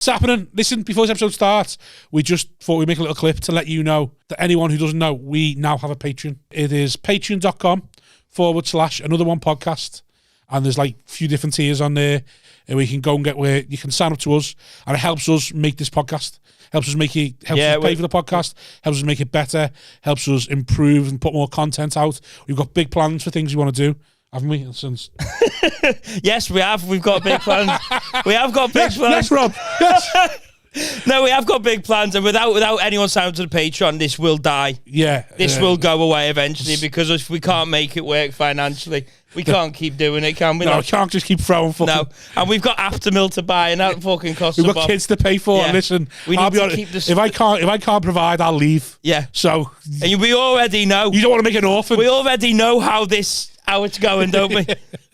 What's happening? Listen, before this episode starts, we just thought we'd make a little clip to let you know that anyone who doesn't know, we now have a Patreon. It is patreon.com/another one podcast. And there's like a few different tiers on there. And we can go and get where you can sign up to us. And it helps us make this podcast. Helps us make it, helps us pay for the podcast. Helps us make it better. Helps us improve and put more content out. We've got big plans for things we want to do. Haven't we? Since yes, we have. We've got big plans. We have got big plans. Yes, Rob. Yes. No, we have got big plans, and without anyone signing to the Patreon, this will die. Yeah. This will go away eventually, because if we can't make it work financially, we can't keep doing it, can we? No, we can't just keep throwing fucking... No, and we've got aftermill to buy, and that fucking costs. We've got kids to pay for. Yeah. Listen, I'll be honest, if I can't provide, I'll leave. Yeah. So... And we already know. You don't want to make an orphan. We already know how it's going, don't we?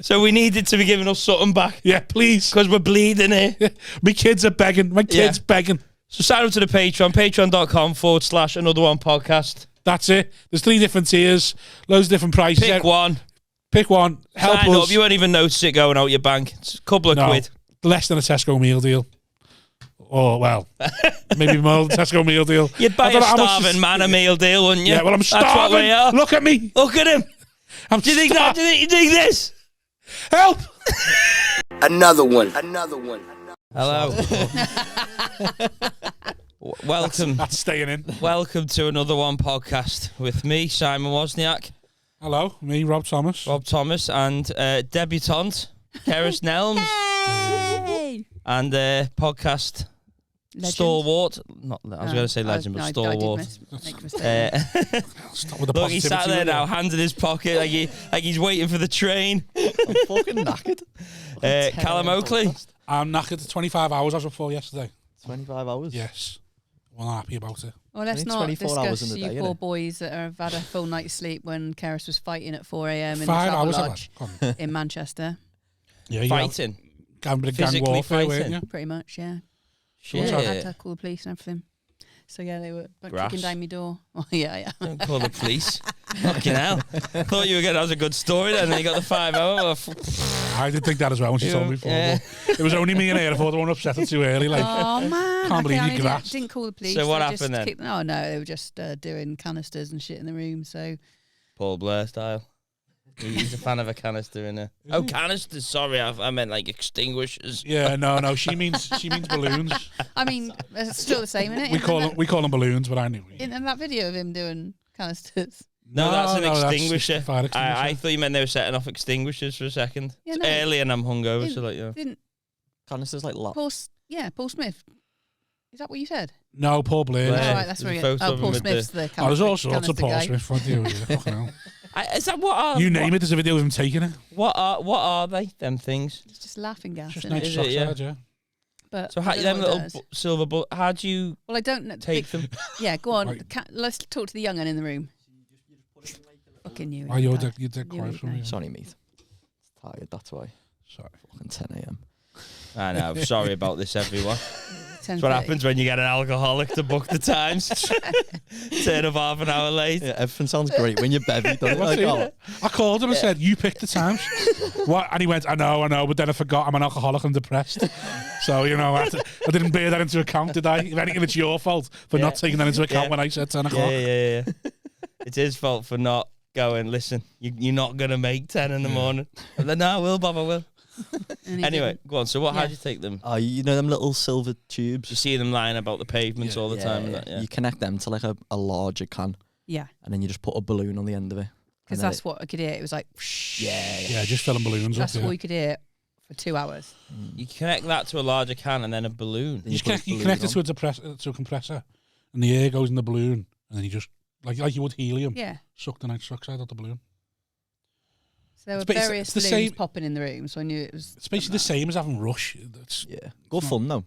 So we needed to be giving us something back. Yeah, please. Because we're bleeding here. My kids are begging. My kids begging. So sign up to the Patreon, patreon.com/another one podcast. That's it. There's 3 different tiers, loads of different prices. Pick one. Help sign us. up. You won't even notice it going out your bank. It's a couple of quid. Less than a Tesco meal deal. Oh, well, maybe more than Tesco meal deal. You'd buy a starving man a meal deal, wouldn't you? Yeah, well, I'm starving. That's what we are. Look at me. Look at him. Do you think that? Do you think this? Help. Another one. Hello. Welcome. That's staying in. Welcome to Another One podcast with me, Simon Wozniak. Hello, me, Rob Thomas. And debutante, Cerys Nelmes. Hey. And podcast Legend. Stalwart. I was going to say legend, but stalwart. Stop with the Look, he's sat there now, hands in his pocket, like he's waiting for the train. I'm fucking knackered. Callum Oakley. I'm knackered. 25 hours I was up for yesterday. 25 hours? Yes. Well, I'm happy about it. Well, let's Only not 24 hours in discuss the you day, poor innit? boys that have had a full night's sleep when Cerys was fighting at 4 a.m. in the 5 Travel hours Lodge I've had. in Manchester. Yeah, you Fighting. Gang Physically warfare, weren't fighting. you? Pretty much, yeah. Shit. I had to call the police and everything. So, yeah, they were kicking down my door. Oh, yeah. Don't call the police. Fucking hell. I thought you were going to have a good story then, and then you got the 5 hour. I did think that as well when she told me before. Yeah. It was only me and her. I thought I wouldn't upset her too early. Like, Oh, man. Can't believe you didn't, grasped. didn't call the police. So what They happened just then? Oh, no, they were just doing canisters and shit in the room. So, Paul Blair style. He's a fan of a canister, innit? Oh, canisters. Sorry, I meant like extinguishers. yeah, no. She means balloons. I mean, it's still the same, isn't it? We call them balloons, but I knew. In that video of him doing canisters. No, that's an that's extinguisher. just a fire extinguisher. I thought you meant they were setting off extinguishers for a second. Yeah, It's no. early and I'm hungover, so like, yeah. Didn't Canisters like lot. Paul Smith. Is that what you said? No, Paul Blair. Blair. Oh, right, that's There's where a photo of him Paul with Smith's the Oh, there's all sorts of canister Paul guy. Smith front here. Fucking hell. Is that what are You name it, there's a video of him taking it. What are they? Them things. It's just laughing gas. Just Isn't nice it? Is it, yeah? oxide, yeah. But So I how don't them know what little it does. silver bullet? How do you Well, I don't know. take them? Yeah, go on. Right. Let's talk to the young one in the room. Fucking you. Oh, you're dead You quiet ain't from me. nice. Sorry, mate. Tired, that's why. Sorry. Fucking 10 a.m. I know. Sorry about this, everyone. 10:30. That's what happens when you get an alcoholic to book the times. Turn up half an hour late. Yeah, everything sounds great when you're bevy, doesn't it? What's Like, it? I called him and said, "You picked the times." What? And he went, "I know," but then I forgot I'm an alcoholic and depressed. So I didn't bear that into account, did I? If anything, it's your fault for not taking that into account when I said 10 o'clock. Yeah. It's his fault for not going. Listen, you're not gonna make 10 in the morning. And then, no, I will, Bob. I will. And he Anyway, didn't. go on. So how'd you take them? you know them little silver tubes? You see them lying about the pavements all the time. And that, You connect them to like a larger can, Yeah, and then you just put a balloon on the end of it. because And then that's what I could hear. It was like, Yeah, just filling balloons that's up. all Yeah. you could hear for 2 hours. You connect that to a larger can and then a balloon. Then You put a connect it balloon to a compressor, and the air goes in the balloon, and then you just like you would helium, Yeah. suck the nitrous oxide out the balloon. So there were It's ba- it's- various it's the balloons same- popping in the room, so I knew it was. It's basically the same as having rush. It's, on. Yeah. Good fun though.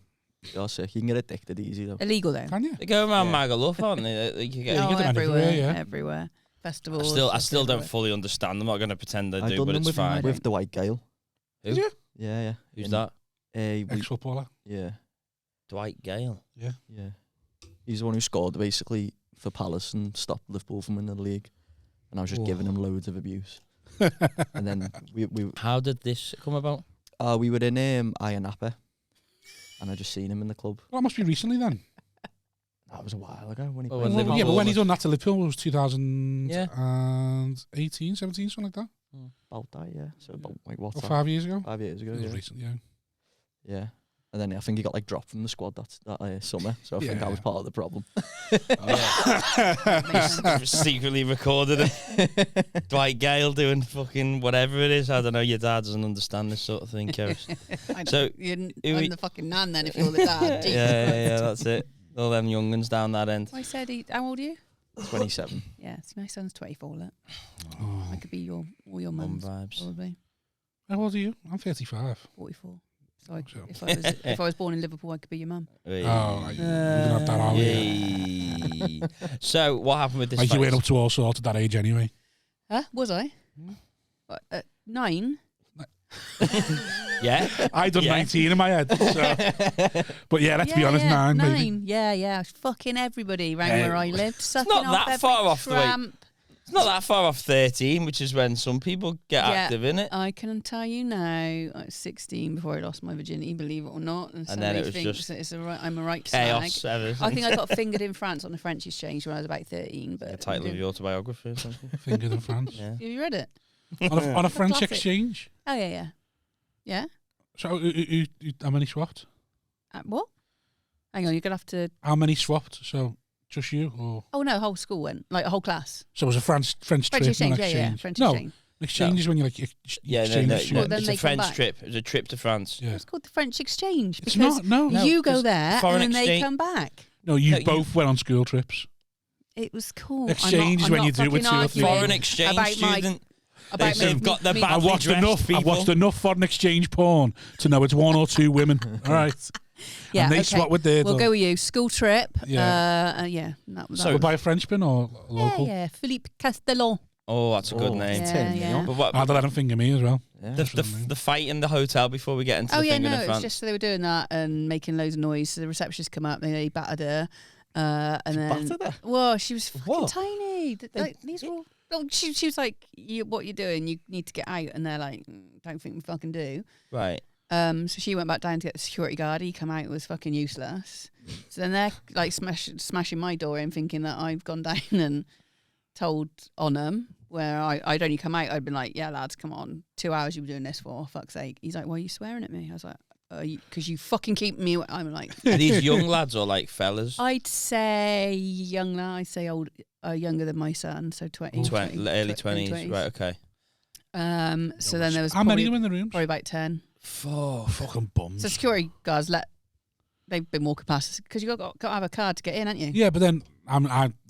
You're sick. You can get addicted easy though. Illegal though. can you? They go around Yeah. Magaluf, aren't they? Like, you get, Yeah, you Oh, get them everywhere, everywhere, yeah. everywhere. Festivals. I still don't everywhere. fully understand. I'm not going to pretend I I've do, done but them it's with, fine. with the White Gale. Who? Did you? Yeah. Who's In- that? Ex-footballer. Yeah. Dwight Gale. Yeah. He's the one who scored basically for Palace and stopped Liverpool from winning the league. And I was just giving him loads of abuse. And then we How did this come about? we were in Iron Napa. and I just seen him in the club. Well, that must be recently then. That was a while ago when he Oh, played. when Yeah, but when he was- done that to Liverpool, it was 2018, 17, something like that. About that, yeah. So about what's Or that? 5 years ago. 5 years ago. It was Yeah. recent, yeah. Yeah. And then I think he got dropped from the squad that summer. So I think I was part of the problem. Secretly recorded it. Dwight Gale doing fucking whatever it is. I don't know. Your dad doesn't understand this sort of thing, Cerys. So I'm the fucking nan then if you're the dad. yeah, that's it. All them young'uns down that end. I said, how old are you? 27. Yeah, my son's 24. Look. Oh. I could be your Mum mum's vibes. probably How old are you? I'm 35. 44. So So- if I was born in Liverpool, I could be your mum. Hey. Oh, we can have that, are we? Yay. So what happened with this? Like you fight? went up to all sorts at that age anyway. Huh? Was I? What, at 9? Yeah. I done Yeah. 19 in my head. So. But yeah, let's be honest, 9 maybe. 9. Yeah. Fucking everybody rang Hey. where I lived. Sucking not off that every far off the way. tramp. It's not that far off 13, which is when some people get Yeah. active in it. I can tell you now, I was 16 before I lost my virginity, believe it or not. And then it was just I'm a right Chaos. slag. Everything. I think I got fingered in France on the French exchange when I was about 13. But The title of your autobiography or something. Fingered in France. Yeah. Have you read it? On a French Classic. exchange. Oh, yeah. Yeah? So how many swapped? What? Hang on, you're going to have to... How many swapped? So just you? Or Oh, no, whole school went. Like, a whole class. so it was a French trip, French exchange, not yeah, exchange. French no, exchange. an exchange is when you like Yeah, exchange no, students. Well, then it's they a come French back. trip. It was a trip to France. Yeah. It's called the French exchange It's because not. No, you go 'cause there foreign and then they exchange- come back. no. You No, both went on school trips. It was cool. Exchange is when you do it with 2 or 3. Foreign exchange about my- student. About They've got the me- back- I watched dressed enough. I people. watched enough foreign exchange porn to know it's 1 or 2 women. All right. Yeah, and they okay. swap with their. We'll go with you. School trip. Yeah. Yeah. That was So- By a Frenchman or local. Yeah. Philippe Castellon. Oh, that's a good name. Yeah. But what? I'd let him finger me as well. Yeah. The fight in the hotel before we get into Oh the yeah, thing no, in it was France. just so they were doing that and making loads of noise. So the receptionist come up, they battered her, and then battered her? well, she was fucking What? tiny. Like, these were all. Oh, she was like, "What you're doing? You need to get out." And they're like, "Don't think we fucking do." Right. So she went back down to get the security guard. He come out, it was fucking useless. So then they're like smashing my door in, thinking that I've gone down and told on them. Where I'd only come out, I'd been like, "Yeah, lads, come on, 2 hours you were doing this for, fuck's sake." He's like, "Why are you swearing at me?" I was like, "Because you fucking keep me." I'm like, Are these young lads or like fellas? I'd say young lad. I'd say younger than my son, so 20, Early 20s. Right. Okay. So then there was How many probably, of them in the room? probably about 10. Fucking bums. So security guards they've been walking past because you got to have a card to get in, haven't you? Yeah, but then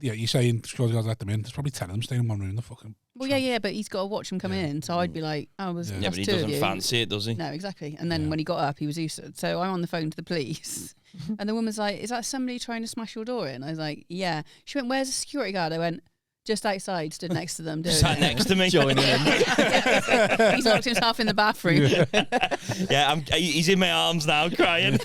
you're saying security guards let them in. There's probably 10 of them staying in one room. The fucking. Well, yeah, but he's got to watch them come in. So I'd be like, Yeah, Yeah, that's but he 2 of doesn't you. fancy it, does he? No, exactly. And then Yeah. when he got up, he was useless. So I'm on the phone to the police, and the woman's like, "Is that somebody trying to smash your door in?" I was like, "Yeah." She went, "Where's the security guard?" I went, "Just outside, stood next to them doing Sat it." next to me. Joining in. He's locked himself in the bathroom. Yeah, he's in my arms now, crying.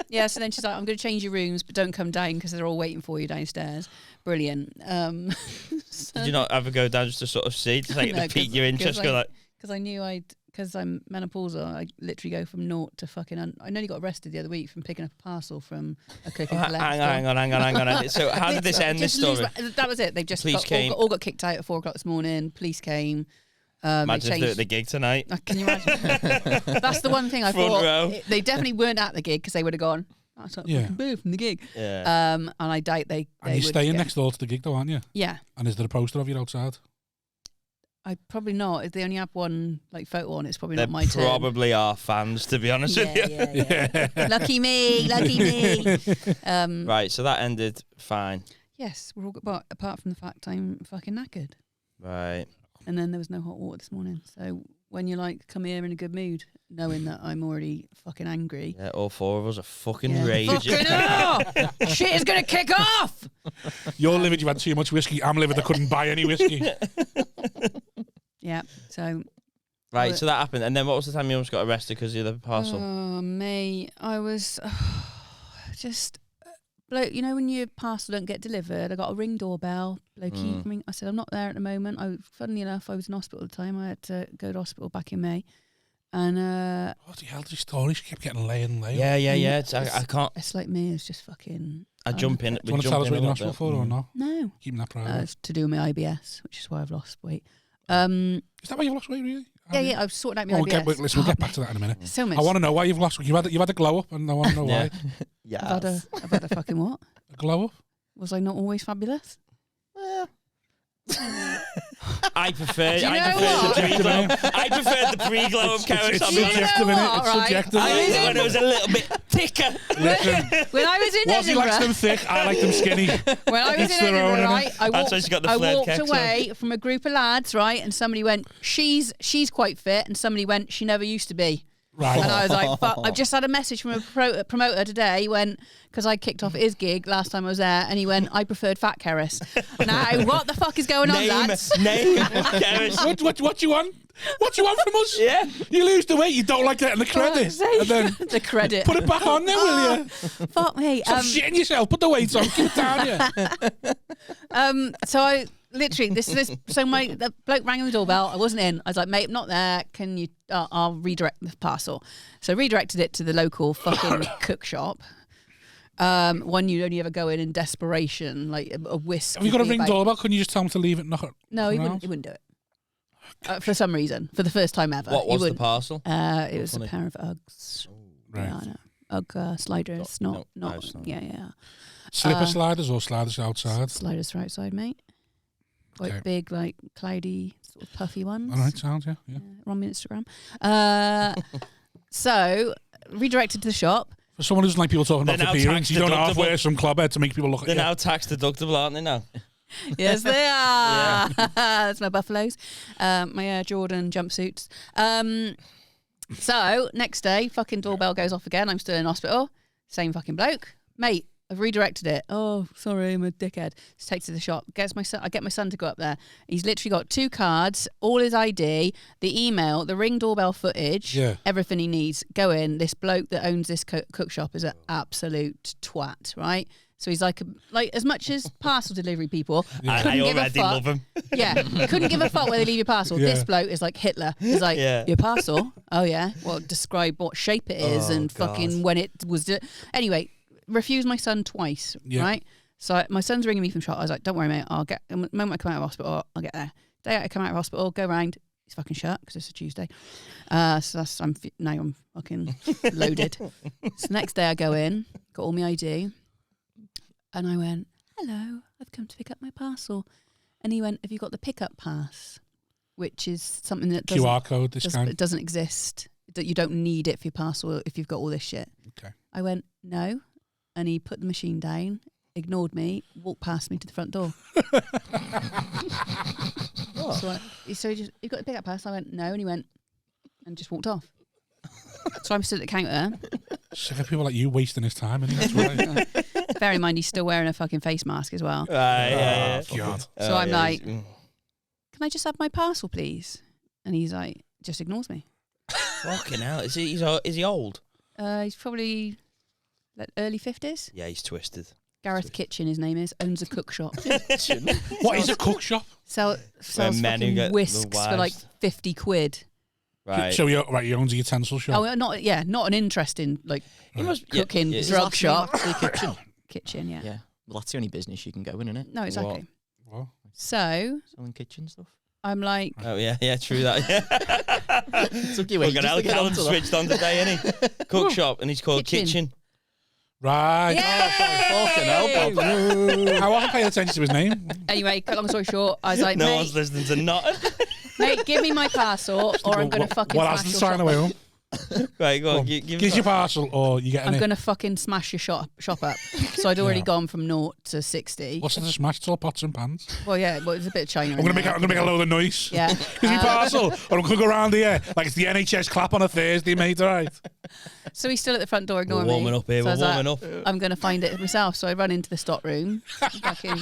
Yeah, so then she's like, "I'm going to change your rooms, but don't come down because they're all waiting for you downstairs." Brilliant. Did you not ever go down just to sort of see, to take No, the pique 'cause- your interest? 'cause Go I- like, Because I knew because I'm menopausal, I literally go from naught to fucking. I nearly got arrested the other week from picking up a parcel from a click and collect. hang on. So how did this end? This Just story. that was it. They've just Police came. all got kicked out at 4 o'clock this morning. Police came. They Imagine if they're at changed. the gig tonight. Can you imagine? That's the one thing I Front thought. row. They definitely weren't at the gig because they would have gone. That's not Yeah. fucking boo from the gig. Yeah. And I doubt they. And you're would staying get- next door to the gig, though, aren't you? Yeah. And is there a poster of you outside? I probably not. If they only have one like photo on, it's probably They not my turn. probably are fans, to be honest with you. Yeah. Lucky me, lucky me. Right, so that ended fine. Yes, we're all good, but apart from the fact I'm fucking knackered. Right. And then there was no hot water this morning. So when you like come here in a good mood, knowing that I'm already fucking angry. Yeah, all 4 of us are fucking Yeah. raging. Fucking hell! Shit is gonna kick off. You're livid you've had too much whiskey. I'm livid I couldn't buy any whiskey. Yeah. So. Right, so that happened. And then what was the time you almost got arrested because of the parcel? Oh, mate, I was just. Bloke, you know when your parcel don't get delivered, I got a ring doorbell. Blokey, ring. I said I'm not there at the moment. Funnily enough, I was in hospital at the time. I had to go to hospital back in May. And What the hell? The story she kept getting layer and layer. Yeah. I can't. it's like me. It's just fucking. I jump in. Do you want to tell us what you're in hospital for or not? No. Keeping that private. It's to do with my IBS, which is why I've lost weight. Is that why you've lost weight, really? Yeah. I've sorted out my We'll IBS. we'll get back to that in a minute. So much. I want to know why you've lost weight. You've had a glow up, and I want to know why. Yeah. I've had a fucking what? A glow up? Was I not always fabulous? I prefer Do you know the what? pre-glow. I prefer the pre-glow of carrots. It's on me. subjective, You know innit? what, It's right? subjective. When it was a little bit thicker. Listen, When I was in Wazzy likes them Edinburgh, thick, I like them skinny. when I was Each in their own, Edinburgh, innit? right, I That's why she got the flared walked keks on. away from a group of lads, right, and somebody went, she's quite fit, and somebody went, she never used to be. Right. And I was like, fuck. I've just had a message from a promoter today. He went, because I kicked off his gig last time I was there, and he went, I preferred fat Cerys. Now, what the fuck is going on, lads? Name carrots. What you want? What you want from us? Yeah. You lose the weight, you don't like getting the credit. And then The credit. put it back on then, will you? Fuck me. Stop shitting yourself, put the weight on, keep it down, yeah. So I literally so the bloke rang on the doorbell. I wasn't in. I was like, mate, I'm not there. Can you? I'll redirect the parcel. So I redirected it to the local fucking cook shop. One you'd only ever go in desperation, like a whisk. Have you got a ring doorbell? Couldn't you just tell him to leave it? No, he wouldn't do it. For some reason, for the first time ever. What he was the wouldn't. parcel? It was funny. a pair of Uggs. Right. Yeah, I know. Ugg sliders, not. it's not. Yeah. Slipper sliders or sliders outside? Sliders for outside, mate. Quite Okay. big, like cloudy, sort of puffy ones. All right, sounds, yeah. On my Instagram. So redirected to the shop. For someone who doesn't like people talking They're about now appearance, you don't tax half wear some club head to make people look at They're you. now tax deductible, aren't they now? Yes, they are. That's my buffaloes. My Air Jordan jumpsuits. So next day, fucking doorbell goes off again. I'm still in hospital. Same fucking bloke, mate. I've redirected it. Oh, sorry, I'm a dickhead. Just takes it to the shop. I get my son to go up there. He's literally got 2 cards, all his ID, the email, the Ring doorbell footage, everything he needs. Go in. This bloke that owns this cook shop is an absolute twat, right? So he's like as much as parcel delivery people. I Couldn't give a already fuck. love him. Yeah, couldn't give a fuck where they leave your parcel. Yeah. This bloke is like Hitler. He's like, your parcel? Oh yeah. Well, describe what shape it is and fucking when it was. Anyway, refused my son twice. Right. So my son's ringing me from shop. I was like, don't worry, mate. I'll get. The moment I come out of hospital, I'll get there. Day out, I come out of hospital, go round. It's fucking shut because it's a Tuesday. So now I'm fucking loaded. So next day I go in, got all my ID. And I went, hello, I've come to pick up my parcel. And he went, have you got the pickup pass? Which is something that doesn't, QR code, this kind. It doesn't exist. You don't need it for your parcel if you've got all this shit. Okay. I went, no. And he put the machine down, ignored me, walked past me to the front door. So he just, you got the pickup pass? I went, no. And he went, and just walked off. So I'm stood at the counter. Sick of people like you wasting his time, isn't he? That's right. Bear in mind, he's still wearing a fucking face mask as well. Yeah. God. So I'm like, can I just have my parcel, please? And he's like, just ignores me. Fucking hell. Is he old? He's probably like early 50s. Yeah, he's twisted. Gareth Kitchen, his name is, owns a cook shop. What is a cook shop? Sells men who fucking get the whisks for like wives. 50 quid. Right. So he owns a utensil shop. Oh, not an interesting like He must cooking yeah. drug shop. The kitchen. Kitchen, yeah. Yeah. Well, that's the only business you can go in, isn't it? No, exactly. What? So Selling kitchen stuff. I'm like, Oh yeah, true that. Yeah. Took you Fucking ages hell, to get Callum onto that. switched on today, ain't he? Cook shop, and he's called Kitchen. Right. Fucking hell, Bob. I wasn't paying attention to his name. anyway, cut long story short, I was like, No one's listening to nothing. mate, give me my parcel or I'm going to fucking What smash else is your sign shop away up. home? Right, go on. Give us your parcel or you get I'm it. going to fucking smash your shop up. So I'd already gone from 0 to 60. What's in the smash? It's all pots and pans. Well, yeah, well, it's a bit of China. I'm gonna make a load of noise. Yeah. Give me parcel, or I'm gonna go around here like it's the NHS clap on a Thursday, mate. All right. So he's still at the front door ignoring We're me. warming up here. So I We're was like, warming up. I'm going to find it myself. So I run into the stock room, fucking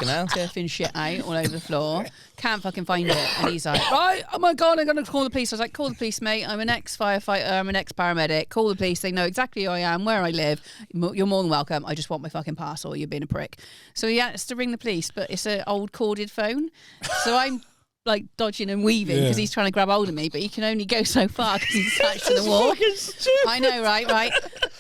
hell. turfing shit out all over the floor. Can't fucking find it. And he's like, right, oh my God, I'm going to call the police. I was like, call the police, mate. I'm an ex-firefighter. I'm an ex-paramedic. Call the police. They know exactly who I am, where I live. You're more than welcome. I just want my fucking parcel. You're being a prick. So he has to ring the police, but it's an old corded phone. So I'm like dodging and weaving because he's trying to grab hold of me, but he can only go so far because he's attached to the wall. I know, right?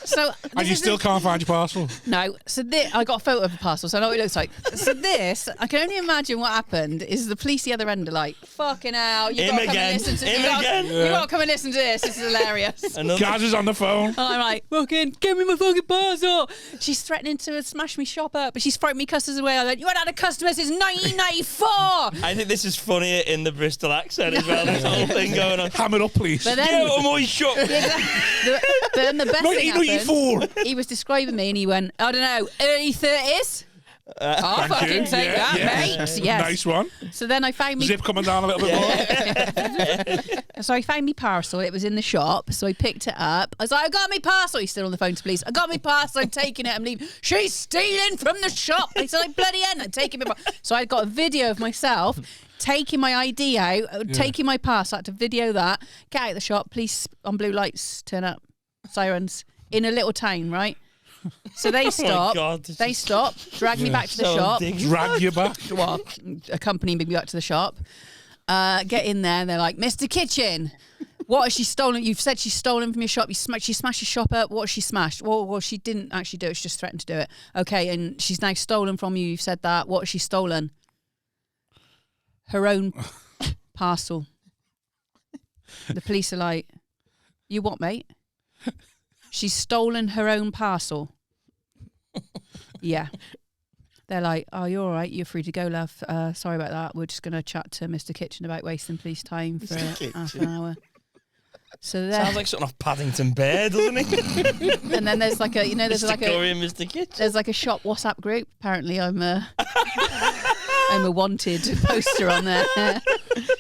So and you still can't find your parcel. No. So I got a photo of the parcel, so I know what it looks like. So this, I can only imagine what happened is the police the other end are like, fucking hell, you got to come and listen to this. You got to come and listen to this. This is hilarious. Gaz is on the phone. And I'm like, fucking, give me my fucking parcel. She's threatening to smash me shop up, but she's frightened me customers away. I went, you haven't had a customer since 1994. I think this is funnier in the Bristol accent as well. This whole thing going on. Ham it up, please. But then, get out of my shop. But then the best thing happened. He was describing me and he went, I don't know, early 30s. I'll fucking take that, mate. Yes. Nice one. So then I found me... Zip coming down a little bit more. So I found me parcel. It was in the shop. So I picked it up. I was like, I got me parcel. He's still on the phone to police. I got me parcel. I'm taking it. I'm leaving. She's stealing from the shop. I said, bloody end. I'm taking my parcel. So I got a video of myself taking my ID out, taking my parcel. I had to video that. Get out of the shop. Police on blue lights. Turn up. Sirens. In a little town, right? So they stop. They stop. Drag me back to the shop. Drag you back. Well, accompany me back to the shop. Get in there, and they're like, Mr. Kitchen, what has she stolen? You've said she's stolen from your shop. She smashed your shop up. What has she smashed? Well, she didn't actually do it. She just threatened to do it. Okay, and she's now stolen from you. You've said that. What has she stolen? Her own parcel. The police are like, you what, mate? She's stolen her own parcel. Yeah. They're like, oh, you're all right. You're free to go, love. Sorry about that. We're just going to chat to Mr. Kitchen about wasting police time for half an hour. So sounds like something off Paddington Bear, doesn't it? And then there's like a, there's Mr. like Curry and Mr. Kitchen. There's like a shop WhatsApp group. Apparently, I'm a wanted poster on there.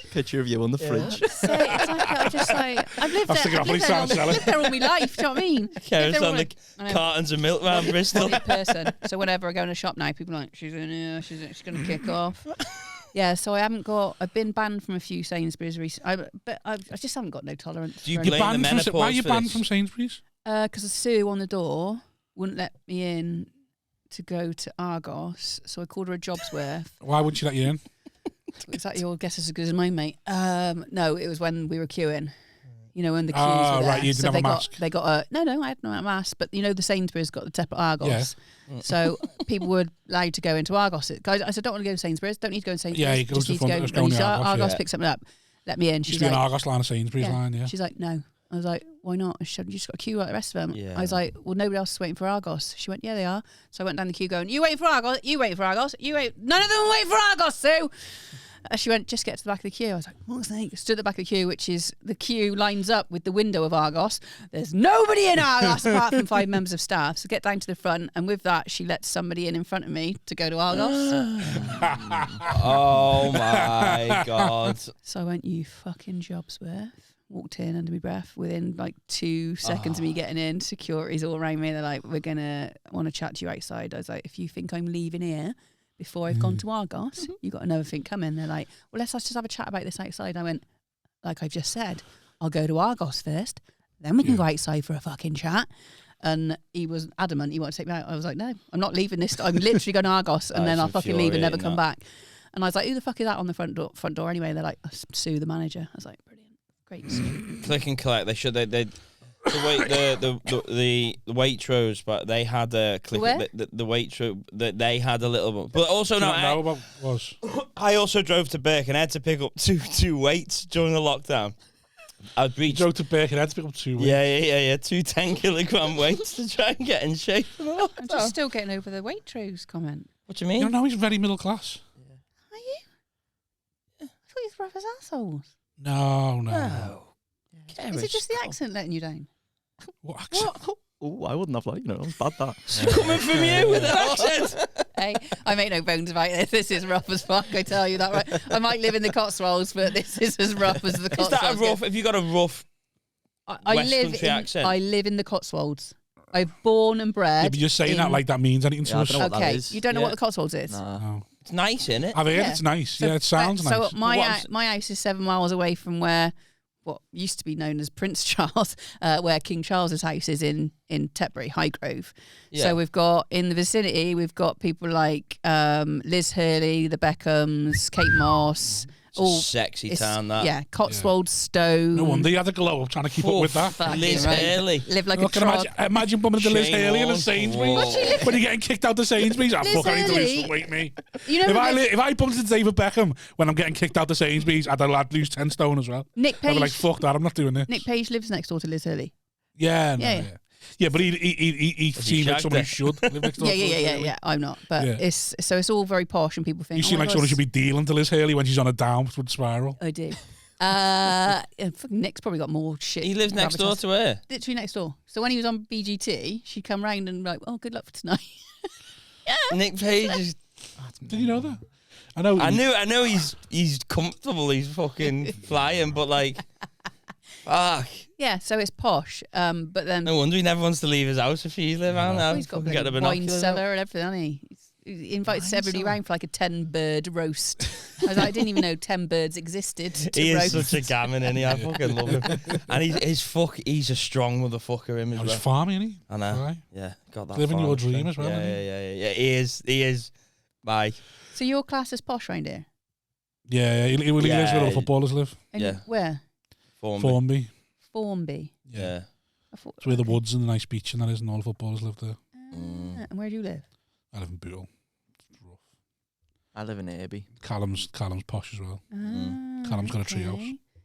Picture of you on the fridge. So it's like, I've lived there. I've lived there all my life. Do you know what I mean? Carries on the cartons of milk around Bristol. Person. So whenever I go in a shop now, people are like, she's in here. She's going to kick off. Yeah, so I've been banned from a few Sainsbury's recently, but I just haven't got no tolerance. Do you blame the menopause? Why are you banned from Sainsbury's? Because Sue on the door wouldn't let me in to go to Argos, so I called her a job's worth. Why wouldn't she let you in? Is that your guess as good as mine, mate? No, it was when we were queuing. You know, when the queues were there. Right, you didn't have a mask. They got no, I had no mask. But you know, the Sainsbury's got the separate Argos, so people were allowed to go into Argos. Guys, I said, don't want to go to Sainsbury's. Don't need to go to Sainsbury's. Yeah, you go just to need the front. to go. Argos picks something up. Let me in. She's like, an Argos line, a Sainsbury's line. Yeah. She's like, no. I was like, why not? She said, you just got a queue like the rest of them. Yeah. I was like, well, nobody else is waiting for Argos. She went, yeah, they are. So I went down the queue going, you waiting for Argos? You waiting for Argos? You wait. None of them are waiting for Argos, Sue. She went, just get to the back of the queue. I was like, what's that? Stood at the back of the queue, which is the queue lines up with the window of Argos. There's nobody in Argos apart from 5 members of staff. So get down to the front, and with that, she lets somebody in front of me to go to Argos. Oh my God. So I went, you fucking job's worth. Walked in under my breath. Within like 2 seconds of me getting in, security's all around me. They're like, we're going to want to chat to you outside. I was like, if you think I'm leaving here before I've gone to Argos, you got another thing coming. They're like, well, let's just have a chat about this outside. I went, like I've just said, I'll go to Argos first, then we can go outside for a fucking chat. And he was adamant he wanted to take me out. I was like, no, I'm not leaving this. I'm literally going to Argos, and then I'll fucking leave and never come back. And I was like, who the fuck is that on the front door anyway? They're like, Sue, the manager. I was like, brilliant, great. Click and collect. They should. The Waitrose, but they had a click. The Waitrose that they had a little, but also I also drove to Birkenhead to pick up two weights during the lockdown. I drove to Birkenhead to pick up 2 weights. Yeah. 2 10-kilogram weights to try and get in shape. I'm just still getting over the Waitrose comment. What do you mean? You know, he's very middle class. Are you? I thought you were brothers assholes. No. Is it just the accent letting you down? What accent? Oh, I wouldn't have it was bad that. Coming from you with an accent. Hey, I make no bones about this. This is rough as fuck, I tell you that, right? I might live in the Cotswolds, but this is as rough as the Cotswolds. Is that a rough? Have you got a rough West Country accent? I live in the Cotswolds. I'm born and bred. Yeah, but you're saying that like that means anything to us. Okay, you don't know what the Cotswolds is? No. It's nice, isn't it? I've heard it's nice. So, it sounds nice. So my house is 7 miles away from where what used to be known as Prince Charles, where King Charles's house is in Tetbury, Highgrove. Yeah. So we've got in the vicinity, we've got people like Liz Hurley, the Beckhams, Kate Moss, all sexy town, that. Yeah, Cotswold, Stowe. No wonder you had a glow up trying to keep up with that. Liz Hurley. Live like a trog. Imagine bumping into Liz Hurley in a Sainsbury's when you're getting kicked out the Sainsbury's. I fuck, I need to lose some weight, me. You know, if I bumped into David Beckham when I'm getting kicked out the Sainsbury's, I'd lose 10 stone as well. Nick Page. I'd be like, fuck that, I'm not doing this. Nick Page lives next door to Liz Hurley. Yeah, but he seems like someone who should live next door. Yeah. I'm not, but it's all very posh, and people think you seem like someone who should be dealing to Liz Hurley when she's on a downward spiral. I do. Nick's probably got more shit. He lives next door to her. Literally next door. So when he was on BGT, she'd come round and be like, "Oh, good luck for tonight." Nick Page is. Did you know that? I know he's comfortable. He's fucking flying, but like, fuck. Yeah, so it's posh. But then No wonder he never wants to leave his house if he's living around there. he's got a wine cellar and everything, hasn't he? He invites everybody around for like a 10-bird roast. I didn't even know 10 birds existed. He roast. is such a gammon, and I fucking love him. And he's a strong motherfucker. Him as well. He's farming, isn't he? I know. Right. Yeah, got that. Living your farm dream as well. Yeah. He is. Bye. So your class is posh round here? Yeah, he lives where all footballers live. And where? Formby. Formby. Yeah. It's where the woods and the nice beach and that is, and all the footballers live there. And where do you live? I live in Bootle. It's rough. I live in Airby. Callum's posh as well. Callum's got a tree house.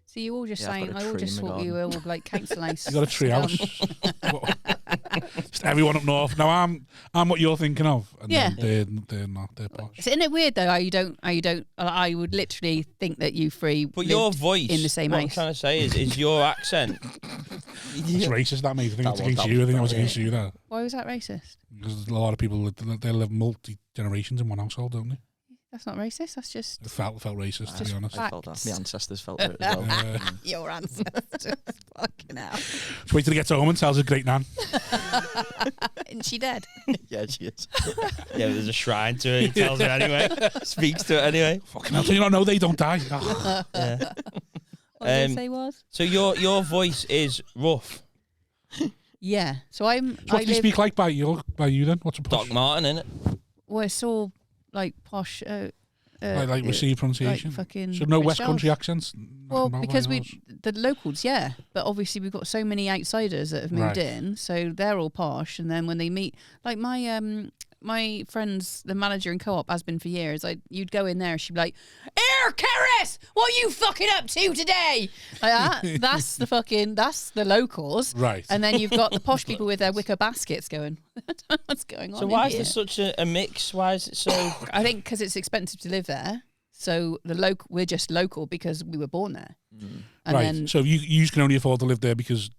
So you all just saying, I all just thought you were all like council house. You got a tree house. Just everyone up north. Now I'm what you're thinking of. And they're not. They're posh. Isn't it weird though? How you don't. I would literally think that you three. But your voice in the same what house. I'm trying to say is your accent. It's racist, that mate. I think it's against you. I think I was against you there. Why was that racist? Because a lot of people they live multi-generations in one household, don't they? That's not racist. That's just. It felt racist, to be honest. I felt that. My ancestors felt it as well. Your ancestors. Fucking hell. Just wait till he gets home and tells his great nan. Isn't she dead? Yeah, she is. Yeah, there's a shrine to her. He tells her anyway. Speaks to her anyway. Fucking hell, so you don't know they don't die. Yeah. What did I say was? So your voice is rough. Yeah. So I'm. So what do you speak like by you then? What's a posh? Doc Martin, innit? Well, it's all like posh. like received pronunciation. Like fucking so no British West Country accents. Well, because the locals, yeah, but obviously we've got so many outsiders that have moved in, so they're all posh. And then when they meet, like my friends, the manager in Co-op has been for years. You'd go in there, she'd be like, "Here, Cerys, what are you fucking up to today?" Like that. That's the locals, right? And then you've got the posh people with their wicker baskets going. I don't know what's going on. So why is there such a mix? Why is it so? I think because it's expensive to live there. So we're just local because we were born there. And right. Then, so you can only afford to live there because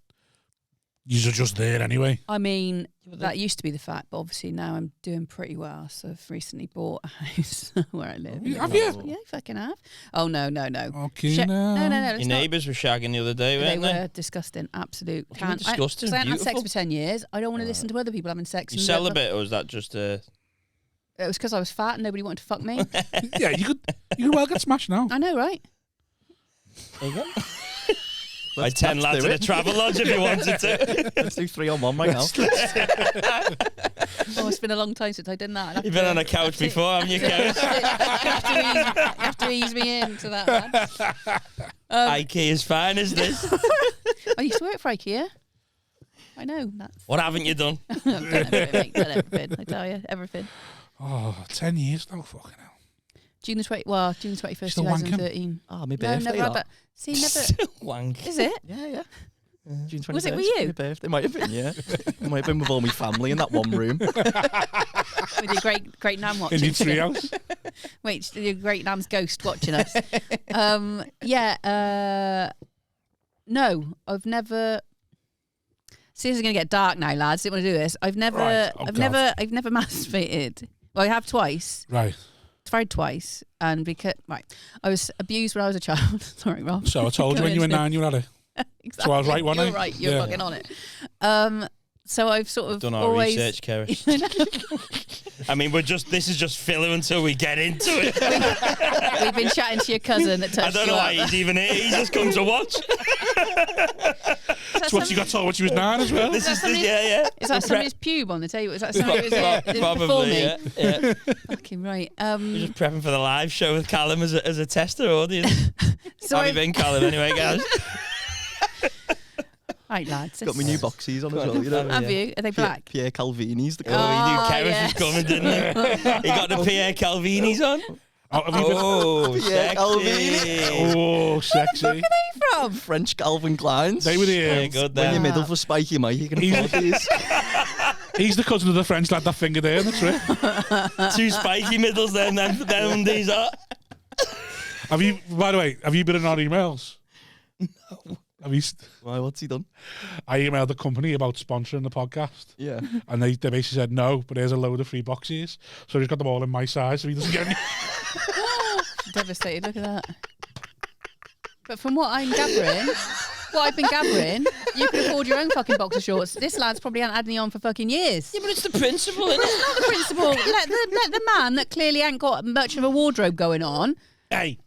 you're just there anyway. I mean, that used to be the fact, but obviously now I'm doing pretty well. So I've recently bought a house where I live. Have you? Yeah, I fucking have. Oh, no. Okay, No. Your neighbours were shagging the other day, weren't they? They were disgusting. Absolute. Disgusting. Because I hadn't had sex for 10 years. I don't want to listen to other people having sex. You celibate, or was that just a... It was because I was fat and nobody wanted to fuck me. Yeah, you could well get smashed now. I know, right? There you go. By 10 lads in a travel lodge if you wanted to. Let's do 3-on-1 right now. Oh, it's been a long time since I did that. You've been on a couch before, haven't you, Cerys? You have to ease me into that, man. IKEA's fine, is this? I used to work for IKEA. I know. What haven't you done? I've done everything. I tell you, everything. Oh, 10 years now, fucking hell. June the 21st, 2013. Oh, my birthday. No, see, never. Wank. Is it? Yeah. June 21st. Was it with you? My birthday. It might have been, yeah. It might have been with all my family in that one room. With your great nan watching. In your treehouse. Wait, your great nan's ghost watching us. No, I've never. See, this is going to get dark now, lads. Didn't want to do this. I've never masturbated. Well, I have twice. Right. Tried twice, and because I was abused when I was a child. Sorry, Rob. So I told you when you were 9 you had it. Exactly. So I was right, wasn't I? You're right. You're fucking on it. So I've sort of done our always research, Cerys. I mean, this is just filler until we get into it. We've been chatting to your cousin that touched I don't know why he's even here. He's just come to watch. That's what you got told when she was 9 as well. This is yeah. Is that somebody's pube on the table? Is that somebody before me? Yeah. Fucking right. We're just prepping for the live show with Callum as a tester audience. So How have you been, Callum, anyway, guys? Right, lads. Got my new boxies on as well. You know? Have you? Are they black? Pierre Calvini's the Oh, colour. he knew Cerys yes. was coming, didn't he? He got the Pierre Calvini's on. Oh, Pierre Calvini. Oh, sexy. From? French Calvin Kleins. They were the. Very good When then. you're middle for spiky Mike, you can afford these. He's the cousin of the French lad that fingered there in the trip. 2 spiky middles then undies are. Have you, by the way, have you been in our emails? No. Have you? Why? What's he done? I emailed the company about sponsoring the podcast. Yeah. And they basically said no, but here's a load of free boxes. So he's got them all in my size, so he doesn't get any. Devastated. Look at that. But from what I've been gathering, you can afford your own fucking boxer shorts. This lad's probably hadn't had any on for fucking years. Yeah, but it's the principle, isn't it? It's not the principle. Let the man that clearly ain't got much of a wardrobe going on. Hey.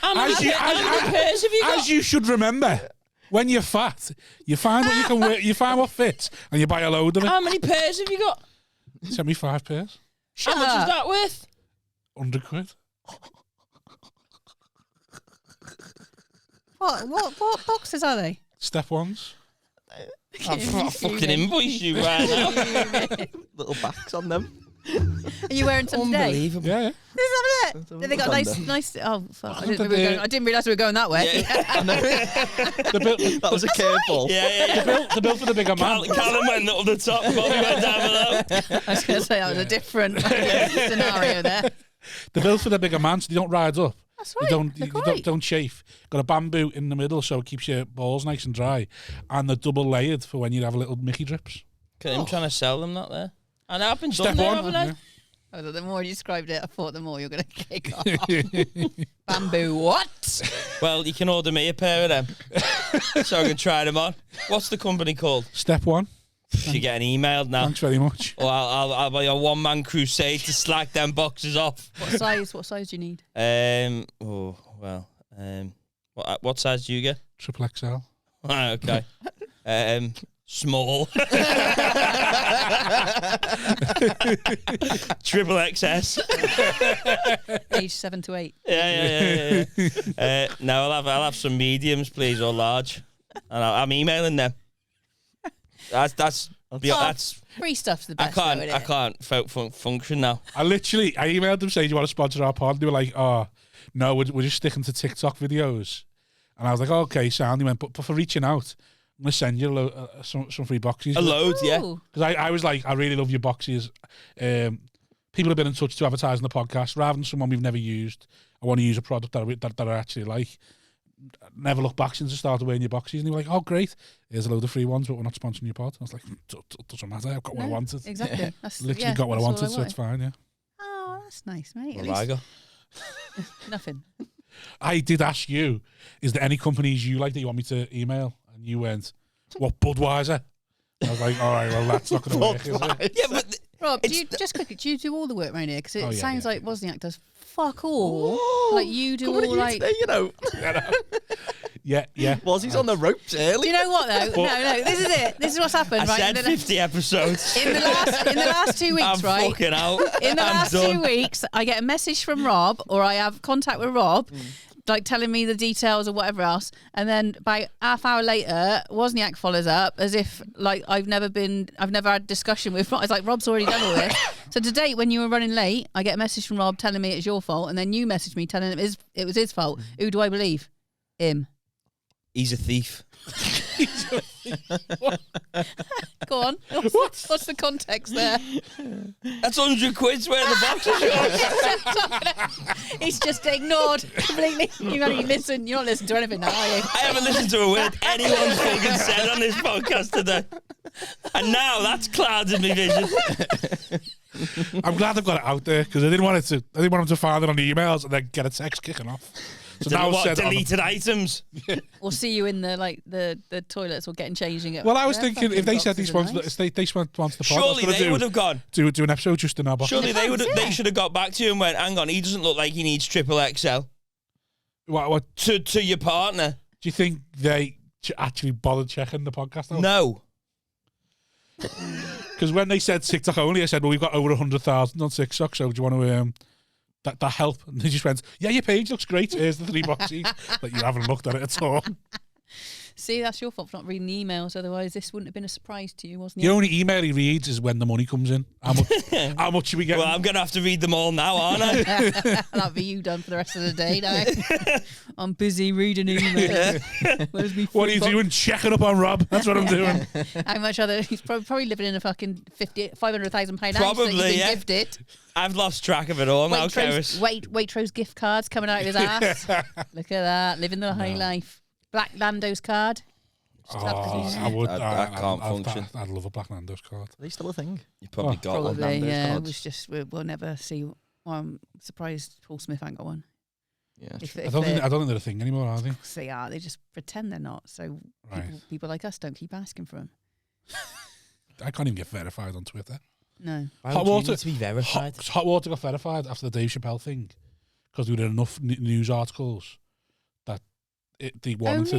How many pairs have you got? As you should remember, when you're fat, you find what you can wear, you find what fits, and you buy a load of it. How many pairs have you got? Send me 5 pairs. How much is that worth? £100. What boxes are they? Step ones. I'll fucking invoice you right now. Little backs on them. Are you wearing some today? Unbelievable. Yeah. This is it. They got nice. Oh fuck! I didn't realise we were going that way. That was a curveball. Yeah. The bill for the bigger man. Callum went up the top, Bobby went down below. I was going to say that was a different scenario there. The bill for the bigger man, so they don't rise up. That's right. You don't chafe. Got a bamboo in the middle, so it keeps your balls nice and dry, and they're double layered for when you have a little Mickey drips. I'm trying to sell them that there. And I've been Step done there, one. haven't I? Yeah. Oh, the more you described it, I thought the more you're going to kick off. Bamboo what? Well, you can order me a pair of them so I can try them on. What's the company called? Step one. You're getting emailed now. Thanks very much. Or I'll be a one-man crusade to slack them boxes off. What size do you need? What size do you get? Triple XL. Okay. Small. Triple XS. Age 7 to 8. Yeah. No, I'll have some mediums, please, or large. And I'm emailing them. That's free stuff's the best. I can't function now. I emailed them saying, do you want to sponsor our pod? They were like, oh, no, we're just sticking to TikTok videos. And I was like, oh, okay, sound. He went, but for reaching out, I'm going to send you some free boxes. A load, yeah. Because I was like, I really love your boxes. People have been in touch to advertise on the podcast. Rather than someone we've never used, I want to use a product that I actually like. Never look back since I started wearing your boxes. And they were like, oh, great. Here's a load of free ones, but we're not sponsoring your pod. I was like, doesn't matter. I've got what I wanted. Exactly. Literally got what I wanted, so it's fine, yeah. Oh, that's nice, mate. What have I got? Nothing. I did ask you, is there any companies you like that you want me to email? And you went, what, Budweiser? I was like, all right, well, that's not going to work, is it? Yeah, but Rob, do you do all the work around here? Because it sounds like Wozniak does fuck all. Like you do all like... Today, you know. Yeah. He's on the ropes early. Do you know what though? No, this is it. This is what's happened. I said 50 episodes. In the last 2 weeks, I'm right? fucking out. In the last 2 weeks, I get a message from Rob, or I have contact with Rob, like telling me the details or whatever else, and then about half hour later, Wozniak follows up as if like I've never had discussion with Rob. It's like Rob's already done all this. So today, when you were running late, I get a message from Rob telling me it's your fault, and then you message me telling him it was his fault. Who do I believe? Him. He's a thief. Go on. What's the context there? That's 100 quid's worth of boxes. He's just ignored completely. You don't even listen. You're not listening to anything now, are you? I haven't listened to a word anyone's fucking said on this podcast today. And now that's clouded my vision. I'm glad I've got it out there because I didn't want him to find it on the emails and then get a text kicking off. So now I've said deleted items. Or see you in the toilets or getting changed and go, well, I was thinking if they said they sponsored the pod, surely they would have gone. Do an episode just in our box. Surely they should have got back to you and went, hang on, he doesn't look like he needs triple XL. What? To your partner. Do you think they actually bothered checking the podcast out? No. Because when they said TikTok only, I said, well, we've got over 100,000 on TikTok, so do you want to that help? And they just went, yeah, your page looks great. Here's the 3 boxes. Like, you haven't looked at it at all. See, that's your fault for not reading the emails. Otherwise, this wouldn't have been a surprise to you, wasn't it? The only email he reads is when the money comes in. How much should we get? Well, I'm going to have to read them all now, aren't I? That'll be you done for the rest of the day now. I'm busy reading emails. What are you doing? Checking up on Rob. That's what I'm doing. How much other? He's probably living in a fucking £500,000 house probably, that you've been gifted. I've lost track of it all now, Cerys. Waitrose gift cards coming out of his ass. Look at that, living the high life. Black Nando's card. I can't function. I'd love a Black Nando's card. Are they still a thing? You probably got one. Probably, yeah. cards. It was just we'll never see. Well, I'm surprised Paul Smith ain't got one. Yeah, I don't think they're a thing anymore, are they? They are. They just pretend they're not. So people like us don't keep asking for them. I can't even get verified on Twitter. No. Hot water need to be verified. Hot water got verified after the Dave Chappelle thing because we did enough news articles that they wanted to.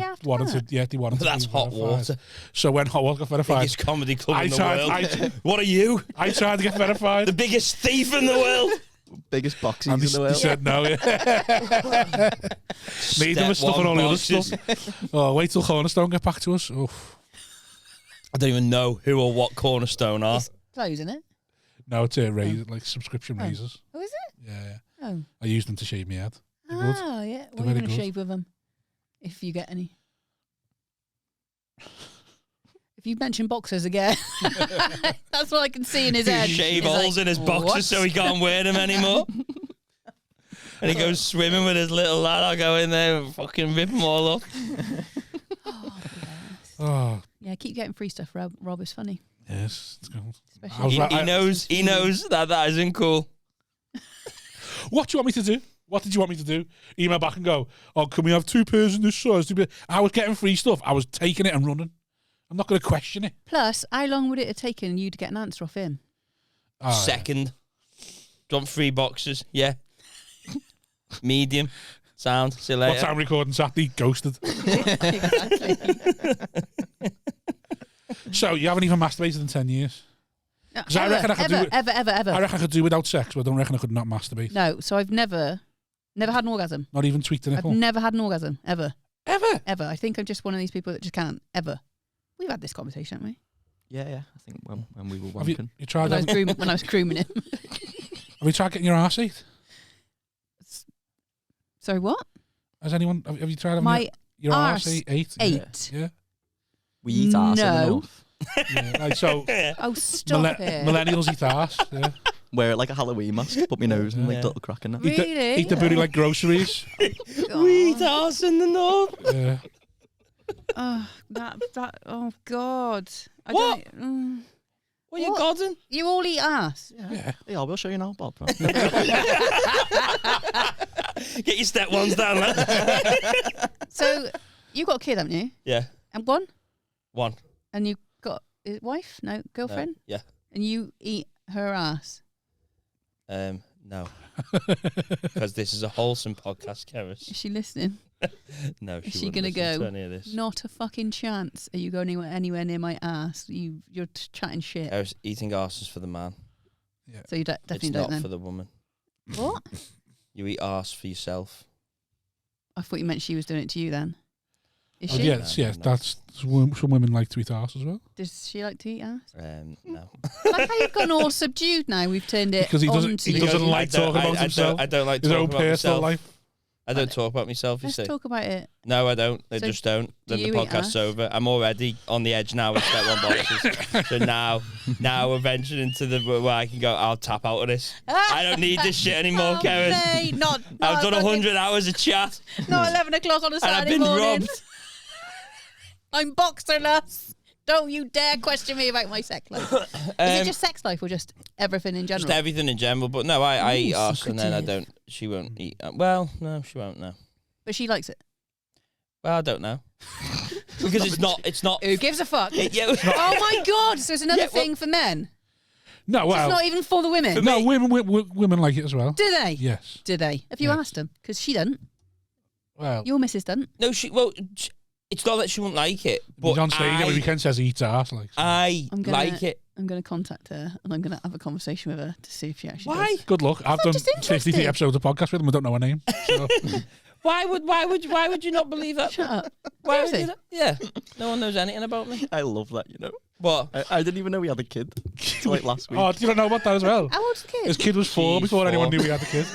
That's Hot Water. So when Hot Water got verified, biggest comedy club in the world. What are you? I tried to get verified. The biggest thief in the world. Biggest boxes and in the world. They said no. Need them stuff and all the other stuff. Oh, wait till Cornerstone get back to us. Oof. I don't even know who or what Cornerstone are. It's closing it. No, it's a razor, like subscription razors. Oh, is it? Yeah. Oh. I used them to shave my head. Yeah. What are you going to shave with them? If you get any. If you mention boxers again, that's what I can see in his head. Shave holes in his boxers so he can't wear them anymore. And he goes swimming with his little lad. I'll go in there and fucking rip them all up. Oh. Yeah, keep getting free stuff, Rob. Rob is funny. Yes, it's good. He knows that isn't cool. What do you want me to do? What did you want me to do? Email back and go, oh, can we have 2 pairs in this size? I was getting free stuff. I was taking it and running. I'm not going to question it. Plus, how long would it have taken you to get an answer off him? Second. Do you want 3 boxes? Yeah. Medium. Sound. See you later. What time recording Saturday? Ghosted. Exactly. So, you haven't even masturbated in 10 years? Because I reckon I could do ever. I reckon I could do without sex, but I don't reckon I could not masturbate. No, so I've never had an orgasm. Not even tweaked a nipple? I've never had an orgasm, ever. Ever? Ever. I think I'm just one of these people that just can't, ever. We've had this conversation, haven't we? Yeah. I think when we were Have wanking. you tried when I was grooming him. Have you tried getting your arse ate? Sorry, what? Have you tried having your arse ate? Yeah. We eat arse in the north. Yeah, like, so oh, stop it. Millennials eat arse. Yeah. Wear it like a Halloween mask, put my nose in like little crack in that. Really? Eat the booty like groceries. We eat arse in the north. Yeah. Oh, oh, God. What you godding? You all eat ass? Yeah, we'll show you now, Bob. Get your step ones down there. So, you got a kid, haven't you? Yeah. And one? One. And you got a wife? No, girlfriend? Yeah. And you eat her ass? No. Because this is a wholesome podcast, Cerys. Is she listening? No, she Is she wouldn't gonna listen go? to any of this. Not a fucking chance. Are you going anywhere near my ass? You're chatting shit. Cerys, eating arse is for the man. Yeah. So you definitely it's don't not then. for the woman. What? You eat arse for yourself. I thought you meant she was doing it to you then. Is Oh, she? yes. No. That's some women like to eat arse as well. Does she like to eat ass? No. Like how you've gone all subdued now. We've turned it Because he doesn't. onto He you. doesn't like talking about himself. I don't like his talking own about personal myself. life. I don't talk about myself, you Let's see. talk about it. No, I don't. I So just don't. Then the you eat podcast's ass? over. I'm already on the edge now with step 1 boxes. So now we're venturing into the where I can go, I'll tap out of this. I don't need this shit anymore, Karen. Hey, not I've done 100 hours of chat. Not 11 o'clock on a And Saturday I've been morning. robbed. I'm boxerless. Don't you dare question me about my sex life. Is it just sex life or just everything in general? Just everything in general. But no, I eat arse and then I secretive. don't. She won't eat. Well, no, she won't, no. But she likes it. Well, I don't know. Because it's not. Who gives a fuck? Yeah. Oh my God! So it's another thing for men. No, well, it's not even for the women. No, women like it as well. Do they? Yes. Do they? Have you asked them? Because she doesn't. Well, your missus doesn't. No, it's not that she won't like it. But he's on stage every weekend says he eats ass. Like, so. Like it. I'm going to contact her and I'm going to have a conversation with her to see if she actually. Why? Does. Good luck. I've done 53 episodes of podcast with them. I don't know her name. So. Why would you not believe that? Shut up. Why would you? Yeah. No one knows anything about me. I love that. What? I didn't even know he had a kid until like last week. Oh, do you not know about that as well? How old's the kid? His kid was 4 before anyone knew he had a kid.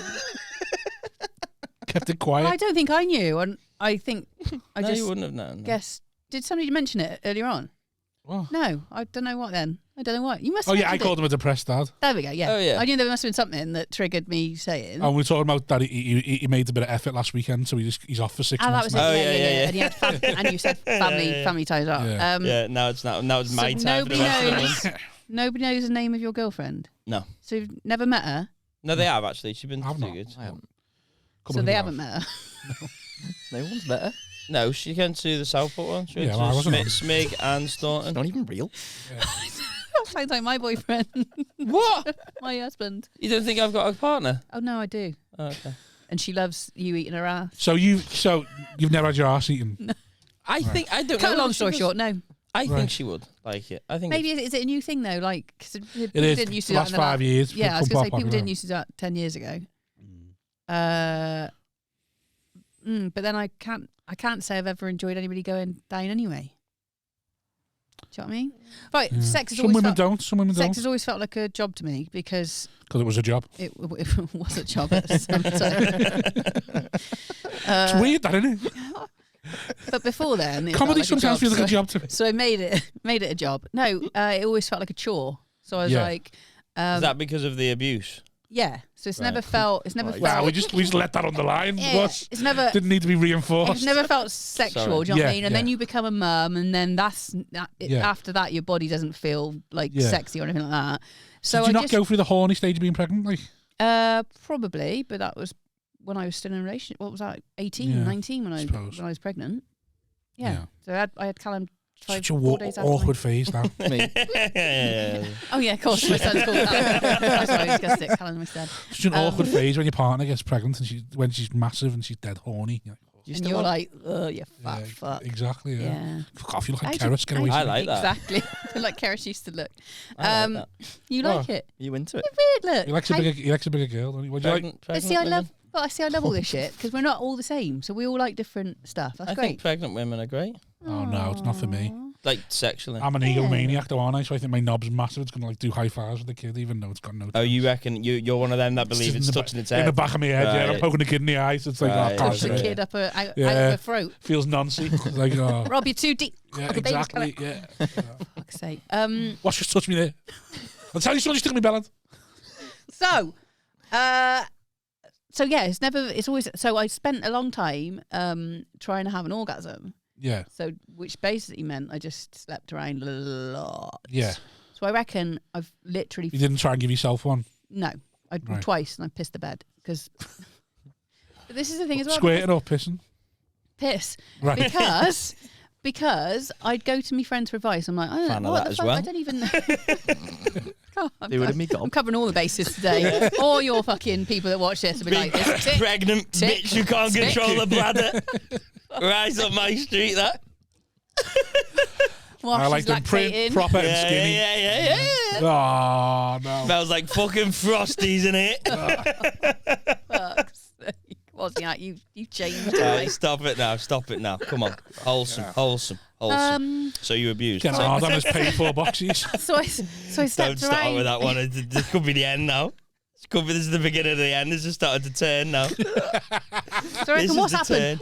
Kept it quiet. Well, I don't think I knew, and I think I just you wouldn't have known. Guess. Did somebody mention it earlier on? What? No, I don't know what then. I don't know what. You must have. Oh, yeah, I called him a depressed dad. There we go, yeah. Oh, yeah. I knew there must have been something that triggered me saying. Oh, we were talking about that he made a bit of effort last weekend, so he's off for 6 months. That was now. it. Yeah. And he had and you said family ties up. Yeah. Now it's not. Now it's my time. Nobody knows the name of your girlfriend? No. So you've never met her? No, they have actually. She's been too good. I haven't. So they haven't met her? No one's met her. No, she came to the Southport one. She went Yeah, well, I wasn't Smig and Staunton. Not even real. Sounds like my boyfriend. What? My husband. You don't think I've got a partner? Oh, no, I do. Oh, okay. And she loves you eating her ass. So you've never had your ass eaten? No. I don't Cut know. long story short, no. I think she would like it. I think maybe is it a new thing though? Like, cause people it is. didn't used to The do last that in 5 years. Yeah, I was going to say people didn't popular. used to do that 10 years ago. But then I can't say I've ever enjoyed anybody going down anyway. Do you know what I mean? Right, Yeah. sex has Some always women felt, don't. Some women sex don't. has always felt like a job to me because Because it was a job. it was a job at the same time. It's weird, that isn't it? But before then, it Comedy felt like sometimes feels like a job to me. So I made it a job. No, it always felt like a chore. So I was like, is that because of the abuse? yeah. So it's never felt. It's never felt. Wow, we just let that on the line. Yeah, it's never. Didn't need to be reinforced. It's never felt sexual. Sorry. Do you know what I mean? And then you become a mum, and then after that, your body doesn't feel like sexy or anything like that. So did you not go through the horny stage of being pregnant? Like, probably, but that was when I was still in a relationship. What was that? 18, 19 when I was pregnant. Yeah. So I had Callum. such a 4 days after awkward phase now. Oh yeah, of course. My son's called Callum. I'm sorry, I was going to stick Callum instead. Such an awkward phase when your partner gets pregnant and when she's massive and she's dead horny. You're like, oh, you fat fuck. Exactly. Yeah. Fuck off, you look like Cerys. Get away I from me. like that. Exactly. Like Cerys used to look. I like that. You like it? Are you into it? Weird look. He likes a bigger girl. Don't he? What do you like? But see, I love all this shit because we're not all the same. So we all like different stuff. That's I great. think pregnant women are great. Oh no, it's not for me. Like sexually. I'm an egomaniac though, aren't I? So I think my knob's massive. It's gonna do high fives with the kid, even though it's got no. Oh, you reckon you're one of them that believe it's touching its head? In the back of my head, yeah. Right. I'm poking the kid in the eyes. It's like, oh, Push the kid out of her throat. Feels noncy. It's like, oh. Rob, you're too deep. Yeah, Okay, baby's exactly. coming. Yeah. Fuck's sake. Watch, just touch me there. I'll tell you someone just took me belly. So yeah, it's always. So I spent a long time trying to have an orgasm. Yeah. So which basically meant I just slept around a lot. Yeah. So I reckon I've literally. You didn't try and give yourself one? No, twice, and I pissed the bed because. But this is the thing as well. Squirting or pissing? Piss. Right. Because I'd go to my friends for advice. I'm like, I don't know what the fuck. Well. I don't even. I'm covering all the bases today. All your fucking people that watch this will be like, this tick, pregnant tick, bitch who can't tick. control the bladder. Rise up my street, that. I like them print, proper and skinny. Yeah. Oh, no. Smells like fucking Frosties in it. Fuck's sake. Wozniak, you changed Right, it. stop it now. Come on. Wholesome. So you abused. Getting hard on his paid for boxes. So I slept Don't start around. with that one. This could be the end now. This is the beginning of the end. This is starting to turn now. So I reckon This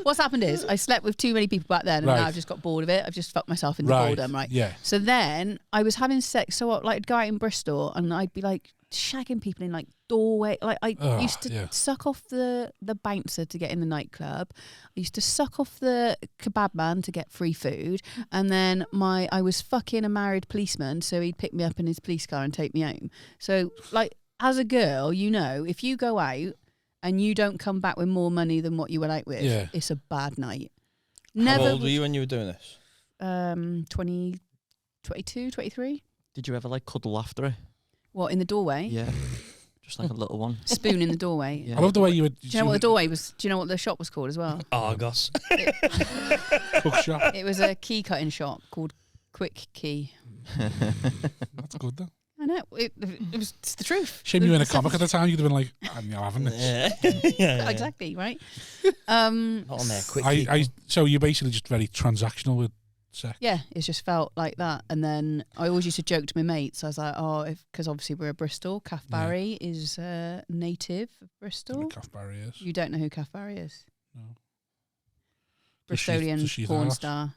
what's happened is I slept with too many people back then, and now I've just got bored of it. I've just fucked myself into boredom, right? Yeah. So then I was having sex. So I'd go out in Bristol, and I'd be like shagging people in like doorway. Like I used to suck off the bouncer to get in the nightclub. I used to suck off the kebab man to get free food, and then I was fucking a married policeman, so he'd pick me up in his police car and take me home. So like. As a girl, if you go out and you don't come back with more money than what you went out with, it's a bad night. How old were you when you were doing this? 22, 23. Did you ever like cuddle after it? What, in the doorway? Yeah. Just like a little one. Spoon in the doorway. Yeah. I love the way you would. Do you know what the doorway was? Do you know what the shop was called as well? Argos. Cook shop. It was a key cutting shop called Quick Key. That's good though. I know. It was it's the truth. Shame you were in a comic at the time. You'd have been like, I'm not having this. Yeah. Exactly, right? Not on there, quick. So you're basically just very transactional with sex. Yeah, it just felt like that. And then I always used to joke to my mates. I was like, because obviously we're Bristol. Cath Barry is native of Bristol. Cath Barry is. You don't know who Cath Barry is? No. Bristolian porn star.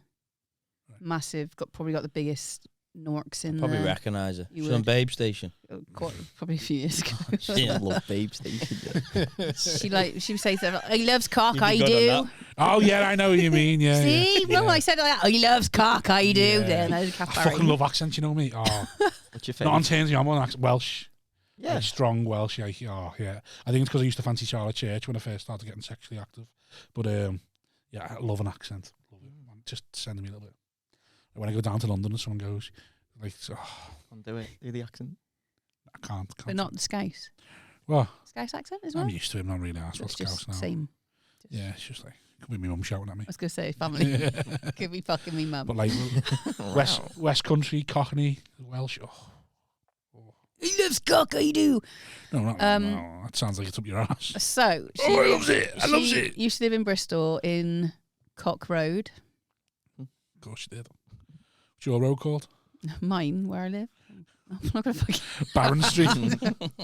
Right. Massive. Probably got the biggest Norks in probably there. recognise her. She's on Babe Station. Probably a few years ago. I love Babe Station. She would say something like, he loves cock, I do. Oh yeah, I know what you mean. Yeah. See, no, I said like that. He loves cock, I do. Yeah. Then I fucking love accents. You know me. Oh, what's your favourite? not on terms. I'm on Welsh. Yeah, like strong Welsh. Yeah. Oh yeah. I think it's because I used to fancy Charlotte Church when I first started getting sexually active. But yeah, I love an accent. Love it. Just sending me a little bit. When I go down to London and someone goes, like, can't do it. Do the accent. I can't. But not the Scouse. Well, Scouse accent as well? I'm used to it. I'm not really asked what's Scouse now. Same. Yeah, it's just like, could be my mum shouting at me. I was going to say family. Could be fucking me mum. But like, West Country, Cockney, Welsh. Oh. He loves cock, I do. No, that sounds like it's up your ass. So, I loves it. I loves it. Used to live in Bristol in Cock Road. Of course you did. What's your road called? Mine, where I live. I'm not going to fucking... Barron Street.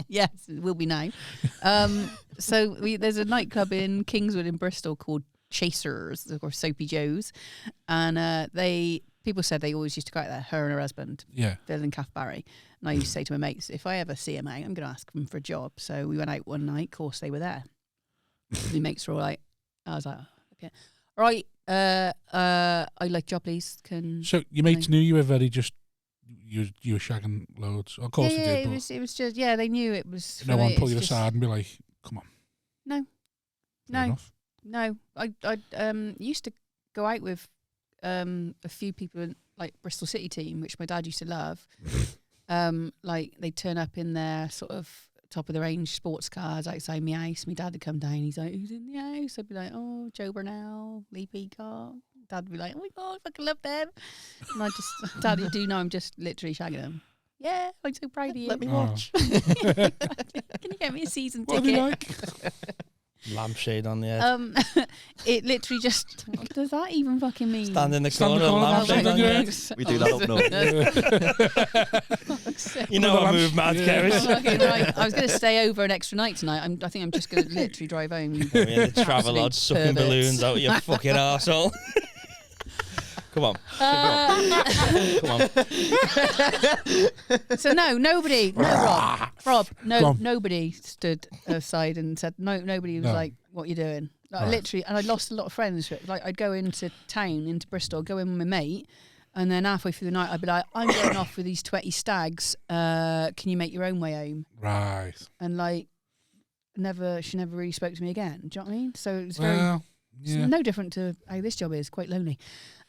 Yes, it will be now. So there's a nightclub in Kingswood in Bristol called Chasers, or Soapy Joe's. And people said they always used to go out there, her and her husband, Phil and Cath Barry. And I used to say to my mates, if I ever see them out, I'm going to ask them for a job. So we went out one night, of course they were there. My mates were all like, I was like, okay. All right, I like job, please. So your mates knew you were very just, you were shagging loads. Of course they did. It was just, they knew it was. No one pull you aside and be like, come on. No. I used to go out with a few people in like Bristol City team, which my dad used to love. Like they'd turn up in their sort of top of the range sports cars outside my house. My dad would come down. He's like, "Who's in the house?" I'd be like, "Oh, Joe Burnell, Lee Peacock." Dad would be like, "Oh my god, I fucking love them." And I just, Dad, you do know I'm just literally shagging them. Yeah, I'm so proud of you. Let me watch. Can you get me a season ticket? What are they like? Lampshade on the head. It literally just. What does that even fucking mean? Stand in the corner, lampshade on your head. We do that up north. You know I move mad, Cerys. Right. I was going to stay over an extra night tonight. I think I'm just going to literally drive home. The Travelodge sucking balloons out your fucking arsehole. Come on. Come on. So nobody, Rob, nobody stood aside and said nobody was like, "What are you doing?" Like, literally, and I lost a lot of friends. Like I'd go into town, into Bristol, go in with my mate, and then halfway through the night, I'd be like, "I'm going off with these 20 stags. Can you make your own way home?" Right. And like, she never really spoke to me again. Do you know what I mean? So it was it's no different to how this job is. Quite lonely.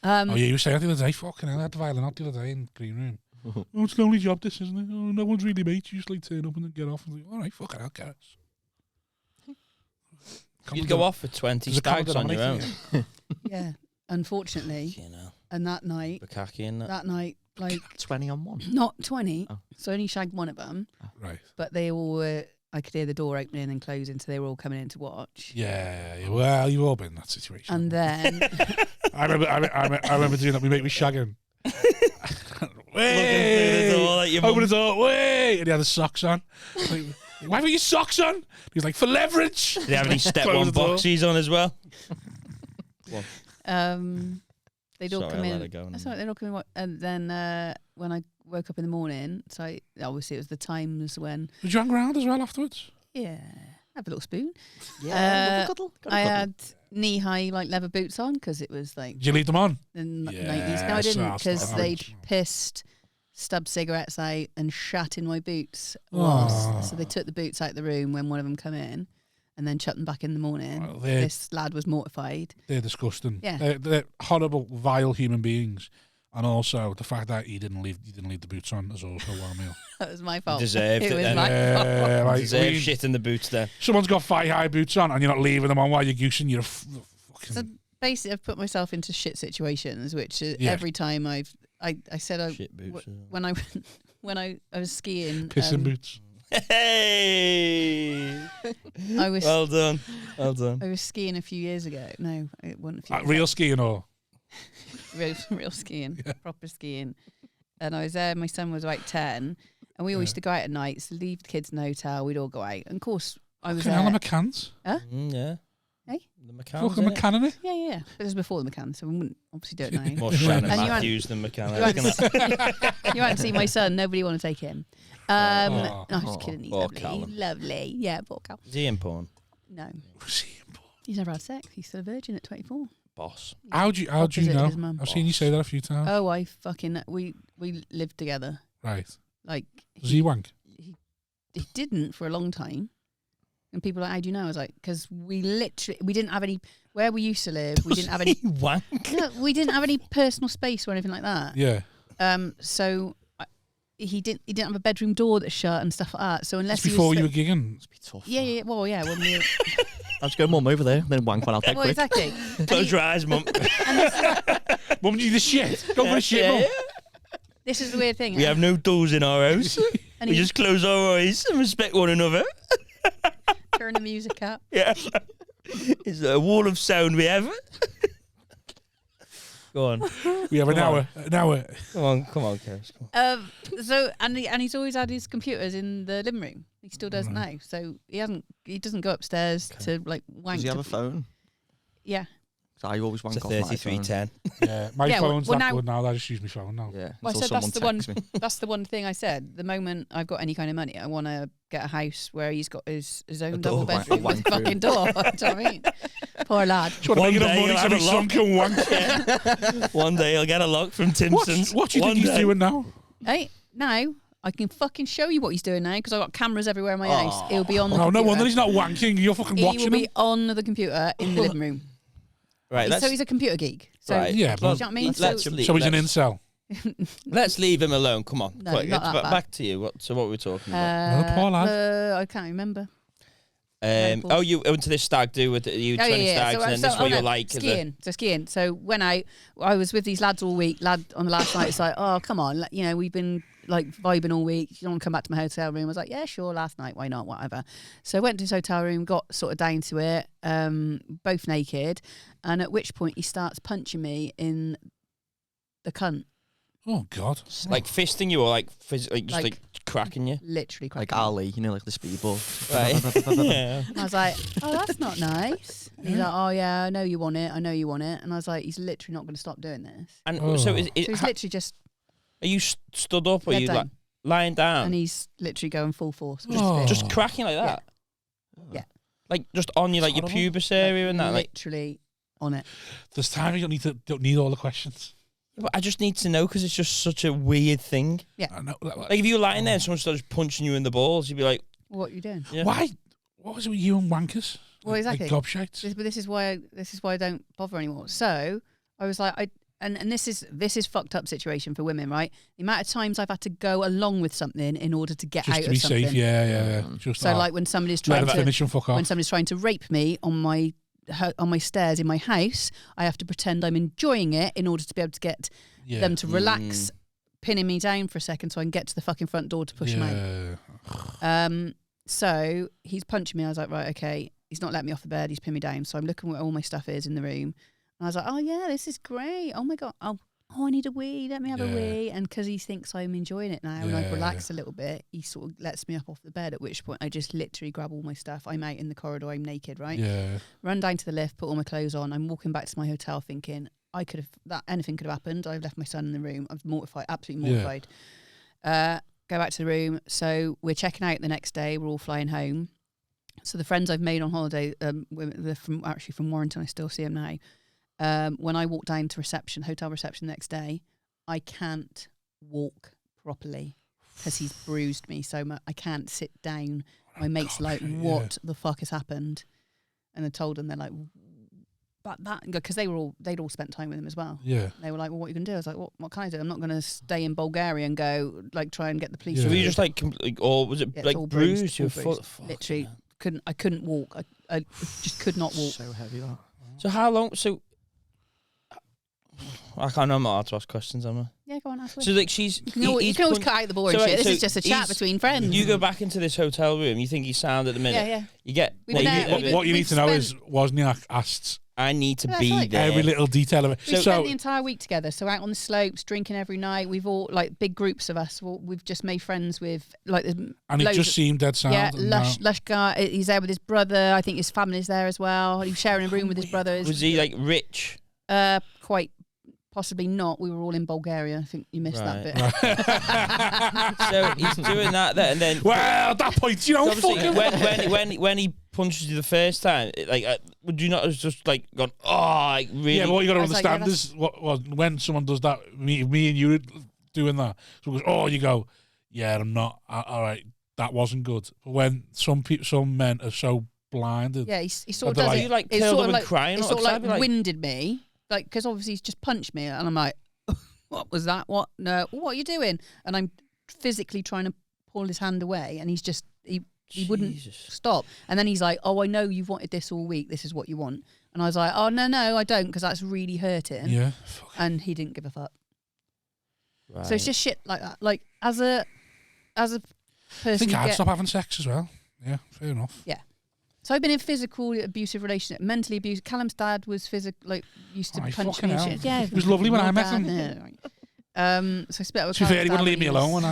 You were saying the other day, fucking hell, I had the violin out the other day in the green room. Oh, it's a lonely job, this, isn't it? Oh, no one's really mates. You just like turn up and then get off and think, all right, fucking hell, get us. You'd go off with 20 stags on your own. Yeah, unfortunately. And that night, like 20 on one. Not 20. Oh. So I only shagged one of them. Right. But they all were. I could hear the door opening and closing, so they were all coming in to watch. Yeah, well, you've all been in that situation. And then I remember doing that. We mate was shagging. Way! Open the door, way! And he had his socks on. Like, why have your socks on? He was like, for leverage. Did he have any step one boxies on as well? They'd all come in. That's right, they'd all come in. And then when I woke up in the morning, so obviously it was the times when. Did you hang around as well afterwards? Yeah, have a little spoon. Yeah, I had knee-high like leather boots on because it was like. Did you leave them on? In the 90s. No, I didn't because they'd pissed, stubbed cigarettes out and shat in my boots once. So they took the boots out of the room when one of them come in. and then chuck them back in the morning. Well, This lad was mortified. They're disgusting. Yeah. They're horrible, vile human beings. And also the fact that he didn't leave the boots on is also one meal. That was my fault. Deserved it was then. my fault. Deserve shit in the boots there. Someone's got thigh-high boots on and you're not leaving them on while you're goosing. You're fucking... So basically, I've put myself into shit situations, which every time I said Shit boots. when I was skiing. Pissing boots. Hey! I was Well done. I was skiing a few years ago. No, it wasn't a few years Real skiing or? real skiing, proper skiing. And I was there, my son was like 10, and we all used to go out at nights, leave the kids in the hotel, we'd all go out. And of course, I was Can there. I McCann's? Yeah. Hey? The McCann. Fucking McCann in it? Yeah. But it was before the McCann, so we wouldn't obviously do it now. More Shannon And you Matthews than McCann. You hadn't seen my son, nobody want to take him. No, I'm just kidding, he's Poor lovely. Callum. Lovely. Yeah, poor Cal. Is he in porn? No. Was he in porn? He's never had sex, he's still a virgin at 24. Boss. How do you Opposite know? his mum. I've seen you say that a few times. Oh, we lived together. Right. Like, Was he wank? he didn't for a long time. And people are like, how do you know? I was like, because we didn't have any, where we used to live, we didn't have any, wank. no, we didn't have any personal space or anything like that. Yeah. So he didn't have a bedroom door that's shut and stuff like that. So unless That's before you were gigging. It's be tough. Yeah, well, yeah, when we I'll just go, Mum, over there, then wank one out there well, quick. exactly. Close your eyes, Mum. Mum, do you the shit? Go for the shit, Mum. This is the weird thing. We have no doors in our house. And We he just close our eyes and respect one another. turn the music up. Yeah. It's a wall of sound we have. Go on. We have an hour. Come on, Keris. So he's always had his computers in the living room. He still does now. So he doesn't go upstairs to like wank. Does he have a phone? Yeah. So I always wank It's a off my phone. 3310. Yeah, my Yeah, phone's well, that now- good now. I just use my phone now. Yeah. Well, I until said that's the someone one. texts me. That's the one thing I said. The moment I've got any kind of money, I want to get a house where he's got his own double door, bedroom with a wank room. fucking door. Do you know what I mean? Poor lad. Just want to One make enough day money you'll so have my a son lock. can wank. One day I'll get a lock from Timpson's. What do you One think he's day. doing now? Hey, now I can fucking show you what he's doing now because I've got cameras everywhere in my house. He'll be on the No, computer. no wonder he's not wanking. You're fucking He will watching be him. on the computer in the living room. Right, So he's a computer geek. So Right. Yeah, do you know but what I mean? let's So, leave- so he's an let's- incel. Let's leave him alone. Come on. No, Quick, not that bad. back to you. What were we talking about? Well, poor lad. I can't remember. You went to this stag do with you 20 stags, and then this is what you're like. Skiing. So skiing. So when I was with these lads all week, on the last night, it's like, oh, come on. We've been like vibing all week. You don't want to come back to my hotel room? I was like, yeah, sure, last night. Why not? Whatever. So I went to his hotel room, got sort of down to it, both naked. And at which point he starts punching me in the cunt. Oh, God. Like fisting you or like cracking you? Literally Like cracking me. Ali, like the speedball. Right. Yeah. I was like, oh, that's not nice. He's like, oh, yeah, I know you want it. And I was like, he's literally not going to stop doing this. And Oh. so So he's literally just, are you stood up or are Head you down. like lying down? and he's literally going full force. Oh. Just cracking like that? Yeah. Like just on you, like your Horrible. pubis area and that? Like, Literally on it. There's time you don't need all the questions. but I just need to know because it's just such a weird thing. I know. Like if you were lying there and someone started punching you in the balls, you'd be like, What are you doing? yeah. Why? What was it with you and wankers? Well, exactly. Like gobshites? But this is why I don't bother anymore. So I was like, and this is fucked up situation for women, right? The amount of times I've had to go along with something in order to get Just out to be of something. safe, yeah. Just So like when somebody's let trying him to finish and fuck off. when somebody's trying to rape me on my stairs in my house, I have to pretend I'm enjoying it in order to be able to get Yeah. them to relax, pinning me down for a second so I can get to the fucking front door to push them out. So he's punching me. I was like, right, okay. He's not letting me off the bed. He's pinned me down. So I'm looking where all my stuff is in the room. And I was like, oh, yeah, this is great. Oh, my God. Oh, I need a wee. Let me have a wee. And because he thinks I'm enjoying it now and I've relaxed a little bit, he sort of lets me up off the bed, at which point I just literally grab all my stuff. I'm out in the corridor. I'm naked, right? Yeah. Run down to the lift, put all my clothes on. I'm walking back to my hotel thinking, anything could have happened. I've left my son in the room. I was mortified, absolutely mortified. Go back to the room. So we're checking out the next day. We're all flying home. So the friends I've made on holiday, they're from Warrington. I still see them now. When I walk down to hotel reception the next day, I can't walk properly because he's bruised me so much. I can't sit down my mates like, what the fuck has happened? And I told them, they're like, but that, because they'd all spent time with him as well. Yeah. They were like, well, what are you going to do? I was like, what can I do? I'm not going to stay in Bulgaria and go, like, try and get the police. So were you just like, or was it like bruised? Your foot? Literally, I couldn't walk. I just could not walk. So heavy that. So how long, I can't know, I'm not allowed to ask questions, am I? Yeah, go on, ask me. So like you can always cut out the boring shit. This is just a chat between friends. You go back into this hotel room, you think he's sound at the minute. Yeah. You get... What you need to know is, Wozniak asked... I need to be there. Every little detail of it. We spent the entire week together, so out on the slopes, drinking every night. We've all, like, big groups of us, we've just made friends with, like... And he just seemed dead sound. Yeah, lush guy. He's there with his brother. I think his family's there as well. He was sharing a room with his brother. Was he, like, rich? Quite... Possibly not. We were all in Bulgaria. I think you missed that bit. So he's doing that there, and then... Well, at that point, you know, fucking... When he punches you the first time, like, would you not have just, like, gone, oh, like, really... Yeah, but what you got to understand is, when someone does that, me and you were doing that, so goes, oh, you go, yeah, I'm not, all right, that wasn't good. But when some men are so blinded... Yeah, he sort of does it. You, like, killed him and crying? He sort of, like, winded me. Like, because obviously he's just punched me, and I'm like, what was that? What? No, what are you doing? And I'm physically trying to pull his hand away, and he's just, he wouldn't stop. And then he's like, oh, I know you've wanted this all week. This is what you want. And I was like, oh, no, I don't, because that's really hurting. Yeah. And he didn't give a fuck. Right. So it's just shit like that. Like, as a person... I think I'd stop having sex as well. Yeah, fair enough. Yeah. So I've been in physical abusive relationship, mentally abusive. Callum's dad was used to punch me and shit. Yeah, it was lovely when I met him. So I split up with Callum's dad. To be fair, he wouldn't leave me alone when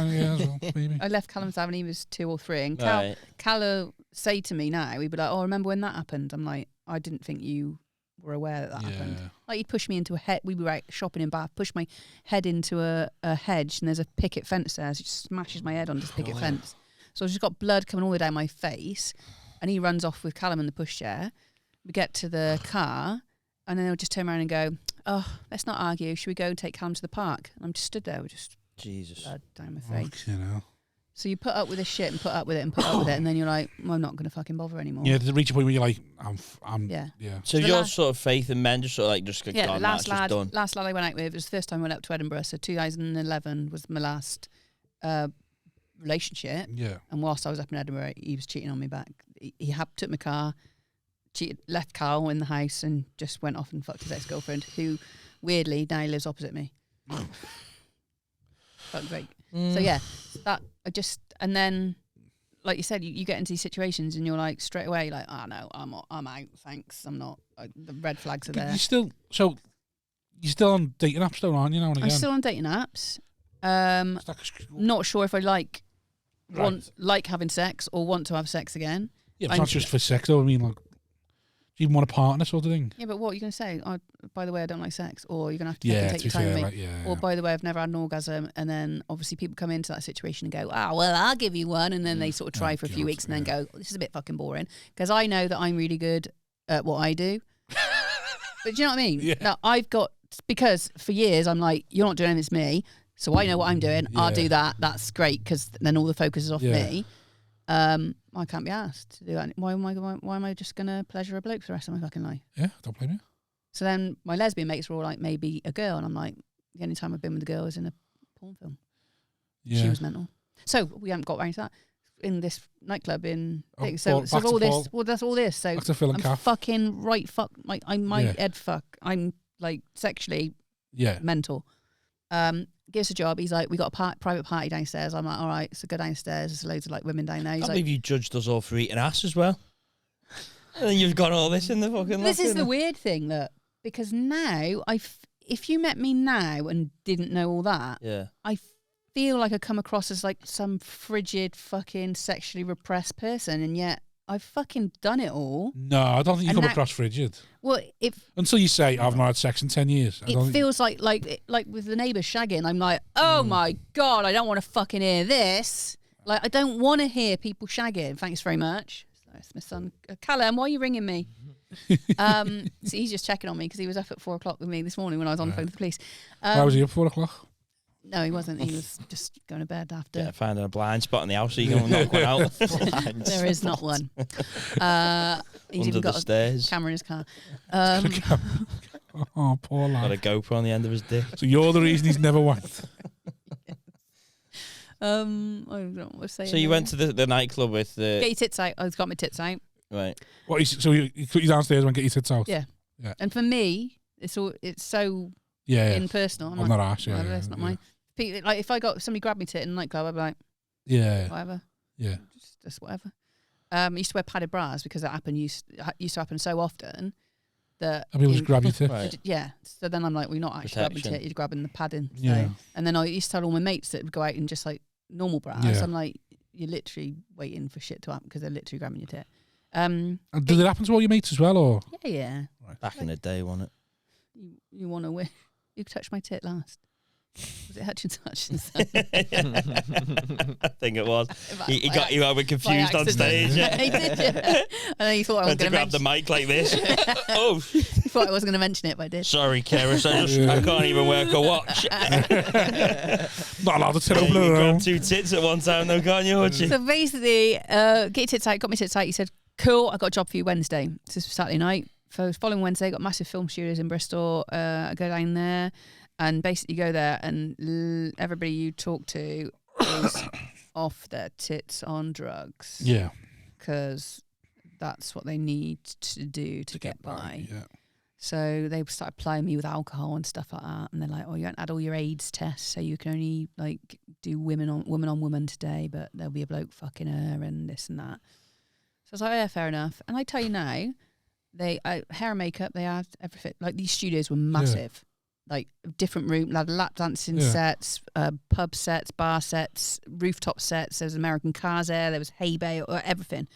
I left Callum's dad when he was 2 or 3. And Callum say to me now, he'd be like, oh, remember when that happened? I'm like, I didn't think you were aware that happened. Like, he'd push me into a hedge. We were out shopping in Bath, push my head into a hedge, and there's a picket fence there. So he just smashes my head on this picket fence. So I've just got blood coming all the way down my face. And he runs off with Callum in the pushchair. We get to the car, and then he'll just turn around and go, oh, let's not argue. Should we go and take Callum to the park? And I'm just stood there with just blood down my face. So you put up with this shit and put up with it and put up with it, and then you're like, well, I'm not going to fucking bother anymore. Yeah, to reach a point where you're like, yeah. So your sort of faith in men just sort of like, just the last lad I went out with, it was the first time I went up to Edinburgh, so 2011 was my last relationship. Yeah. And whilst I was up in Edinburgh, he was cheating on me back. He took my car, left Carl in the house, and just went off and fucked his ex-girlfriend, who weirdly now lives opposite me. Fuck great. So yeah, that and then, like you said, you get into these situations and you're like straight away like, oh no, I'm out. Thanks, I'm not. The red flags are there. You're still on dating apps though, aren't you? Now and again. I'm still on dating apps. Not sure if I like having sex or want to have sex again. Yeah, but it's not just for sex though. I mean, like, do you even want a partner sort of thing? Yeah, but what are you going to say? Oh, by the way, I don't like sex. Or you're going to have to take your time with me. Or by the way, I've never had an orgasm. And then obviously people come into that situation and go, well, I'll give you one. And then they sort of try for a few weeks and then go, this is a bit fucking boring. Because I know that I'm really good at what I do. But do you know what I mean? Yeah. Now, because for years I'm like, you're not doing anything, it's me. So I know what I'm doing. Yeah. I'll do that. That's great, because then all the focus is off me. I can't be asked to do that. Why am I just going to pleasure a bloke for the rest of my fucking life? Yeah, don't blame you. So then my lesbian mates were all like, maybe a girl. And I'm like, the only time I've been with a girl is in a porn film. Yeah. She was mental. So we haven't got around to that. In this nightclub in... So all this... Well, that's all this. So I'm fucking like, I'm my head fuck. I'm like sexually mental. Gives a job. He's like, we got a private party downstairs. I'm like, all right, so go downstairs. There's loads of like women down there. He's I believe you judged us all for eating ass as well. And then you've got all this in the fucking... This is the weird thing, look, because now, if you met me now and didn't know all that, I feel like I come across as like some frigid fucking sexually repressed person, and yet I've fucking done it all. No, I don't think you come across frigid. Well, until you say I've not had sex in 10 years. It feels like with the neighbours shagging, I'm like, oh my God, I don't want to fucking hear this. Like, I don't want to hear people shagging. Thanks very much. That's my son. Callum, why are you ringing me? So he's just checking on me because he was up at 4 o'clock with me this morning when I was on the phone with the police. Why was he up 4 o'clock? No, he wasn't. He was just going to bed after. Finding a blind spot in the house so you can knock one out. There is not one. He's Under even got the stairs. a camera in his car. Oh, poor lad. Got a GoPro on the end of his dick. So you're the reason he's never wanked. I don't know what to say. So you went to the nightclub with the... Get your tits out. I've got my tits out. Right. So you put you downstairs and get your tits out? Yeah. And for me, it's so impersonal. I'm not harsh. Whatever, it's not mine. Like if I got somebody grab me tit in a nightclub, I'd be like, whatever. Yeah. Just whatever. I used to wear padded bras because that used to happen so often that people just grab your tit. Right. Yeah. So then I'm like, well, you're not actually grabbing tit, you're grabbing the padding. So. Yeah. And then I used to tell all my mates that would go out in just like normal bras. Yeah. I'm like, you're literally waiting for shit to happen because they're literally grabbing your tit. And did it happen to all your mates as well, or? Yeah. Right. Back in the day, wasn't it? You want to win? You touched my tit last. Was it Hutchins? I think it was. He got you over confused on stage. Yeah. He did, yeah. And then he thought I was going to grab the mic like this. Oh, he thought I wasn't going to mention it, but I did. Sorry, Cerys. I can't even work a watch. Not allowed to tit open You around. got 2 tits at one time, though, can't you? So basically, get your tits out. Got my tits out. He said, "Cool, I got a job for you Wednesday." This was Saturday night. So following Wednesday, got massive film studios in Bristol. I go down there. And basically go there and everybody you talk to is off their tits on drugs. Yeah. Because that's what they need to do to get by. Yeah. So they started plying me with alcohol and stuff like that. And they're like, oh, you haven't had all your AIDS tests, so you can only like do woman on woman today, but there'll be a bloke fucking her and this and that. So I was like, yeah, fair enough. And I tell you now, hair and makeup, they had everything. Like these studios were massive. Yeah. Like different room, like lap dancing sets, pub sets, bar sets, rooftop sets. There was American cars there was hay bay, or everything.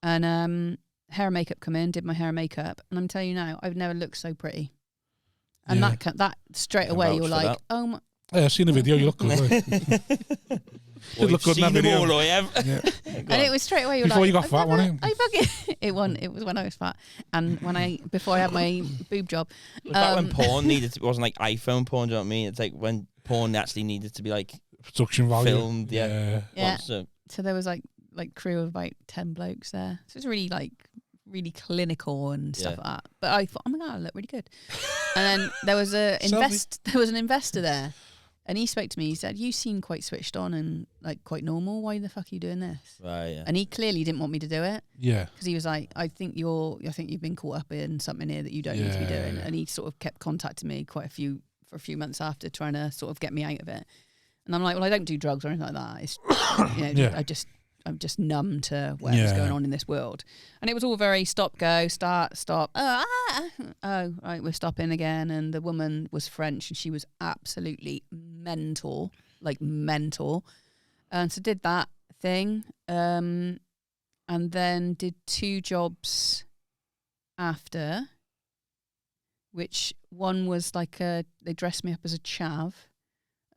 And hair and makeup come in, did my hair and makeup, and I'm telling you now, I've never looked so pretty. And that straight away, you're like, that. Oh my. Yeah, I've seen the video. You look good. Well, look good in that video. All, and it was straight away. Before you got fat, wasn't it? It was when I was fat, and before I had my boob job. Was that when porn needed to? It wasn't like iPhone porn. Do you know what I mean? It's like when porn actually needed to be like production value, filmed. Yeah. So there was like crew of about 10 blokes there. So it was really clinical and stuff like that. But I thought, oh my god, I look really good. And then there was an investor there. And he spoke to me. He said, "You seem quite switched on and like quite normal. Why the fuck are you doing this?" Right. Yeah. And he clearly didn't want me to do it. Yeah. Because he was like, "I think you've been caught up in something here that you don't need to be doing." Yeah. And he sort of kept contacting me for a few months after, trying to sort of get me out of it. And I'm like, "Well, I don't do drugs or anything like that. It's I'm just numb to whatever's going on in this world." And it was all very stop, go, start, stop. Oh, right, we're stopping again. And the woman was French and she was absolutely mental. And so did that thing. And then did 2 jobs after, which one was like they dressed me up as a chav.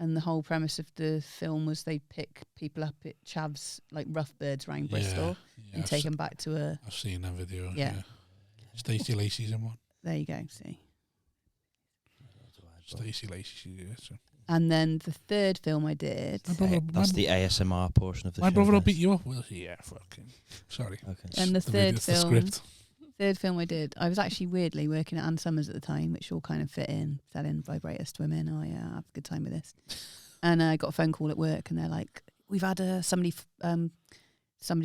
And the whole premise of the film was they pick people up at chavs, like rough birds around Bristol, and take them back to a... I've seen that video. Yeah. Stacey Lacey's in one. There you go, see. Stacey Lacey, so. And then the 3rd film I did... That's the ASMR portion of the show. My brother will beat you up. Well, yeah, fucking... Sorry. Okay. And the third film I did, I was actually weirdly working at Ann Summers at the time, which all kind of fit in, selling vibrators to women. Oh yeah, I have a good time with this. And I got a phone call at work and they're like, "We've had somebody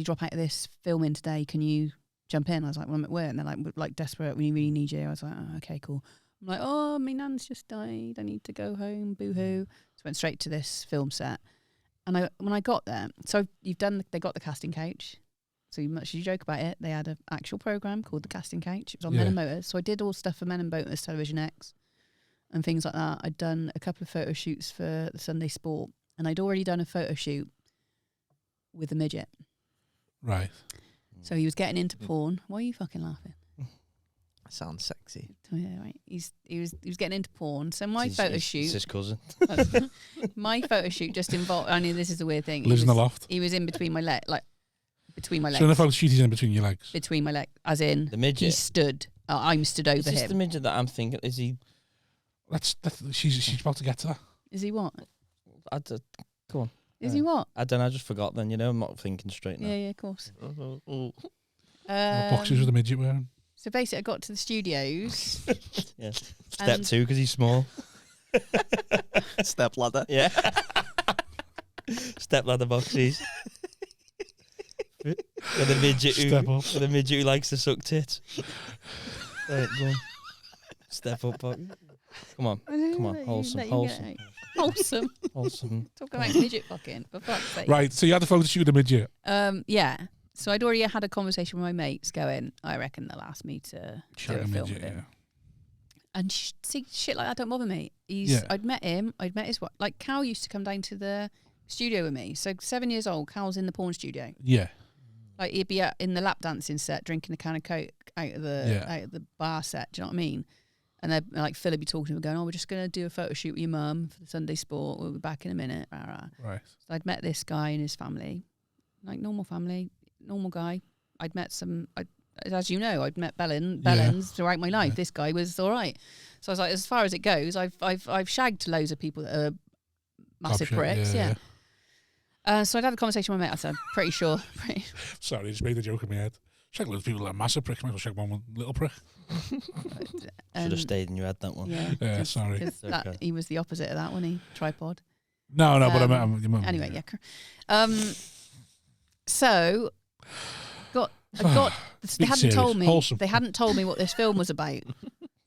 drop out of this filming today. Can you jump in?" I was like, "Well, I'm at work." And they're like desperate, "We really need you." I was like, "Oh, okay, cool." I'm like, "Oh, my nan's just died. I need to go home. Boo-hoo." So I went straight to this film set. And when I got there, so they got the casting couch. So much as you joke about it, they had an actual program called The Casting Couch. It was on Men and Motors. So I did all stuff for Men and Motors, Television X, and things like that. I'd done a couple of photo shoots for the Sunday Sport, and I'd already done a photo shoot with a midget. Right. So he was getting into porn. Why are you fucking laughing? Sounds sexy. Oh, yeah, right. He was getting into porn. So my photo shoot. It's his cousin. My photo shoot just involved. I know this is a weird thing. Lives in the loft. He was in between my legs. Between my legs. So in the photo shoot, he's in between your legs. Between my legs, as in the midget. He stood. I'm stood over him. Is this the midget that I'm thinking? Is he? She's about to get to that. Is he what? Go on. Is he what? I don't know. I just forgot then. I'm not thinking straight now. Yeah, of course. What boxes with the midget wearing? So basically, I got to the studios. Yeah. Step 2 because he's small. Step ladder. Yeah. Step ladder boxes. With a midget who likes to suck tits. Right, go on. Step up, box. Come on, wholesome. Talking about midget fucking, for fuck's sake. Right, so you had a photo shoot with a midget. Yeah. So I'd already had a conversation with my mates going, I reckon they'll ask me to do a film with him. And see, shit like that don't bother me. I'd met him, I'd met his wife. Like, Cal used to come down to the studio with me. So 7 years old, Cal's in the porn studio. Yeah. Like, he'd be in the lap dancing set, drinking a can of Coke out of the bar set. Do you know what I mean? And then, like, Phil would be talking to him, going, we're just going to do a photo shoot with your mum for the Sunday Sport. We'll be back in a minute. Rah, rah. Right. So I'd met this guy and his family. Like, normal family, normal guy. I'd met as you know, I'd met Bellens throughout my life. Yeah. This guy was all right. So I was like, as far as it goes, I've shagged loads of people that are massive pricks. Yeah. So I'd had a conversation with my mate. I said, I'm pretty sure. Sorry, I just made a joke in my head. Shag loads of people that are massive pricks. Might as well shag one little prick. Should have stayed in your head, that one. Yeah, sorry. Okay. He was the opposite of that, wasn't he? Tripod. No, but I meant anyway, yeah. So they hadn't told me. Wholesome. They hadn't told me what this film was about.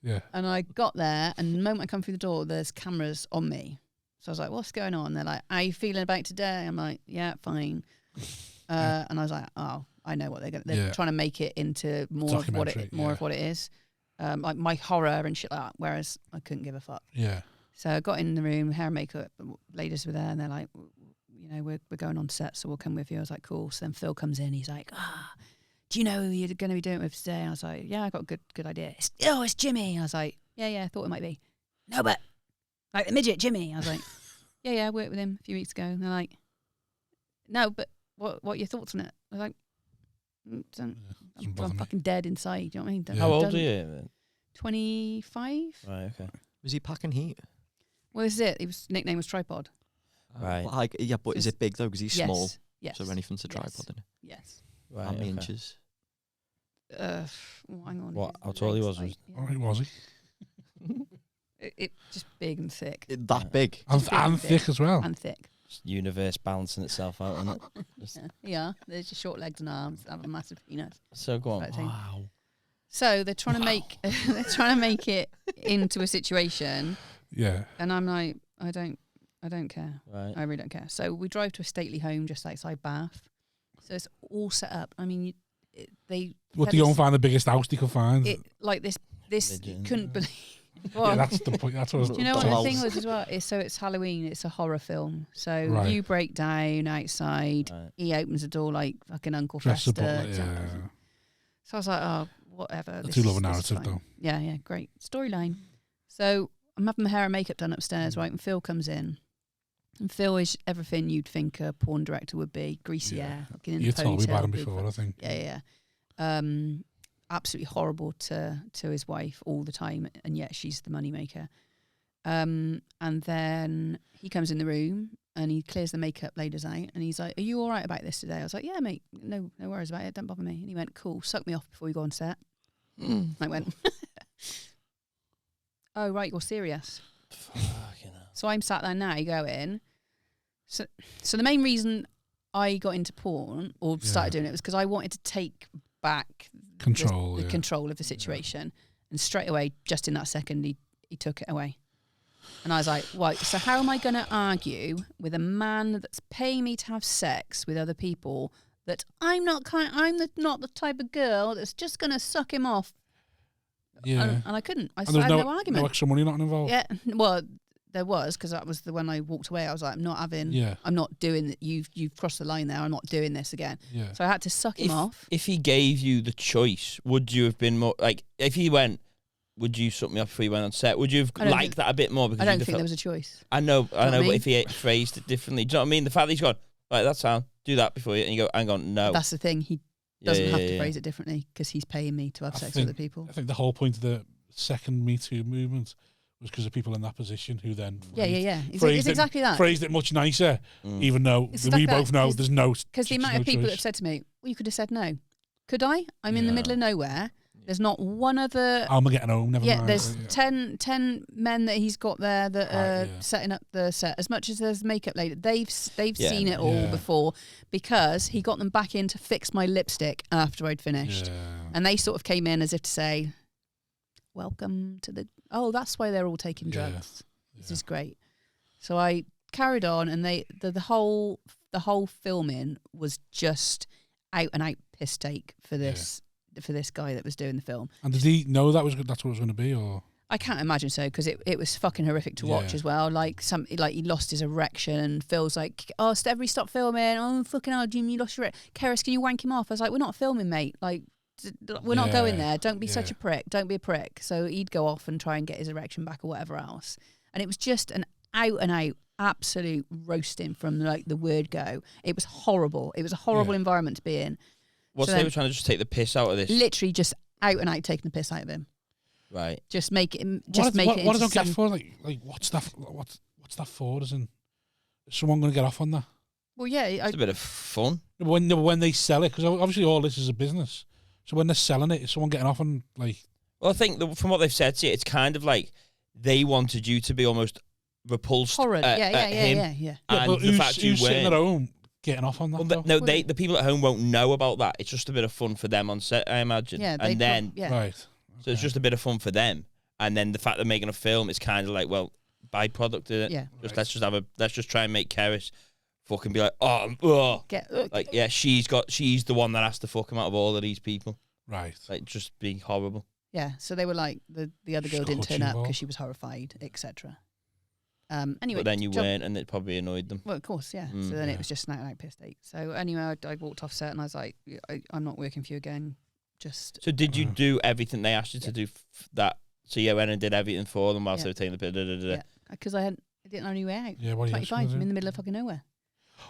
Yeah. And I got there, and the moment I come through the door, there's cameras on me. So I was like, "What's going on?" They're like, "How are you feeling about today?" I'm like, "Yeah, fine." And I was like, "Oh, I know what they're trying to make it into more of what it is, like my horror and shit like that." Whereas I couldn't give a fuck. Yeah. So I got in the room, hair and makeup ladies were there, and they're like, we're going on set, so we'll come with you. I was like, cool. So then Phil comes in, he's like, do you know who you're going to be doing it with today? And I was like, yeah, I got a good idea. It's Jimmy. I was like, yeah, I thought it might be. No, but like the midget Jimmy. I was like, yeah, I worked with him a few weeks ago. And they're like, no, but what are your thoughts on it? I was like, I'm fucking dead inside. Do you know what I mean? How old are you then? 25. Right, okay. Was he packing heat? Well, this is it. His nickname was Tripod. Right. But is it big though? Because he's small. Yes. So anything's a tripod, isn't it? Yes. Right. How many inches? Hang on. What? How tall he was? Was he? It just big and thick. That big. And thick as well. And thick. Universe balancing itself out, isn't it? Yeah. There's just short legs and arms. I have a massive penis. So go on. Wow. So they're trying to make it into a situation. Yeah. And I'm like, I don't care. Right. I really don't care. So we drive to a stately home just outside Bath. So it's all set up. I mean, they go and find the biggest house they could find? Like this couldn't believe. Well, yeah, that's the point. That's what. Do you know what the thing was as well? So it's Halloween. It's a horror film. So you break down outside. Right. He opens the door like fucking Uncle Fester. So I was like, oh, whatever. I do love a narrative though. Yeah, great storyline. So I'm having my hair and makeup done upstairs, right? And Phil comes in. And Phil is everything you'd think a porn director would be. Greasy hair. You told me about him before, I think. Yeah. Absolutely horrible to his wife all the time, and yet she's the moneymaker. And then he comes in the room and he clears the makeup ladies out and he's like, are you all right about this today? I was like, yeah, mate, no worries about it, don't bother me. And he went, cool, suck me off before we go on set. I went, oh, right, you're serious. So I'm sat there now going, so the main reason I got into porn or started doing it was because I wanted to take back the control of the situation. And straight away, just in that second, he took it away. And I was like, right, so how am I going to argue with a man that's paying me to have sex with other people that I'm not the type of girl that's just going to suck him off? Yeah. And I couldn't. I had no argument. No extra money not involved? Yeah, well, there was, because that was when I walked away. I was like, I'm not doing that. You've crossed the line there. I'm not doing this again. Yeah. So I had to suck him off. If he gave you the choice, would you have been more, like, if he went, would you suck me off before you went on set? Would you have liked that a bit more? Because I don't think there was a choice. I know, but if he phrased it differently, do you know what I mean? The fact that he's gone, right, that's how, do that before you, and you go, hang on, no. That's the thing. He doesn't have to phrase it differently because he's paying me to have sex with other people. I think the whole point of the second Me Too movement was because of people in that position who then It's exactly that. Phrased it much nicer, even though we both know there's no. Because the amount of people that have said to me, "Well, you could have said no." Could I? I'm in the middle of nowhere. There's not one other. I'm getting home. Never mind. There's 10 men that he's got there that are setting up the set. As much as there's makeup lady, they've seen it all before, because he got them back in to fix my lipstick after I'd finished, and they sort of came in as if to say, "Welcome to the." Oh, that's why they're all taking drugs. This is great. So I carried on, and the whole filming was just out and out piss take for this guy that was doing the film. And did he know that's what it was going to be, or? I can't imagine so, because it was fucking horrific to watch as well. Like he lost his erection, and Phil's like, "Oh, everybody stop filming! Oh, fucking hell, Jim, you lost your erection. Cerys, can you wank him off?" I was like, "We're not filming, mate. Like, we're not going there. Don't be such a prick. Don't be a prick." So he'd go off and try and get his erection back or whatever else. And it was just an out and out absolute roasting from like the word go. It was horrible. It was a horrible environment to be in. They were trying to just take the piss out of this? Literally just out and out taking the piss out of him. Right. Just make it. What I don't get for like what's that? What's that for? Is someone going to get off on that? Well, yeah, it's a bit of fun. When they sell it, because obviously all this is a business. So when they're selling it, is someone getting off on like? Well, I think from what they've said to you, it's kind of like they wanted you to be almost repulsed. Horrid. At him. Yeah. And but the fact who's sitting at home getting off on that? Well, the people at home won't know about that. It's just a bit of fun for them on set, I imagine. Yeah, and then right. So it's just a bit of fun for them, and then the fact they're making a film is kind of like, well, byproduct of it. Yeah. Let's just try and make Cerys fucking be like, she's the one that has to fuck him out of all of these people. Right. Like, just being horrible. Yeah. So they were like, the other girl didn't turn up because she was horrified, etc. Anyway, but then you weren't, and it probably annoyed them. Well, of course, yeah. So then it was just an out piss take. So anyway, I walked off set and I was like, I'm not working for you again. So did you do everything they asked you to do that? So you went and did everything for them whilst they were taking the piss? Yeah, because I didn't know any way out. Yeah, what 25, I'm in the middle of fucking nowhere.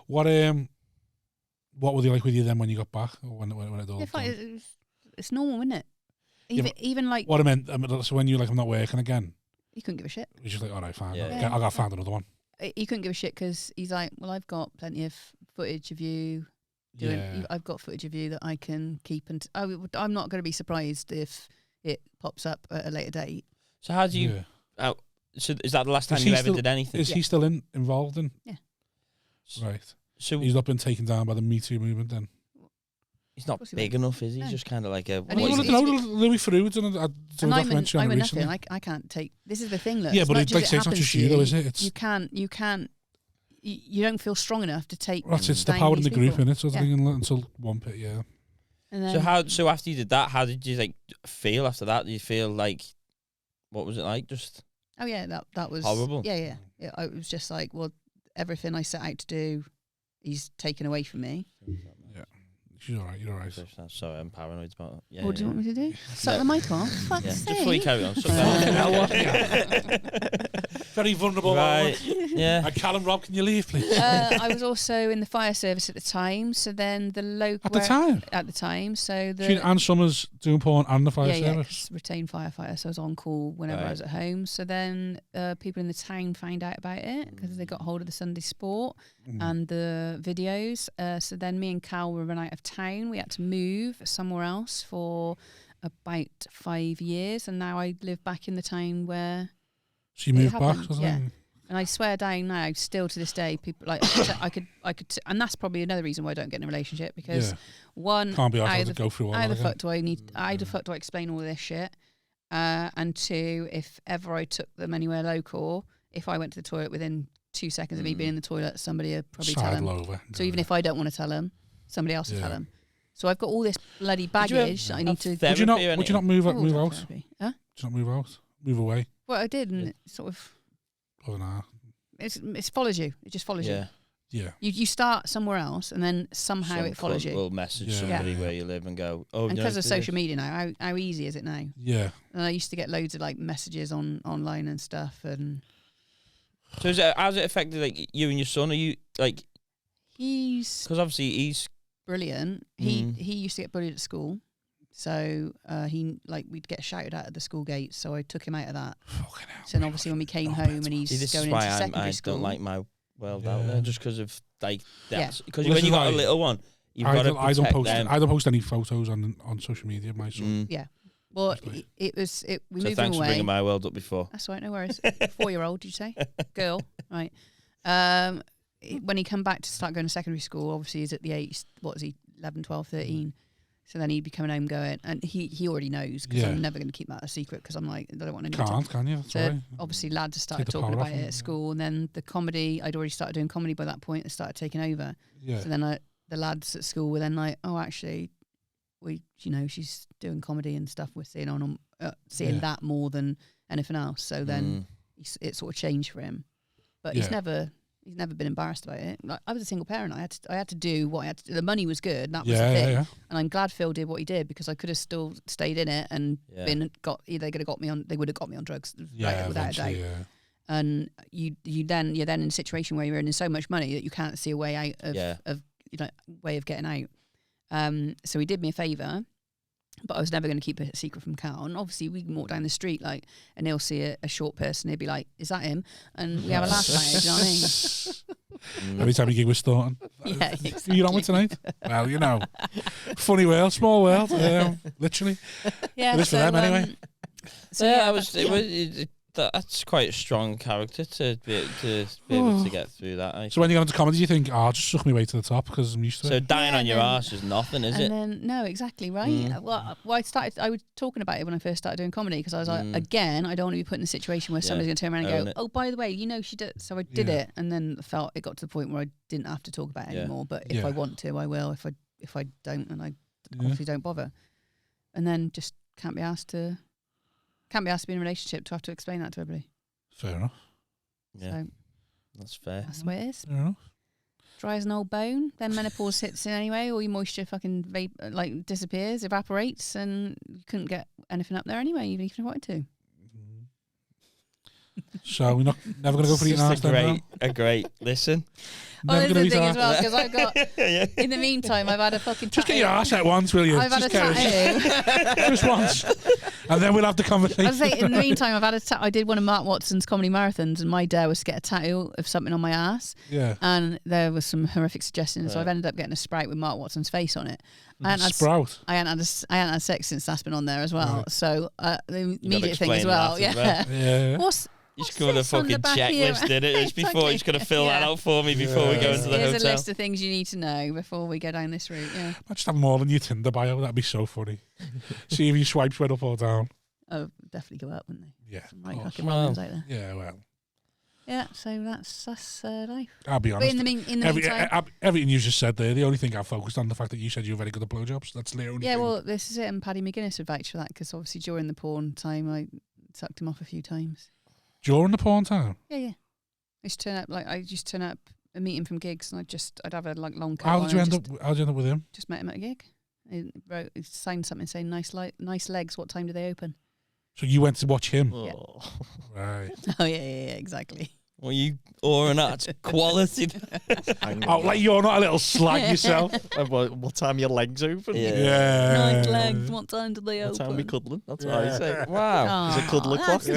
What were they like with you then when you got back, or when it all? It's normal, isn't it? Even like what I meant. So when you like, I'm not working again. He couldn't give a shit. He's just like, all right, fine. I got to find another one. He couldn't give a shit because he's like, well, I've got plenty of footage of you. I've got footage of you that I can keep, and I'm not going to be surprised if it pops up at a later date. So how do you? So is that the last time you ever did anything? Is he still involved in? Yeah. Right. So he's not been taken down by the Me Too movement then. He's not big enough, is he? He's just kind of like a. Louis Theroux and a documentary on it recently. I can't take. This is the thing, look. Yeah, but it's not just you, though, is it? You can't. You don't feel strong enough to take. Right, it's the power in the group, innit? Sort of thing, until one pit, yeah. And then, so after you did that, how did you feel after that? Did you feel like, what was it like? Just. Oh yeah, that was horrible. Yeah. It was just like, well, everything I set out to do, he's taken away from me. Yeah. You're all right. Sorry, I'm paranoid about it. What do you want me to do? Suck the mic off? Just before you carry on. Very vulnerable. Right. Yeah. Callum, Rob, can you leave, please? I was also in the fire service at the time, so then the local... At the time? So Anne Summers doing porn and the fire service? Yeah, retained firefighter, so I was on call whenever I was at home. So then people in the town found out about it because they got hold of the Sunday Sport and the videos. So then me and Cal were run out of town. We had to move somewhere else for about 5 years, and now I live back in the town where... So you moved back? Yeah. And I swear down now, still to this day, people like I could, and that's probably another reason why I don't get in a relationship, because one, can't be asked to go through all how that. The fuck do I need? How the fuck do I explain all of this shit? And two, if ever I took them anywhere local, if I went to the toilet within 2 seconds of me being in the toilet, somebody would probably tell them. Over. So even if I don't want to tell them, somebody else will tell them. So I've got all this bloody baggage that I need to. Would you not move out? Huh? Would you not move out? Move away? Well, I did, and it sort of. Oh no. It follows you. It just follows you. Yeah. You start somewhere else, and then somehow it follows you. Will message somebody where you live and go. Oh, and because of social media now, how easy is it now? Yeah. And I used to get loads of like messages online and stuff, and. So how's it affected like you and your son? Are you like? He's because obviously he's brilliant. He used to get bullied at school. So we'd get shouted at the school gates. So I took him out of that. Fucking hell. So then obviously when we came home and he's See, this going is why into secondary school. I don't like my world out there, just because of like that. Because Well, when you got a little one, you've got to protect them. I don't post any photos on social media of my son. Yeah. Well, we moved him away. Thanks for bringing my world up before. That's right, no worries. 4-year-old, did you say? Girl, right. When he come back to start going to secondary school, obviously he's at the age, 11, 12, 13. So then he'd be coming home going, and he already knows, because I'm never going to keep that a secret, because I'm like, I don't want anyone to... Can you? So obviously lads have started talking about it at school, and then the comedy, I'd already started doing comedy by that point, it started taking over. Yeah. So then the lads at school were then like, oh, actually, she's doing comedy and stuff, we're seeing seeing that more than anything else. So then it sort of changed for him. But he's never been embarrassed about it. Like, I was a single parent. I had to do what I had to do. The money was good. That was the thing. Yeah. And I'm glad Phil did what he did, because I could have still stayed in it and they would have got me on drugs without a doubt. Yeah. And you're then in a situation where you're earning so much money that you can't see a way out of way of getting out. So he did me a favour, but I was never going to keep it a secret from Cal. And obviously we can walk down the street and he'll see a short person, he'll be like, is that him? And we have a laugh about it, do you know what I mean? Every time you gig with Staunton. Yeah, exactly. Who you on with tonight? Well, funny world, small world, literally. Yeah, it is for them anyway. That's quite a strong character to be able to get through that. So when you go into comedy, you think, I'll just suck my way to the top because I'm used to it. So dying on your arse is nothing, is it? No, exactly, right? Well, I was talking about it when I first started doing comedy, because I was like, again, I don't want to be put in a situation where somebody's going to turn around and go, oh, by the way, she did. So I did it, and then felt it got to the point where I didn't have to talk about it anymore. But if I want to, I will. If I don't, and I obviously don't bother. And then just can't be asked to be in a relationship to have to explain that to everybody. Fair enough. Yeah, so, that's fair. That's the way it is. Fair enough. Dry as an old bone. Then menopause hits in anyway. All your moisture fucking disappears, evaporates, and you couldn't get anything up there anyway, even if you wanted to. So we're never going to go for eating arse then? A great listen. Well, there's the thing as well, because I've got, in the meantime, I've had a fucking tattoo. Just get your arse out once, will you? I've had a tattoo. Just once. And then we'll have the conversation. I was saying, in the meantime, I've had a tattoo. I did one of Mark Watson's comedy marathons, and my dare was to get a tattoo of something on my ass. Yeah. And there was some horrific suggestions, so I've ended up getting a Sprite with Mark Watson's face on it. Sprout? I hadn't had sex since that's been on there as well. Right. So the immediate thing as well. Yeah. You just got a fucking checklist, did it? Just before, you just got to fill that out for me before we go into the hotel. Here's a list of things you need to know before we go down this route, I just have more than your Tinder bio. That'd be so funny. See if your swipes went up or down. Oh, definitely go up, wouldn't they? Yeah. Some right fucking ones out there. Yeah, well. Yeah, so that's life. I'll be honest. But in the meantime, everything you just said there, the only thing I focused on the fact that you said you were very good at blowjobs. That's the only thing. Yeah, well, this is it. And Paddy McGuinness would vouch for that, because obviously during the porn time, I sucked him off a few times. During the porn time? Yeah. I used to turn up and meet him from gigs, and I'd have a long coat. How did you end up with him? Just met him at a gig. He signed something saying nice legs. What time do they open? So you went to watch him? Yeah. Right. Oh yeah, exactly. Well, you or not quality. Like you're not a little slag yourself. What time your legs open? Yeah. Nice legs. What time do they open? What time we cuddling? That's what I say. Wow. Is it cuddle o'clock? Is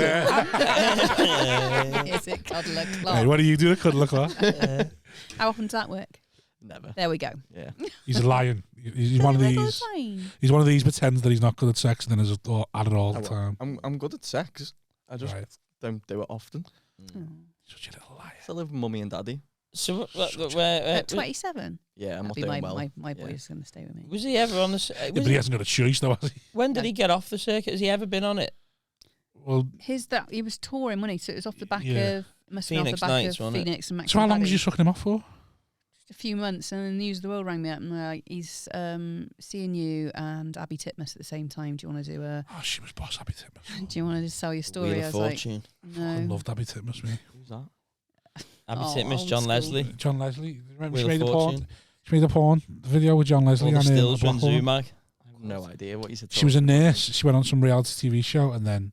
it cuddle o'clock? Hey, what do you do to cuddle o'clock? How often does that work? Never. There we go. Yeah. He's a lion. He's one of these. He's one of these pretends that he's not good at sex and then is at it all the time. I'm good at sex. I just don't do it often. Such a little liar. I live with mummy and daddy. So at 27? Yeah, I'm not doing well. My boy's going to stay with me. Was he ever on the? But he hasn't got a choice, though, has he? When did he get off the circuit? Has he ever been on it? Well, he was touring, wasn't he? So it was off the back of Phoenix Nights, Phoenix and Max. So how long was you sucking him off for? Just a few months, and the News of the World rang me up and they're like, he's seeing you and Abby Titmus at the same time. Do you want to do a? Oh, she was boss Abby Titmus. Do you want to just sell your story? Wheel of Fortune. No. I loved Abby Titmus, me. Who's that? Abby Titmus, John Leslie. John Leslie. Remember Wheel she made of the Fortune. porn. She made the porn video with John Leslie. All the stills from Black Zoomag. I have no idea what you said. She was a nurse. She went on some reality TV show and then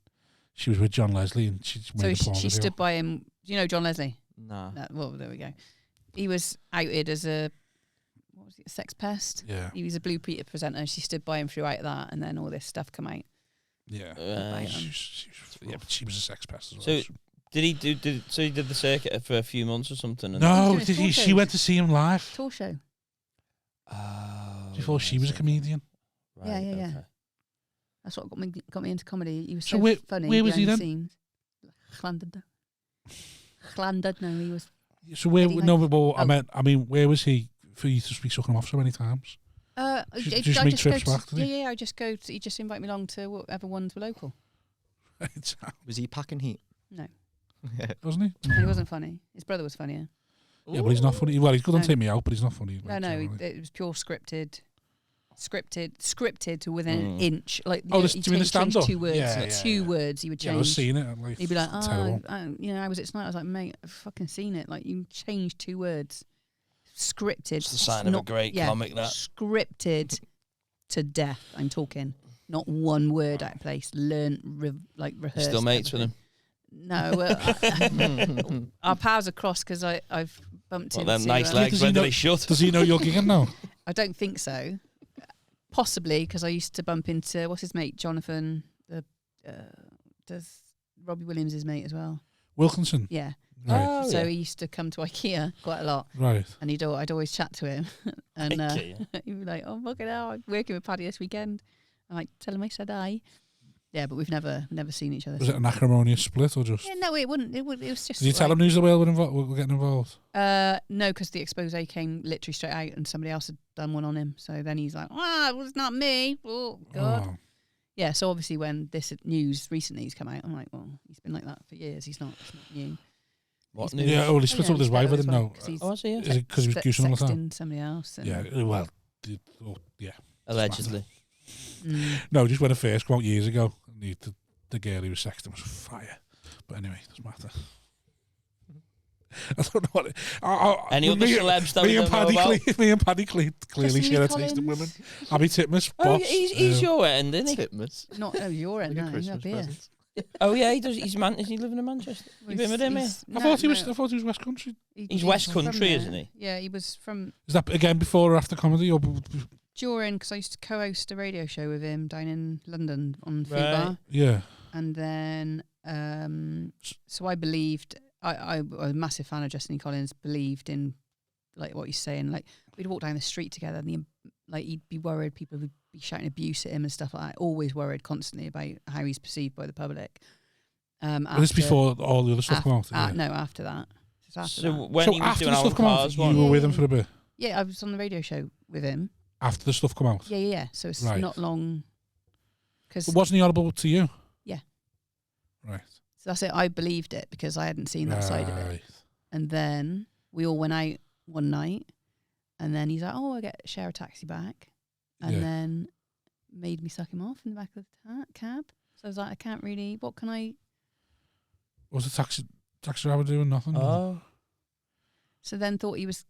she was with John Leslie and she made the porn she video. stood by him. Do you know John Leslie? Nah. Well, there we go. He was outed as what was it, Sex Pest? Yeah. He was a Blue Peter presenter. She stood by him throughout that, and then all this stuff come out. Yeah. But she was a sex pest as well. So did he do? So he did the circuit for a few months or something? And No, she went to see him live. Tour show. Before she was a comedian. Right, yeah. That's what got me into comedy. He was So so funny. Where was he then? Scenes. Llandud, no, he was. So where? No, but I mean, where was he for you to be sucking him off so many times? Just make trips back. Yeah. I just go. He just invite me along to whatever ones were local. Was he packing heat? No, wasn't he? No, he wasn't funny. His brother was funnier. Yeah, but he's not funny. Well, he's good on Take Me Out, but he's not funny. It was pure scripted to within an inch. Like do you mean the stand-up? 2 words, Yeah, two words he would change. Yeah, I've seen it. Like, he'd be like, how was it tonight? I was like, mate, I've fucking seen it. Like, you changed 2 words. Scripted. It's the sign of a great comic, that. Scripted to death, I'm talking. Not one word out of place. Rehearsed. Still mates with him? No. Our paths are crossed because I've bumped into... Them nice legs, when do they shut? Does he know you're gigging now? I don't think so. Possibly, because I used to bump into, what's his mate, Jonathan, does Robbie Williams' his mate as well? Wilkinson? Yeah. Right. So he used to come to IKEA quite a lot. Right. And I'd always chat to him. And he'd be like, oh, fucking hell, I'm working with Paddy this weekend. I'm like, tell him I said aye. Yeah, but we've never seen each other. Was it an acrimonious split or just? Yeah, no, it wouldn't. It was just. Did you tell him News of the Whale were getting involved? No, because the expose came literally straight out, and somebody else had done one on him. So then he's like, well, it's not me. Oh God. Oh. Yeah. So obviously, when this news recently has come out, I'm like, well, he's been like that for years. It's not new. What news? Yeah. Oh, he split up with his wife. I didn't know. Was he? Is it because he was goosing all the time? Somebody else. Yeah. Well. Yeah. Allegedly. No, just when it first came out years ago, the girl he was sexting was fire. But anyway, it doesn't matter. I don't know what. Any other celebs that we don't know about? Me and Paddy clearly share a taste in women. Abby Titmus, boss. He's your end, isn't he? Titmus. Not your end. No, Christmas present. Oh yeah, he does. Is he living in Manchester? You been with him? I thought he was West Country. He's West Country, isn't he? Yeah, he was from. Is that again before or after comedy or? During, because I used to co-host a radio show with him down in London on Fubar. Yeah. And then, so I believed, I was a massive fan of Justin Collins, believed in like what he's saying. Like, we'd walk down the street together and he'd be worried, people would be shouting abuse at him and stuff like that. Always worried constantly about how he's perceived by the public. This before all the other stuff came out? No, after that. When he was doing Alan Carr's one, you were with him for a bit? Yeah, I was on the radio show with him. After the stuff come out? Yeah. So it's not long. But wasn't he audible to you? Yeah. Right. So that's it. I believed it because I hadn't seen that side of it. And then we all went out one night, and then he's like, "Oh, I share a taxi back," and then made me suck him off in the back of the cab. So I was like, "I can't really. What can I?" What was the taxi driver doing? Nothing. Oh. So then thought he was.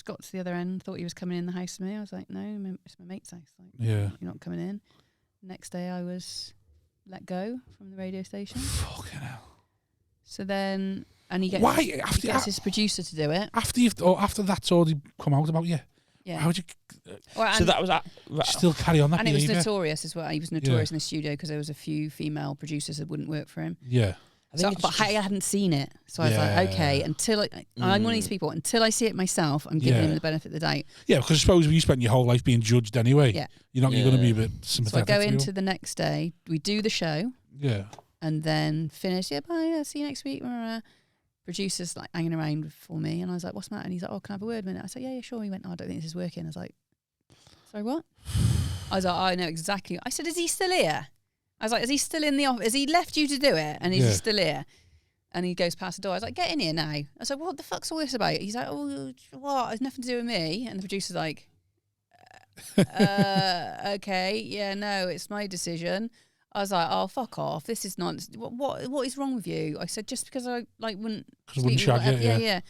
Got to the other end, thought he was coming in the house with me. I was like, no, it's my mate's house. Like, you're not coming in. Next day, I was let go from the radio station. Fucking hell. So then, and he gets his producer to do it. After that's already come out about you. Yeah. How would you? So that was still carry on that. And behavior? It was notorious as well. He was notorious in the studio because there was a few female producers that wouldn't work for him. Yeah. But I hadn't seen it, so I was like, okay. Until I'm one of these people. Until I see it myself, I'm giving him the benefit of the doubt. Yeah, because I suppose you spent your whole life being judged anyway. Yeah, you're going to be a bit sympathetic. So I go into the next day. We do the show. Yeah. And then finish. Yeah, bye. See you next week. Producers like hanging around for me, and I was like, "What's the matter?" And he's like, "Oh, can I have a word a minute?" I said, "Yeah, sure." He went, "Oh, I don't think this is working." I was like, "Sorry, what?" I was like, "I know exactly." I said, "Is he still here?" I was like, "Is he still in the office? Has he left you to do it? And is he still here?" And he goes past the door. I was like, "Get in here now." I was like, "What the fuck's all this about?" He's like, "Oh, what? It's nothing to do with me." And the producer's like, "Okay, yeah, no, it's my decision." I was like, "Oh, fuck off! This is nonsense. What is wrong with you?" I said, "Just because I wouldn't shag you, yeah."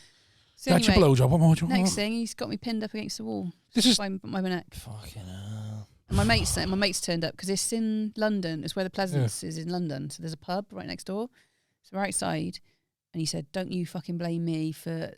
So that's your blowjob. What more do you want? Next thing, he's got me pinned up against the wall. This is my neck. Fucking hell. And my mates turned up because it's in London. It's where the Pleasance is in London. So there's a pub right next door. So we're outside, and he said, "Don't you fucking blame me for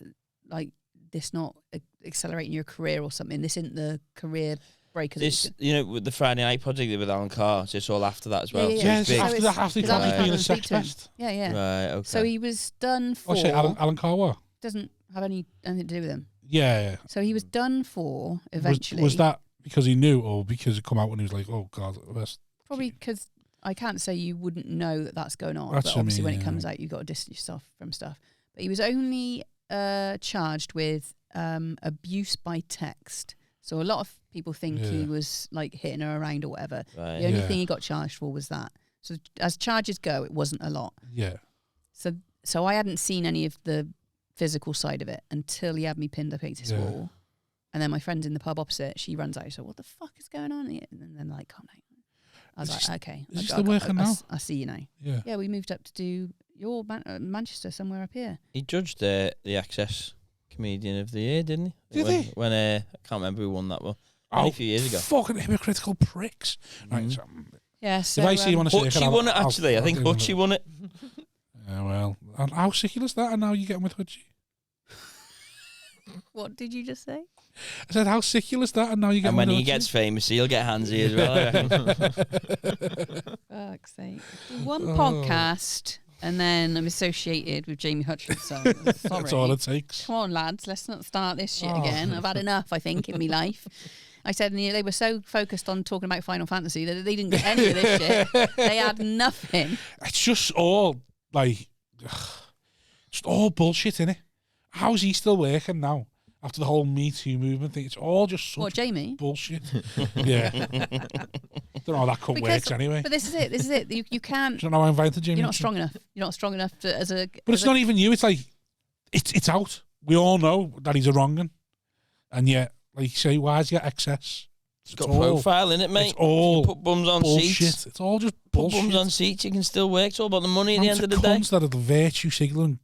like this not accelerating your career or something? This isn't the career breaker. This, with the Friday Night project with Alan Carr, so it's all after that as well. Yeah, so after that, after he Alan being a Carr sex pest. Yeah, yeah. Right, okay. So he was done for... Alan Carr what? Doesn't have anything to do with him. Yeah. So he was done for eventually. Was that because he knew, or because it come out when he was like, oh God, that's... Probably because I can't say you wouldn't know that that's going on, That's but obviously when it yeah. comes out, you've got to distance yourself from stuff. But he was only charged with abuse by text. So a lot of people think he was like hitting her around or whatever. Right. The only thing he got charged for was that. So as charges go, it wasn't a lot. Yeah. So I hadn't seen any of the physical side of it until he had me pinned up against his wall. And then my friend in the pub opposite, she runs out. She's like, what the fuck is going on here? And then like, calm down. I was like, okay. Is he still working now? I see you now. Yeah. Yeah, we moved up to do your Manchester, somewhere up here. He judged the Access Comedian of the Year, didn't he? Did he? When I can't remember who won that one. A few years ago. Fucking hypocritical pricks. Right, so, yeah, so... if I see you on a circuit... Hutchie won it, actually. I think Hutchie won it. Well, and how ridiculous that, and now you're getting with Hutchie? What did you just say? I said, how ridiculous that, and now you're getting with And when he Hutchie? gets famous, he'll get handsy as well, I reckon. Fuck's sake. One podcast, and then I'm associated with Jamie Hutchinson. Sorry. That's all it takes. Come on, lads, let's not start this shit again. I've had enough, I think, in my life. I said, and they were so focused on talking about Final Fantasy that they didn't get any of this shit. They had nothing. It's just all, like, just all bullshit, innit? How's he still working now? After the whole Me Too movement thing, it's all just such Jamie? bullshit. Yeah. Don't know how that cut works anyway. But this is it. You can't... Don't know how I invited Jamie. You're not strong enough. You're not strong enough to, as a... But it's not even you. It's like, it's out. We all know that he's a wrong'un. And yet, like you say, why has he got excess? It's got profile in it, mate. It's all you put bums on bullshit. seats. It's all just put bullshit. Bums on seats, you can still work. It's all about the money at the end of the day. That are the virtue signaling.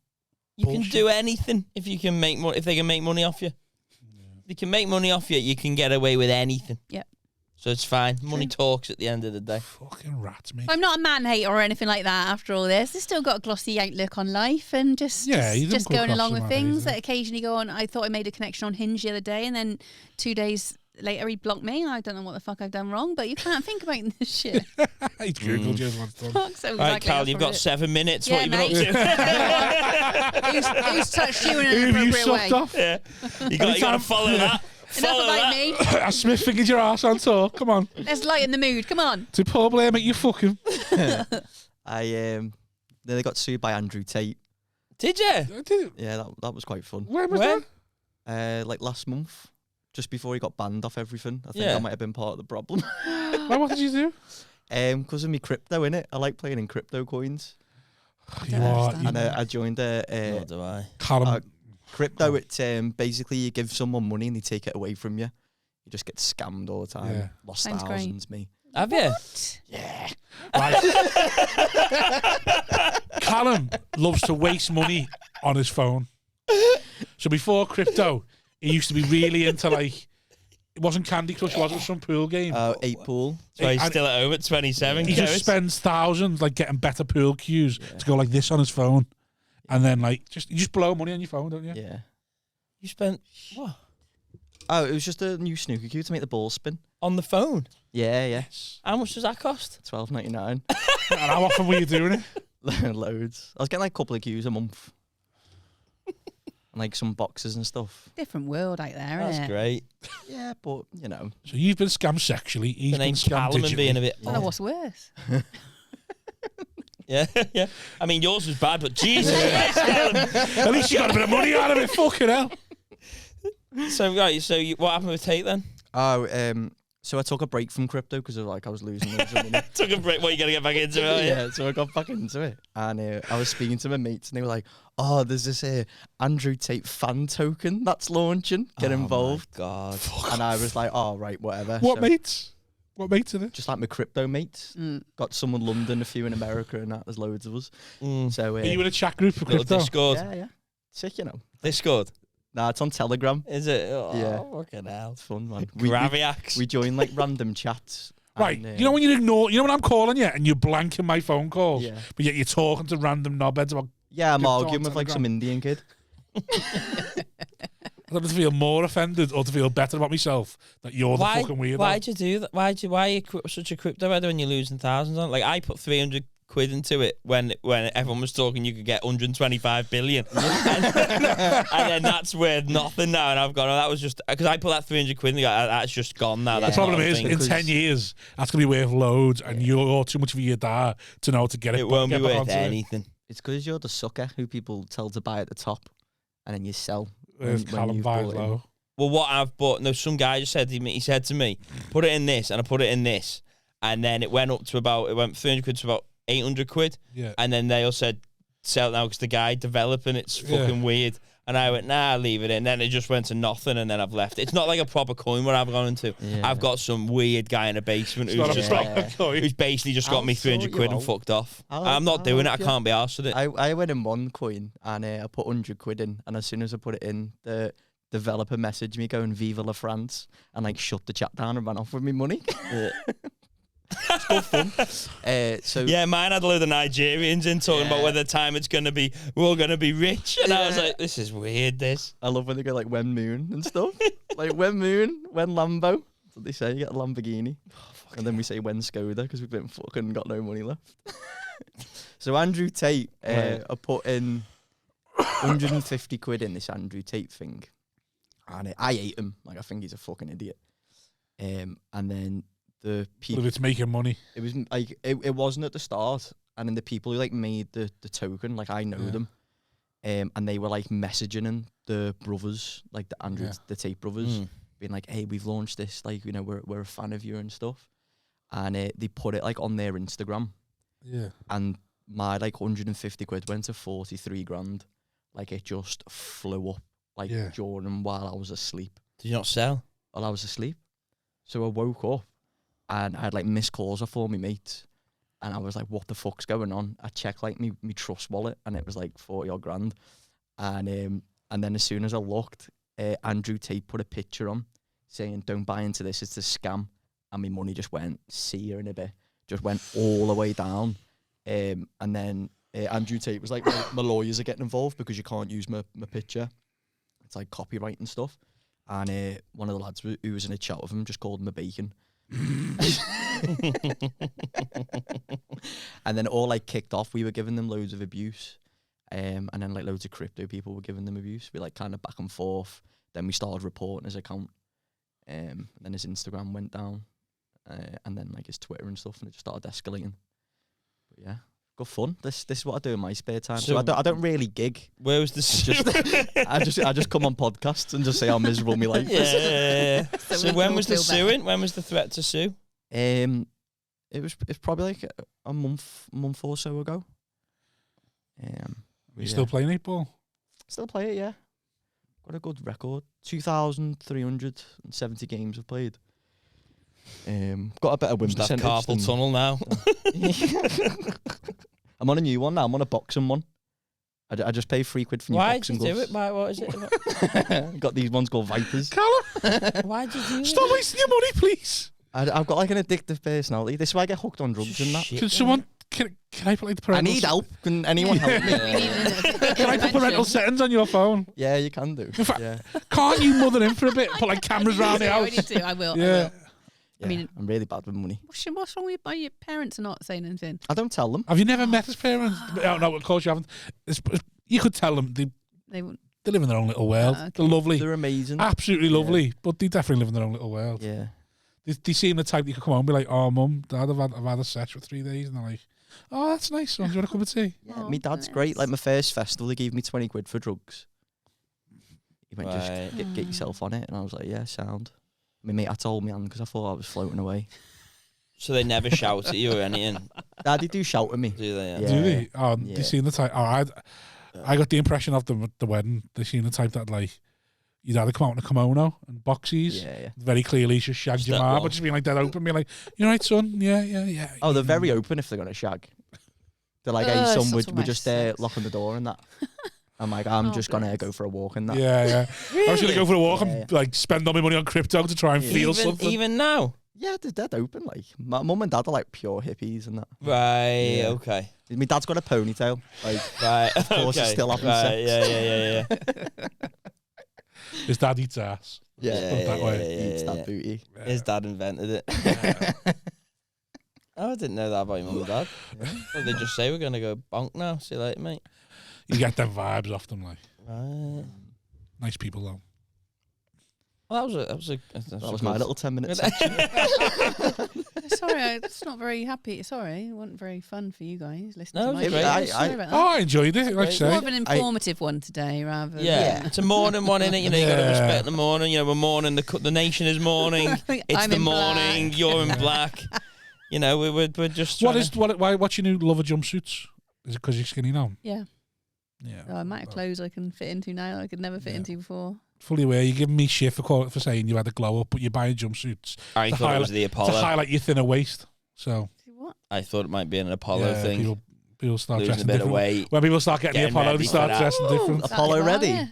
You can do anything if you can make money. If they can make money off you, if they can make money off you, you can get away with anything. Yep. So it's fine. Money talks at the end of the day. Fucking rats, mate. I'm not a man hater or anything like that. After all this, I've still got a glossy outlook on life and just going along with things that occasionally go on. I thought I made a connection on Hinge the other day, and then 2 days later he blocked me. I don't know what the fuck I've done wrong, but you can't think about this shit. He's Googled you once done. All right, Carl, you've got 7 minutes. What have you been up to? Who's touched you in an inappropriate way? Off? Yeah. You got to follow that. Enough about me. Smith fingered your ass on tour. Come on. Let's lighten the mood. Come on. To Paul Blair make you fuck him. They got sued by Andrew Tate. Did you? Yeah, that was quite fun. When was that? Like last month, just before he got banned off everything. I think I might have been part of the problem. What did you do? Because of me crypto, innit? I like playing in crypto coins. I joined Nor do I. Callum. Crypto, it's basically you give someone money and they take it away from you. You just get scammed all the time. Yeah. Lost Sounds thousands, great. me. Have you? Yeah. Right. Callum loves to waste money on his phone. So before crypto, he used to be really into like, it wasn't Candy Crush, it was some pool game. 8 pool. So he's still at home at 27. He just spends thousands like getting better pool cues to go like this on his phone. And then like, you just blow money on your phone, don't you? Yeah. You spent, what? Oh, it was just a new snooker cue to make the ball spin. On the phone? Yeah. How much does that cost? $12.99. And how often were you doing it? Loads. I was getting like a couple of cues a month. And like some boxes and stuff. Different world out there, That's isn't it? great. Yeah, but you know. So you've been scammed sexually. He's been scammed Callum digitally. and being a bit. I don't know what's worse. Yeah. I mean, yours was bad, but Jesus Christ, Callum. At least you got a bit of money out of it. Fucking hell. So what happened with Tate then? So I took a break from crypto because I was losing loads of money. Took a break. What, you got to get back into it? Yeah, so I got back into it. And I was speaking to my mates and they were like, oh, there's this Andrew Tate fan token that's launching. Get involved. My God. And I was like, oh, right, whatever. What mates? What mates are there? Just like my crypto mates. Got some in London, a few in America and that. There's loads of us. So, are you in a chat group for little crypto? Discord? Yeah. Sick, you know. Discord? Nah, it's on Telegram. Is it? Oh, yeah. Fucking hell. It's fun, man. Graviacs. We join like random chats. Right, and, you know when you ignore, you know when I'm calling you and you're blanking my phone calls, Yeah. but yet you're talking to random knobheads about. Yeah, I'm Crypto arguing on with like some Telegram. Indian kid. I I don't feel more offended or to feel better about myself that you're the fucking weirdo. Why'd you do that? Why are you such a crypto header when you're losing thousands on it? Like, I put 300 quid into it when everyone was talking you could get 125 billion. and then that's worth nothing now. And I've gone, that was just... Because I put that 300 quid and that's just gone now. The problem is, in 10 years, that's going to be worth loads and you're too much of your dad to know to get it. It won't be worth anything. It's because you're the sucker who people tell to buy at the top and then you sell. Callum buys low. Well, what I've bought... No, some guy just said to me, put it in this, and I put it in this. And then it went 300 quid to about 800 quid. Yeah. And then they all said, sell it now because the guy developing it's fucking weird. And I went, nah, leave it in. Then it just went to nothing and then I've left it. It's not like a proper coin where I've gone into. Yeah. I've got some weird guy in a basement who's basically just got me 300 quid and fucked off. I'm not doing it. I can't be arsed with it. I went in one coin and I put 100 quid in. And as soon as I put it in, the developer messaged me going, Viva la France, and like shut the chat down and ran off with me money. It's good fun. Yeah, mine had a load of Nigerians in talking about whether time it's going to be, we're all going to be rich. And I was like, this is weird, this. I love when they go like, when moon and stuff. Like, when moon, when Lambo. That's what they say, you get a Lamborghini. And then we say, when Skoda, because we've been fucking got no money left. So Andrew Tate, I put in 150 quid in this Andrew Tate thing. And I hate him. Like, I think he's a fucking idiot. And then the people... But if it's making money. It was like, it wasn't at the start. And then the people who like made the token, like I know them. And they were like messaging the brothers, like the Andrew, the Tate brothers, being like, hey, we've launched this, like, you know, we're a fan of you and stuff. And they put it like on their Instagram. Yeah. And my like 150 quid went to 43 grand. Like it just flew up like during while I was asleep. Did you not sell? While I was asleep. So I woke up and I had like missed calls off all my mates. And I was like, what the fuck's going on? I checked like me trust wallet and it was like 40 odd grand. And then as soon as I looked, Andrew Tate put a picture on saying, don't buy into this, it's a scam. And my money just went, see you in a bit, just went all the way down. And then Andrew Tate was like, my lawyers are getting involved because you can't use my picture. It's like copyright and stuff. And one of the lads who was in a chat with him just called him a bacon. And then all like kicked off. We were giving them loads of abuse. And then like loads of crypto people were giving them abuse. We like kind of back and forth. Then we started reporting his account. And then his Instagram went down. And then like his Twitter and stuff, and it just started escalating. But yeah, good fun. This is what I do in my spare time. So I don't really gig. Where was the sue? I just come on podcasts and just say how miserable my life is. Yeah. So when was the suing? When was the threat to sue? It's probably like a month or so ago. You still playing 8-ball? Still play it, yeah. Got a good record. 2,370 games I've played. Got a better win percentage. That carpal tunnel now. I'm on a new one now. I'm on a boxing one. I just pay £3 for new boxing gloves. Why did you do it? What is it? Got these ones called Vipers. Callum! Why did you do it? Stop wasting your money, please. I've got like an addictive personality. This is why I get hooked on drugs and that. Can someone... Can I put like the parental... I need help. Can anyone help me? Can I put parental settings on your phone? Yeah, you can do. In fact, can't you mother in for a bit? Put like cameras around the house. I need to. I will. Yeah. I mean, I'm really bad with money. What's wrong with your parents not saying anything? I don't tell them. Have you never met his parents? No, of course you haven't. You could tell them they live in their own little world. Okay. They're lovely. They're amazing. Absolutely lovely. But they definitely live in their own little world. Yeah. They seem the type that you could come home and be like, oh, Mum, Dad, I've had a sesh for 3 days. And they're like, oh, that's nice, son. Do you want a cup of tea? Yeah, my dad's great. Like my first festival, they gave me 20 quid for drugs. He went, just get yourself on it. And I was like, yeah, sound. My mate, I told me because I thought I was floating away. So they never shout at you or anything? They do shout at me. Do they? Yeah. Do they? Oh, yeah. They seen the type. Oh, I got the impression of them at the wedding. They seen the type that like you'd either come out in a kimono and boxies. Yeah. Very clearly, just shagged your mom, but just being like dead open, being like, "You all right, son? Yeah." Oh, they're very open if they're gonna shag. They're like, "Hey, son, we're just locking the door and that." I'm like, I'm just gonna go for a walk and that. Yeah. Really? I was gonna go for a walk and like spend all my money on crypto to try and feel something. Even now? Yeah, they're dead open. Like my mum and dad are like pure hippies and that. Right. Yeah. Okay. My dad's got a ponytail. Like, right. Of course, he's still having sex. Yeah. His dad eats ass. Eats that booty. Yeah. His dad invented it. Oh, I didn't know that about your mum and dad. Well, they just say we're going to go bonk now. See you later, mate. You get them vibes off them, like. Right. Nice people, though. Well, that was my little 10-minute section. Sorry, it's not very happy. Sorry, it wasn't very fun for you guys listening to my great. Sorry about that. I enjoyed it. Like I say, more of an informative one today, rather. Yeah, it's a morning one, innit? You know, you got to respect the morning. You know, we're mourning. The nation is mourning. It's I'm the in morning. black. You're in black. You know, we're just. What's your new love of jumpsuits? Is it because you're skinny now? Yeah. Yeah. Oh, amount of clothes I can fit into now I could never fit into before. Fully aware, you're giving me shit for saying you had a glow up, but you're buying jumpsuits. I thought it was the Apollo. To highlight your thinner waist. So. What? I thought it might be an Apollo thing. People start losing dressing a bit different. of weight. When people start getting the Apollo, they start dressing different. Apollo ready? Yeah.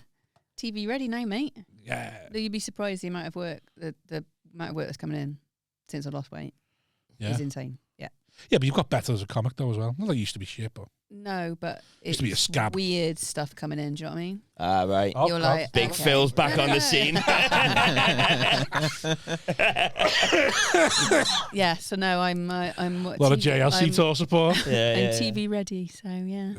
TV ready now, mate. Yeah. You'd be surprised the amount of work the amount of work that's coming in since I lost weight. Yeah. Is insane. Yeah. Yeah, but you've got better as a comic though as well. Not like you used to be shit, but No, but used to be a scab. Weird stuff coming in. Do you know what I mean? Ah, right. You're like Big okay. Phil's back on the scene. Yeah. So no, I'm a lot of JLC tour support. I'm TV ready. So yeah.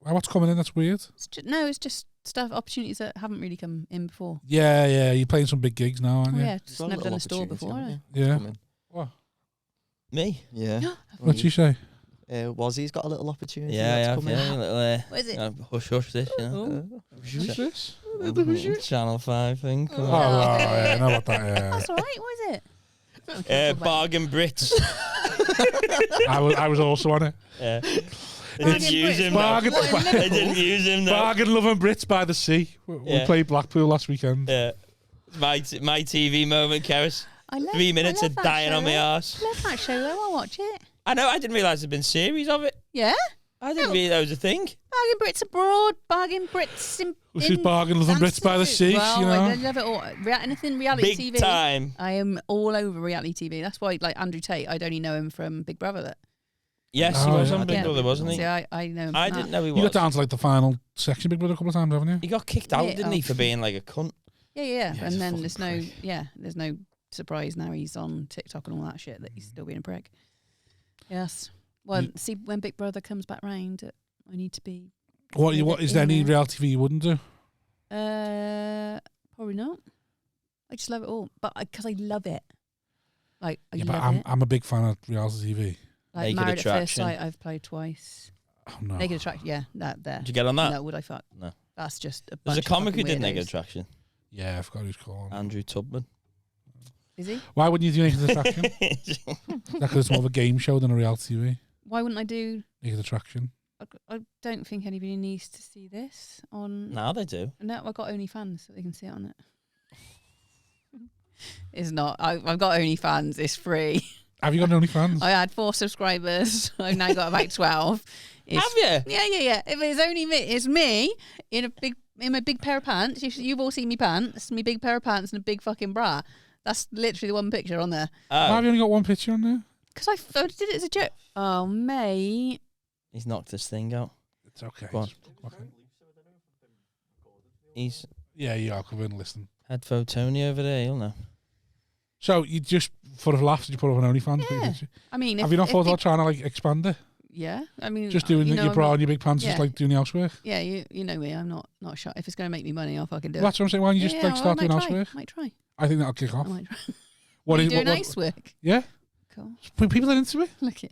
What's coming in? That's weird. It's just stuff, opportunities that haven't really come in before. Yeah. You're playing some big gigs now, aren't you? Yeah, just never done a store before. Have Yeah. What? Me? Yeah. What'd you say? Wazzy's got a little opportunity. Yeah, I have. Yeah. Little, what is it? Hush this, you know. Who's this? Channel 5 thing. Oh, yeah, I know about that. Yeah. That's all right. What is it? Bargain Brits. I was also on it. Yeah. They didn't use him. They didn't use him. Bargain loving Brits by the sea. We played Blackpool last weekend. Yeah. My TV moment, Cerys. 3 minutes of dying on my arse. I love that show though. I'll watch it. I know. I didn't realise there'd been series of it. Yeah. I didn't realise that was a thing. Bargain Brits abroad. Bargain Brits in. Which is bargain loving Brits by the sea. Well, you know. I love it all. Anything reality Big TV. time. I am all over reality TV. That's why, like Andrew Tate, I'd only know him from Big Brother. Yes, he was on Big Brother, wasn't he? See, I know him. I didn't know he was. You got down to like the final section Big Brother a couple of times, haven't you? He got kicked out, didn't he, for being like a cunt? Yeah. Yeah, And then there's no surprise now he's on TikTok and all that shit that he's still being a prick. Yes. Well, see, when Big Brother comes back round, I need to be. What is there any reality TV you wouldn't do? Probably not. I just love it all, but because I love it. Like I Yeah, love but it. I'm a big fan of reality TV. Like Naked Married at First Attraction. Sight, I've played twice. Oh no. Naked Attraction, yeah, that there. Did you get on that? No, would I fuck? No. That's just a There's a bunch of comic who fucking did Naked weirdos. Attraction. Yeah, I forgot who's called. Andrew Tubman. Is he? Why wouldn't you do Naked Attraction? Because it's more of a game show than a reality TV. Why wouldn't I do? Naked Attraction. I don't think anybody needs to see this on. Now they do. No, I've got OnlyFans, so they can see it on it. It's not. I've got OnlyFans. It's free. Have you got any fans? I had 4 subscribers. I've now got about 12. Have you? Yeah. If it's only me, it's me in my big pair of pants. You've all seen me pants. Me big pair of pants and a big fucking bra. That's literally the one picture on there. Why have you only got one picture on there? Because I did it as a joke. Oh, mate. He's knocked this thing out. It's okay. Go on. Okay. He's Yeah, you are. Come in and listen. headphone Tony over there. You'll know. So you just, for the laughs, you put up an OnlyFans? Yeah. I mean, have you not thought about trying to like expand it? Yeah, I mean, Just doing your bra and your big pants, just like doing the housework? Yeah, you know me. I'm not shy. If it's going to make me money, I'll fucking do Well, that's what I'm saying. Why don't you just start doing housework? I might try. I think that'll kick off. I might try. What you is doing housework? Yeah. Cool. People are into it. Look at.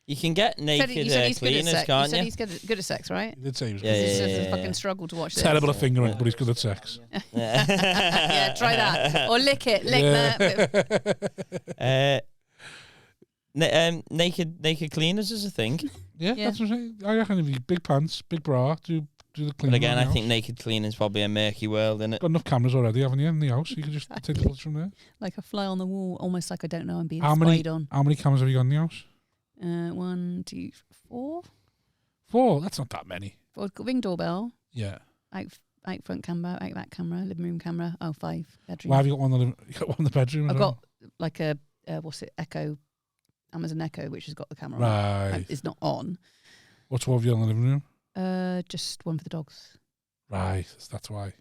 You can get naked cleaners, can't you? You said he's good at sex, right? He did say he was Yeah, good. It's yeah, just yeah, a fucking struggle to watch this. Terrible at fingering, but he's good at sex. Yeah, try that. Or lick it. Lick that. Naked cleaners is a thing. Yeah, that's what I'm saying. I reckon if you big pants, big bra, do the cleaning. But again, I think naked cleaning is probably a murky world, isn't it? Got enough cameras already, haven't you, in the house? You can just take the pictures from there. Like a fly on the wall, almost like I don't know I'm being How spied on. many cameras have you got in the house? 1, 2, 4. 4? That's not that many. Ring doorbell. Yeah. Out front camera, out back camera, living room camera. 5 bedroom. Why have you got one in the bedroom? I've got like a Echo, Amazon Echo, which has got the camera on. Right. It's not on. What's one of you in the living room? Just one for the dogs. Right, that's why.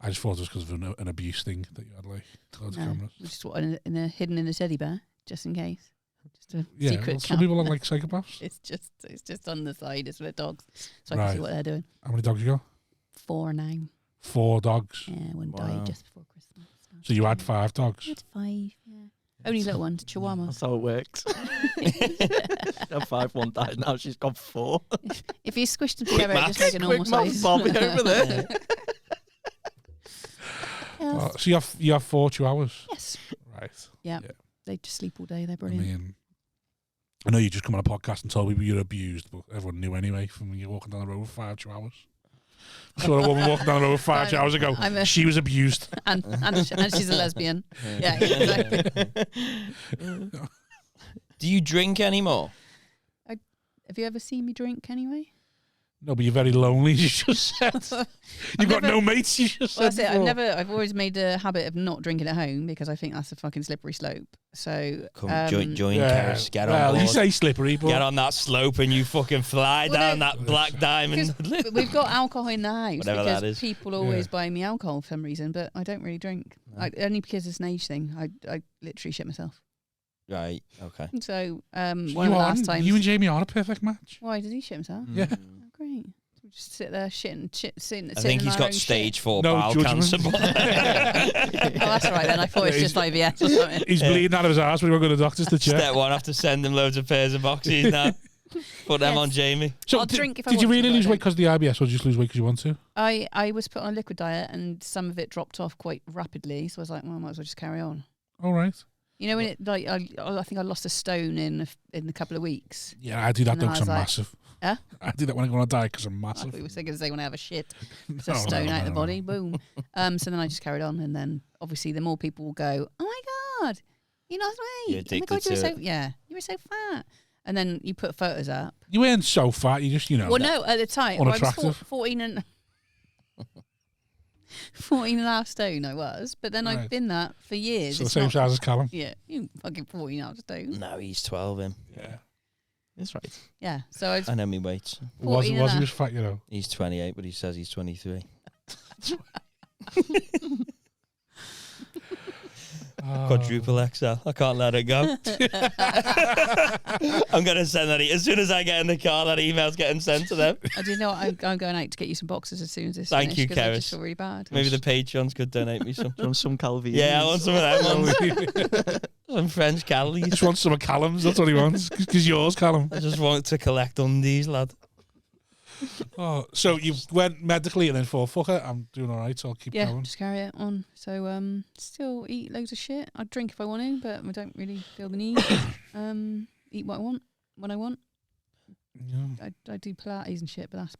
I just thought it was because of an abuse thing that you had, like, loads of cameras. Just hidden in a teddy bear, just in case. Just a secret well, some people are like psychopaths. It's just on the side. It's with dogs, so I can see what they're doing. How many dogs you got? 4 now. 4 dogs. Yeah, one died just before Christmas. So you had 5 dogs. I had 5. Yeah, only little ones, chihuahuas. That's how it works. She had 5, 1 died. Now she's got 4. If you squish them together, it just make a normal size. Bobby over there. So you have 4 chihuahuas? Yes. Right. Yeah. They just sleep all day. They're brilliant. I know you just come on a podcast and told me you're abused, but everyone knew anyway from when you're walking down the road with 5 chihuahuas. I saw a woman walking down the road with 5 chihuahuas ago. She was abused. And she's a lesbian. Yeah, exactly. Do you drink anymore? Have you ever seen me drink anyway? No, but you're very lonely. You just said you've got no mates. You just said. That's it. I've always made a habit of not drinking at home because I think that's a fucking slippery slope. So join Cerys, get on board. You say slippery, but get on that slope and you fucking fly down that black diamond. We've got alcohol in the house Whatever because that is. people always buy me alcohol for some reason, but I don't really drink. Only because it's an age thing. I literally shit myself. Right. Okay. So one of the last times you and Jamie are a perfect match. Why did he shit himself? Yeah. Oh, great. Just sit there sitting. I think he's got stage 4 bowel cancer. Oh, that's all right then. I thought it was just IBS or something. He's bleeding out of his ass when we go to the doctors to check. Step 1, have to send him loads of pairs of boxes now. Put them on Jamie. So I'll drink if I did you want really to, lose weight because of the IBS, or did you just lose weight because you want to? I was put on a liquid diet and some of it dropped off quite rapidly, so I was like, well, I might as well just carry on. All right. You know when it like I think I lost a stone in a couple of weeks. Yeah, I do that though because I'm like, massive. Huh? I do that when I go on a diet because I'm I massive. thought you were going to say when I have a shit, it's a stone out of the body, boom. So then I just carried on, and then obviously the more people will go, oh my god, you lost weight. You're addicted oh my god, to it. you were so fat. And then you put photos up. You weren't so fat. You just Well, no, at the time unattractive. I was 14 and 14 and a half stone. I was, but then I've been that for years. So the same size as Callum. Yeah, you fucking 14 and a half stone. No, he's 12 him. Yeah. That's right. Yeah, so I know me weights. Was he just fat, you know? He's 28, but he says he's 23. Quadruple XL. I can't let it go. I'm going to send that. As soon as I get in the car, that email's getting sent to them. I do know I'm going out to get you some boxes as soon as this Thank you, because I Cerys. just feel really bad. Maybe the Patreons could donate me some. Do you want some Calvin? Yeah, I want some of them ones. Some French Callies. He just wants some of Callum's. That's what he wants. Because yours, Callum. I just want to collect undies, lad. Oh, so you went medically and then thought, fuck it, I'm doing all right, so I'll keep going. Just carry it on. So still eat loads of shit. I drink if I want to, but I don't really feel the need. Eat what I want when I want. Yeah. I do Pilates and shit, but that's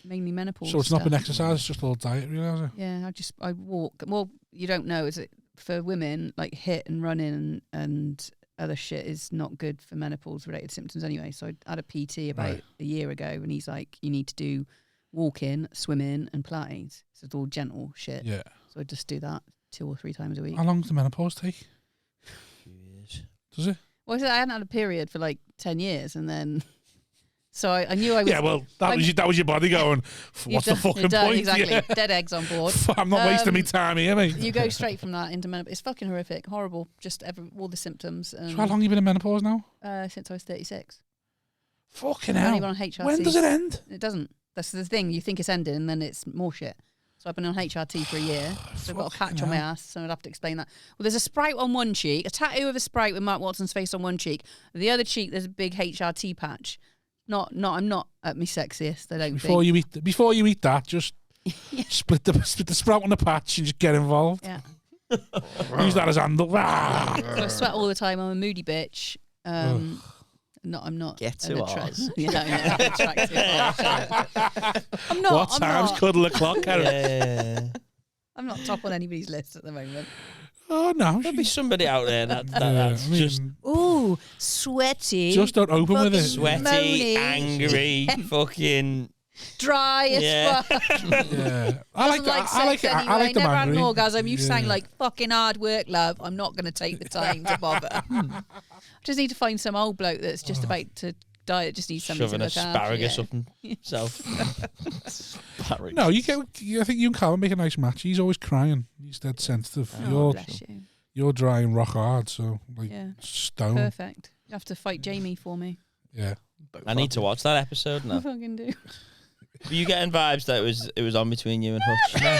mainly menopause. So it's not been stuff. exercise, it's just all diet, really, is it? Yeah, I walk. Well, you don't know, is it for women like HIIT and running and other shit is not good for menopause related symptoms anyway. So I had a PT about a year ago and he's like, you need to do walking, swimming and Pilates. So it's all gentle shit. Yeah. So I just do that 2 or 3 times a week. How long does the menopause take? 2 years. Does it? Well, I hadn't had a period for like 10 years and then so I knew I was... Yeah, well, that was your body going, what's the fucking point? Exactly. Yeah. Dead eggs on board. I'm not wasting my time here, mate. You go straight from that into menopause. It's fucking horrific, horrible, just all the symptoms. So how long have you been in menopause now? Since I was 36. Fucking I've hell. only been on HRT. When does it end? It doesn't. That's the thing. You think it's ending and then it's more shit. So I've been on HRT for a year. So I've got a patch on my ass, so I'd have to explain that. Well, there's a Sprite on one cheek, a tattoo of a Sprite with Mark Watson's face on one cheek. The other cheek, there's a big HRT patch. I'm not at my sexiest, I don't think. Before you eat that, just split the sprout on the patch and just get involved. Yeah. Use that as handle. So I sweat all the time. I'm a moody bitch. I'm not. Get to ours. Yeah, attractive. I'm not. What time's cuddle o'clock, Karen? Yeah. I'm not top on anybody's list at the moment. Oh, no. There'll be somebody out there that's just Ooh, sweaty. Just don't open with it. sweaty, moany, angry, fucking... dry as fuck. Yeah. I like sex it. anyway. I like the Never had an angry. orgasm. You sang like fucking hard work, love. I'm not going to take the time to bother. I just need to find some old bloke that's just about to diet just needs somebody shoving to look asparagus after. up himself. No, I think you and Callum make a nice match. He's always crying. He's dead sensitive. Oh, bless you. You're dry and rock hard, so stone. Perfect. You have to fight Jamie for me. Yeah. I need to watch that episode now. I fucking do. Were you getting vibes that it was on between you and Hutch? No.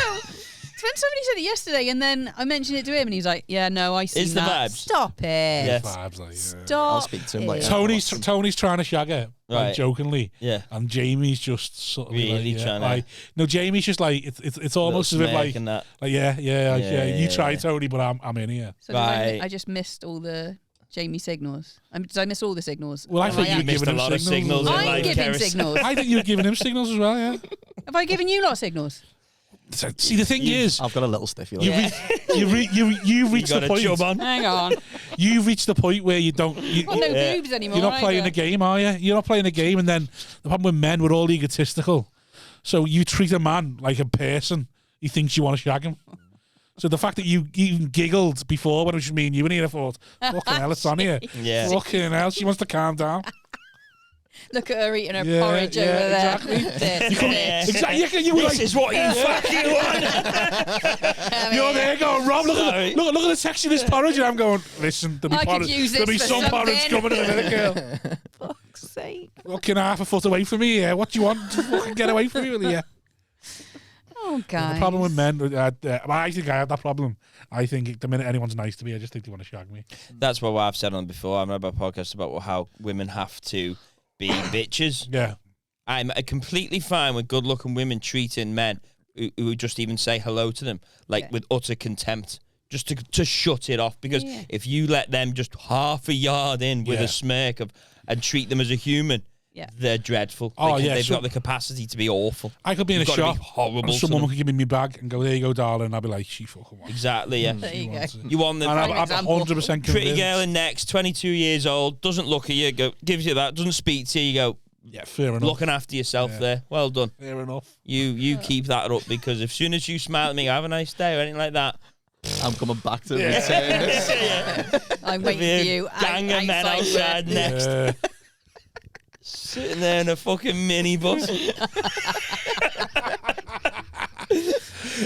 When somebody said it yesterday, and then I mentioned it to him, and he's like, "Yeah, no, I see Is that. the vibes? Stop it. Yes. Vibes, like, Stop. I'll speak to him later. Tony's trying to shag her, like, Right. jokingly. Yeah. And Jamie's just sort of Really like, trying like, no, Jamie's just like it's almost as if like you try, Tony, but I'm in here. So I just missed all the Jamie signals. Did I miss all the signals? Well, I think you missed giving a him lot of signals. signals. I'm giving signals. I think you're giving him signals as well. Yeah. Have I given you lot signals? See, the thing is, I've got a little stiffy. you reach the point. Hang on. You've reached the point where you don't. Well, no boobs anymore. You're not playing a game, are you? You're not playing a game, and then the problem with men, we're all egotistical. So you treat a man like a person. He thinks you want to shag him. So the fact that you even giggled before when it was just me and you in here, I thought, fucking hell, it's on here. Yeah. Fucking hell, she wants to calm down. Look at her eating her porridge over there. Exactly. This is what you fucking want. You're there going, Rob, look at the texture of this porridge. And I'm going, listen, there'll be some porridge coming in a minute, girl. Fuck's sake. Fucking half a foot away from me, yeah. What do you want? Fucking get away from me, will you? Oh, guys. The problem with men, I think I have that problem. I think the minute anyone's nice to me, I just think they want to shag me. That's what I've said on before. I remember a podcast about how women have to be bitches. Yeah. I'm completely fine with good-looking women treating men who just even say hello to them, with utter contempt, just to shut it off. Because if you let them just half a yard in with a smirk and treat them as a human, they're dreadful. They've got the capacity to be awful. I could be in a shop and someone could give me my bag and go, there you go, darling. And I'd be like, she fucking wants it. Exactly, yeah. There you go. You want them. And I'm 100% convinced. Pretty girl in next, 22 years old, doesn't look at you, gives you that, doesn't speak to you, you go, yeah, fair enough. Looking after yourself there. Well done. Fair enough. You keep that up, because as soon as you smile at me, have a nice day or anything like that, I'm coming back to return. I'm waiting for you. Gang of men outside next. Sitting there in a fucking minibus.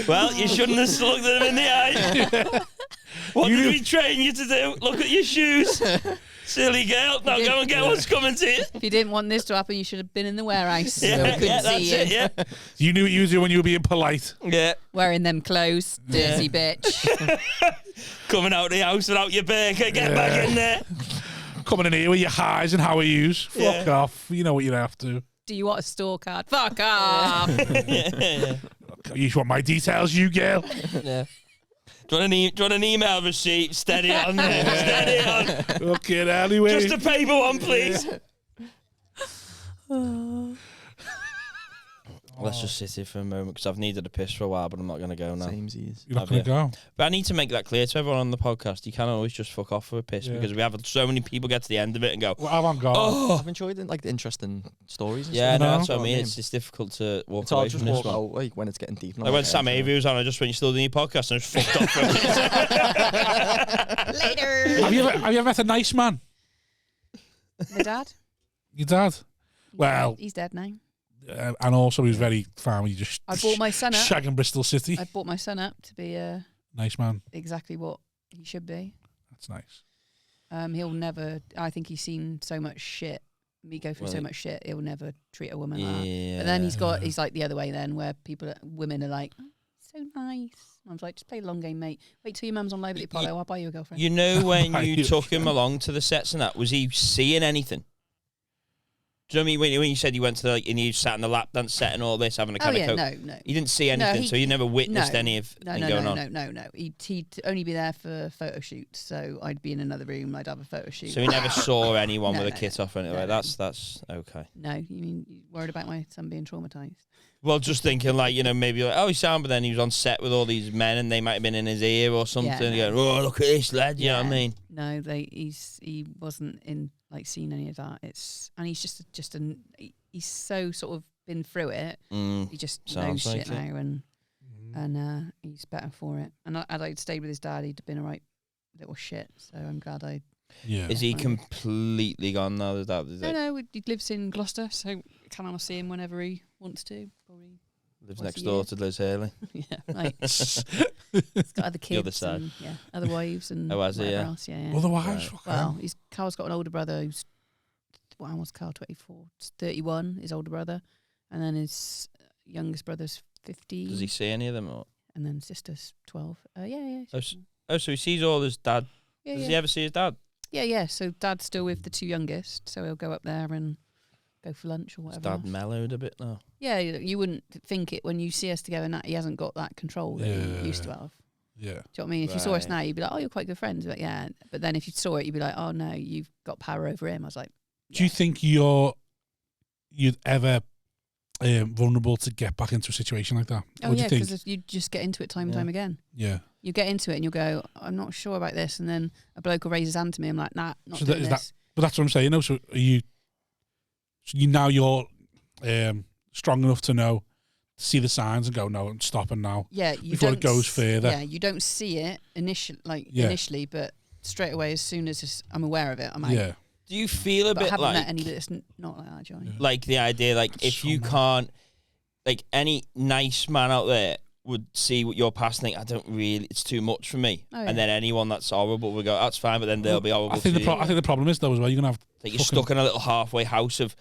Well, you shouldn't have looked at him in the eye. What did we train you to do? Look at your shoes. Silly girl. Now go and get what's coming to you. If you didn't want this to happen, you should have been in the warehouse. So Yeah, we couldn't that's see you. it, yeah. You knew what you were doing when you were being polite. Yeah. Wearing them clothes, dirty bitch. Coming out of the house without your burger. Get back in there. Coming in here with your highs and how are yous. Fuck off. You know what you'd have to. Do you want a store card? Fuck off. You want my details, you girl? Yeah. Do you want an email receipt? Steady on there. Steady on. Okay, anyway. Just a paper one, please. Let's just sit here for a moment, because I've needed a piss for a while, but I'm not going to go now. Samesies. You're not going to go? But I need to make that clear to everyone on the podcast. You can't always just fuck off for a piss, because we have so many people get to the end of it and go, well, I haven't gone. I've enjoyed the interesting stories. And yeah, stuff. no, that's what I mean. It's difficult to walk It's away hard to from just this walk one. out like, when it's getting deep. Like when Sam Avery was on, I just went, you still doing your podcast? And I just fucked off for a minute. Later. Have you ever met a nice man? My dad? Your dad? Well, he's dead now. And also he was very farmy. Just I brought my son up. shagging Bristol City. I brought my son up to be nice man. exactly what he should be. That's nice. He'll never. I think he's seen so much shit. Me go through so much shit. He'll never treat a woman like that. But then he's like the other way. Then where women are like, oh, so nice. I was like, just play the long game, mate. Wait till your mum's on Liberty Polo. I'll buy you a girlfriend. You know, when you took him along to the sets and that, was he seeing anything? Do you know what I mean? When you said you went to and you sat in the lap dance set and all this, having a kind of coke. No. You didn't see anything, so you never witnessed any of going on. No. He'd only be there for photo shoots, so I'd be in another room. I'd have a photo shoot. So he never saw anyone No, with a no, kit no. off or anything. No, Like, that's okay. No, you mean you worried about my son being traumatized? Well, just thinking like, you know, maybe like, oh, he sound, but then he was on set with all these men and they might have been in his ear or something. Yeah, no. Going, oh, look at this lad. You know what I mean? No, he wasn't in like seeing any of that. And he's he's so sort of been through it. He just knows like shit now, and he's better for it. And I'd stayed with his dad. He'd been a right little shit. So I'm glad I Yeah. Is he completely gone now? No, he lives in Gloucester, so Callum will see him whenever he wants to. Probably lives next door to Liz Hurley. Yeah, right. He's got other kids. The other side. And, other wives and has he? whatever Yeah. else. Yeah. Other wives? Right. Well, Carl's got an older brother who's, how was Carl, 24? It's 31, his older brother. And then his youngest brother's 15. Does he see any of them? Or? And then sister's 12. Yeah. So he sees all his dad. Yeah, Does he ever see his dad? Yeah. So dad's still with the two youngest, so he'll go up there and go for lunch or whatever. His dad mellowed a bit now. Yeah, you wouldn't think it when you see us together and that he hasn't got that control that he used to have. Yeah. Do you know what I mean? If you saw us now, you'd be like, oh, you're quite good friends. But yeah. But then if you saw it, you'd be like, oh, no, you've got power over him. I was like, Do you think you'd ever vulnerable to get back into a situation like that? Oh, yeah, because you just get into it time and time again. Yeah. You get into it and you'll go, I'm not sure about this. And then a bloke will raise his hand to me. I'm like, nah, not doing this. But that's what I'm saying. So you're strong enough to see the signs and go, no, I'm stopping now. Yeah, before it goes further. Yeah, you don't see it initially, but straight away, as soon as I'm aware of it, I'm out. Yeah. Do you feel I haven't like met any that's not like that, Johnny? Like the idea, like that's if you can't, like any nice man out there would see what you're past and think, I don't really, it's too much for me. Oh, yeah. And then anyone that's horrible will go, that's fine, but then they'll be horrible. I think the problem is though as well, you're gonna have you're stuck in a little halfway house of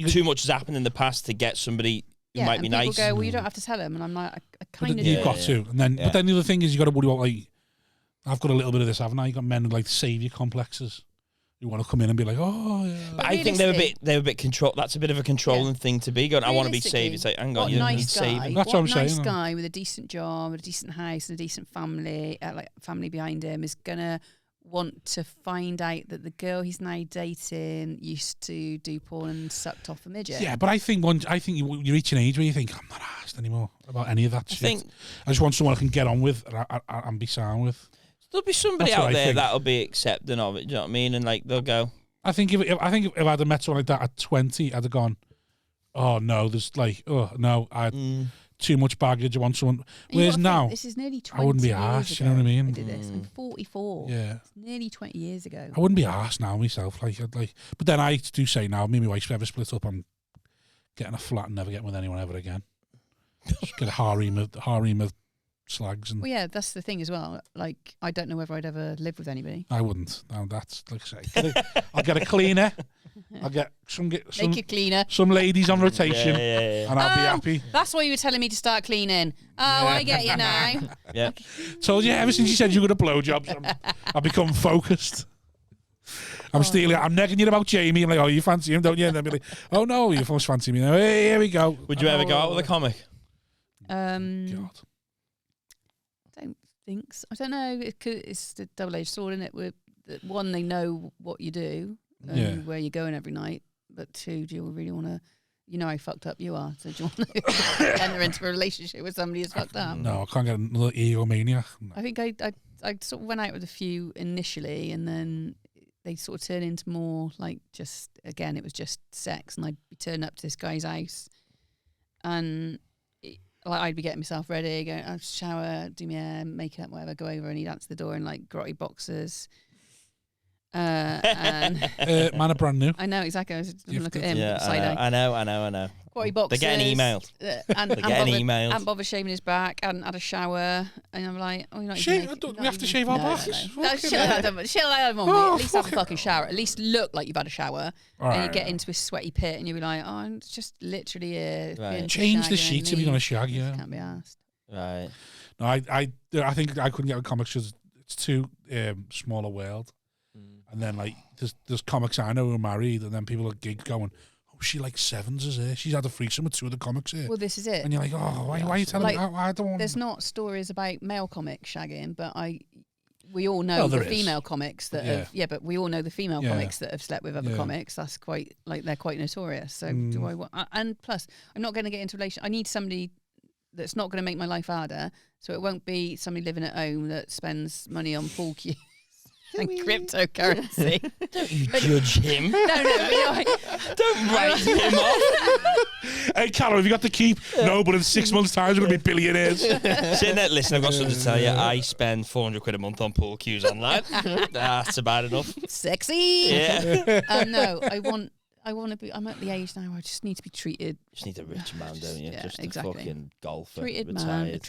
too much has happened in the past to get somebody who might be nice. People go, well, you don't have to tell him, and I'm like, I kind of. You've got to, and then but then the other thing is you got to worry about like, I've got a little bit of this, haven't I? You got men with like savior complexes. You want to come in and be like, oh yeah. But I think they're a bit control. That's a bit of a controlling thing to be. Going, I want to be saved. It's like, hang on, you don't need saving. That's what I'm saying. Nice guy with a decent job, a decent house, and a decent family, family behind him, is gonna want to find out that the girl he's now dating used to do porn and sucked off a midget. Yeah, but I think you reach an age where you think I'm not asked anymore about any of that shit. I just want someone I can get on with and be sound with. There'll be somebody out there that'll be accepting of it. Do you know what I mean? And like they'll go. I think if I'd have met someone like that at 20, I'd have gone, oh no, there's like, oh no, I had too much baggage. I want someone. Whereas now, this is nearly 20 I wouldn't be years arsed. ago You know what I mean? I did this. I'm 44. Yeah, it's nearly 20 years ago. I wouldn't be arsed now myself. But then I do say now, me and my wife ever split up, I'm getting a flat and never getting with anyone ever again. Just get a harem of slags and. Well, yeah, that's the thing as well. Like, I don't know whether I'd ever live with anybody. I wouldn't. No, that's like I say. I'll get a cleaner. I'll get some make a cleaner. Some ladies on rotation, and I'll be happy. That's why you were telling me to start cleaning. Oh, I get you now. Yeah. Told you ever since you said you were going to blowjobs, I've become focused. I'm stealing. I'm negging you about Jamie. I'm like, oh, you fancy him, don't you? And then be like, oh no, you must fancy me now. Hey, here we go. Would you ever go out with a comic? God. Don't think so. I don't know. It's the double-edged sword, isn't it? One, they know what you do and where you're going every night. But two, do you really want to? You know how fucked up you are. So do you want to enter into a relationship with somebody who's fucked up? No, I can't get another egomaniac. No. I think I sort of went out with a few initially, and then they sort of turned into more like just, again, it was just sex, and I'd be turning up to this guy's house, and I'd be getting myself ready, go, I'd shower, do my hair, makeup, whatever, go over, and he'd answer the door in like grotty boxers. And man are brand new. I know exactly. I was just look at him. Yeah, I know. Grotty boxers. They're getting emailed. They're getting emailed. And bother shaving his back, and had a shower, and I'm like, oh, you're not we have to shave our backs. No, shit like that, Mum. At least have a fucking shower. At least look like you've had a shower. And you get into a sweaty pit, and you'll be like, oh, it's just literally change the sheets if you're gonna shag. Yeah, can't be asked. Right. No, I think I couldn't get with comics because it's too smaller world. And then like there's comics I know who are married, and then people at gigs going, oh, she like sevens is here. She's had a threesome with two of the comics here. Well, this is it. And you're like, oh, why are you telling me? I don't want. There's not stories about male comics shagging, but we all know the female comics that have, but we all know the female comics that have slept with other comics. That's quite like they're quite notorious. So do I want? And plus, I'm not going to get into a relation. I need somebody that's not going to make my life harder. So it won't be somebody living at home that spends money on pool cues. and cryptocurrency. Don't you judge him. No. Don't write him off. Hey, Callum, have you got to keep? No, but in 6 months' time, we're going to be billionaires. Sitting there, listen, I've got something to tell you. I spend 400 quid a month on pool cues online. That's about enough. Sexy. Yeah. No, I want to be. I'm at the age now where I just need to be treated. You just need a rich man, don't you? Yeah, just exactly. a fucking golfer. Treated retired. man,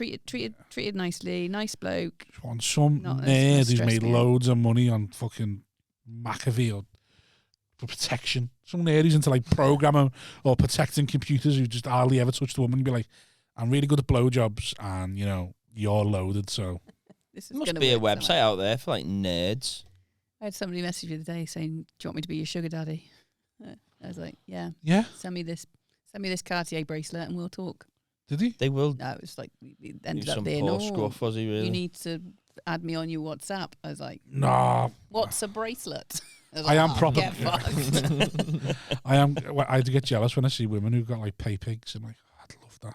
treated nicely, nice bloke. Just want some Not nerd who's stress made me out. loads of money on fucking McAfee or for protection. Some nerd who's into like programming or protecting computers who just hardly ever touched a woman and be like, I'm really good at blowjobs and, you know, you're loaded, so. This is There must gonna be a work website somehow. out there for like nerds. I had somebody message me the other day saying, "Do you want me to be your sugar daddy?" I was like, "Yeah, Yeah, send me this Cartier bracelet and we'll talk." did he? They will No, it was like we do ended up some being, poor scruff, was he really? you need to add me on your WhatsApp. I was like, Nah, "What's a bracelet?" was I like, am "Oh, proper- get fucked." I do get jealous when I see women who got like pay pigs. I'm like, oh, I'd love that.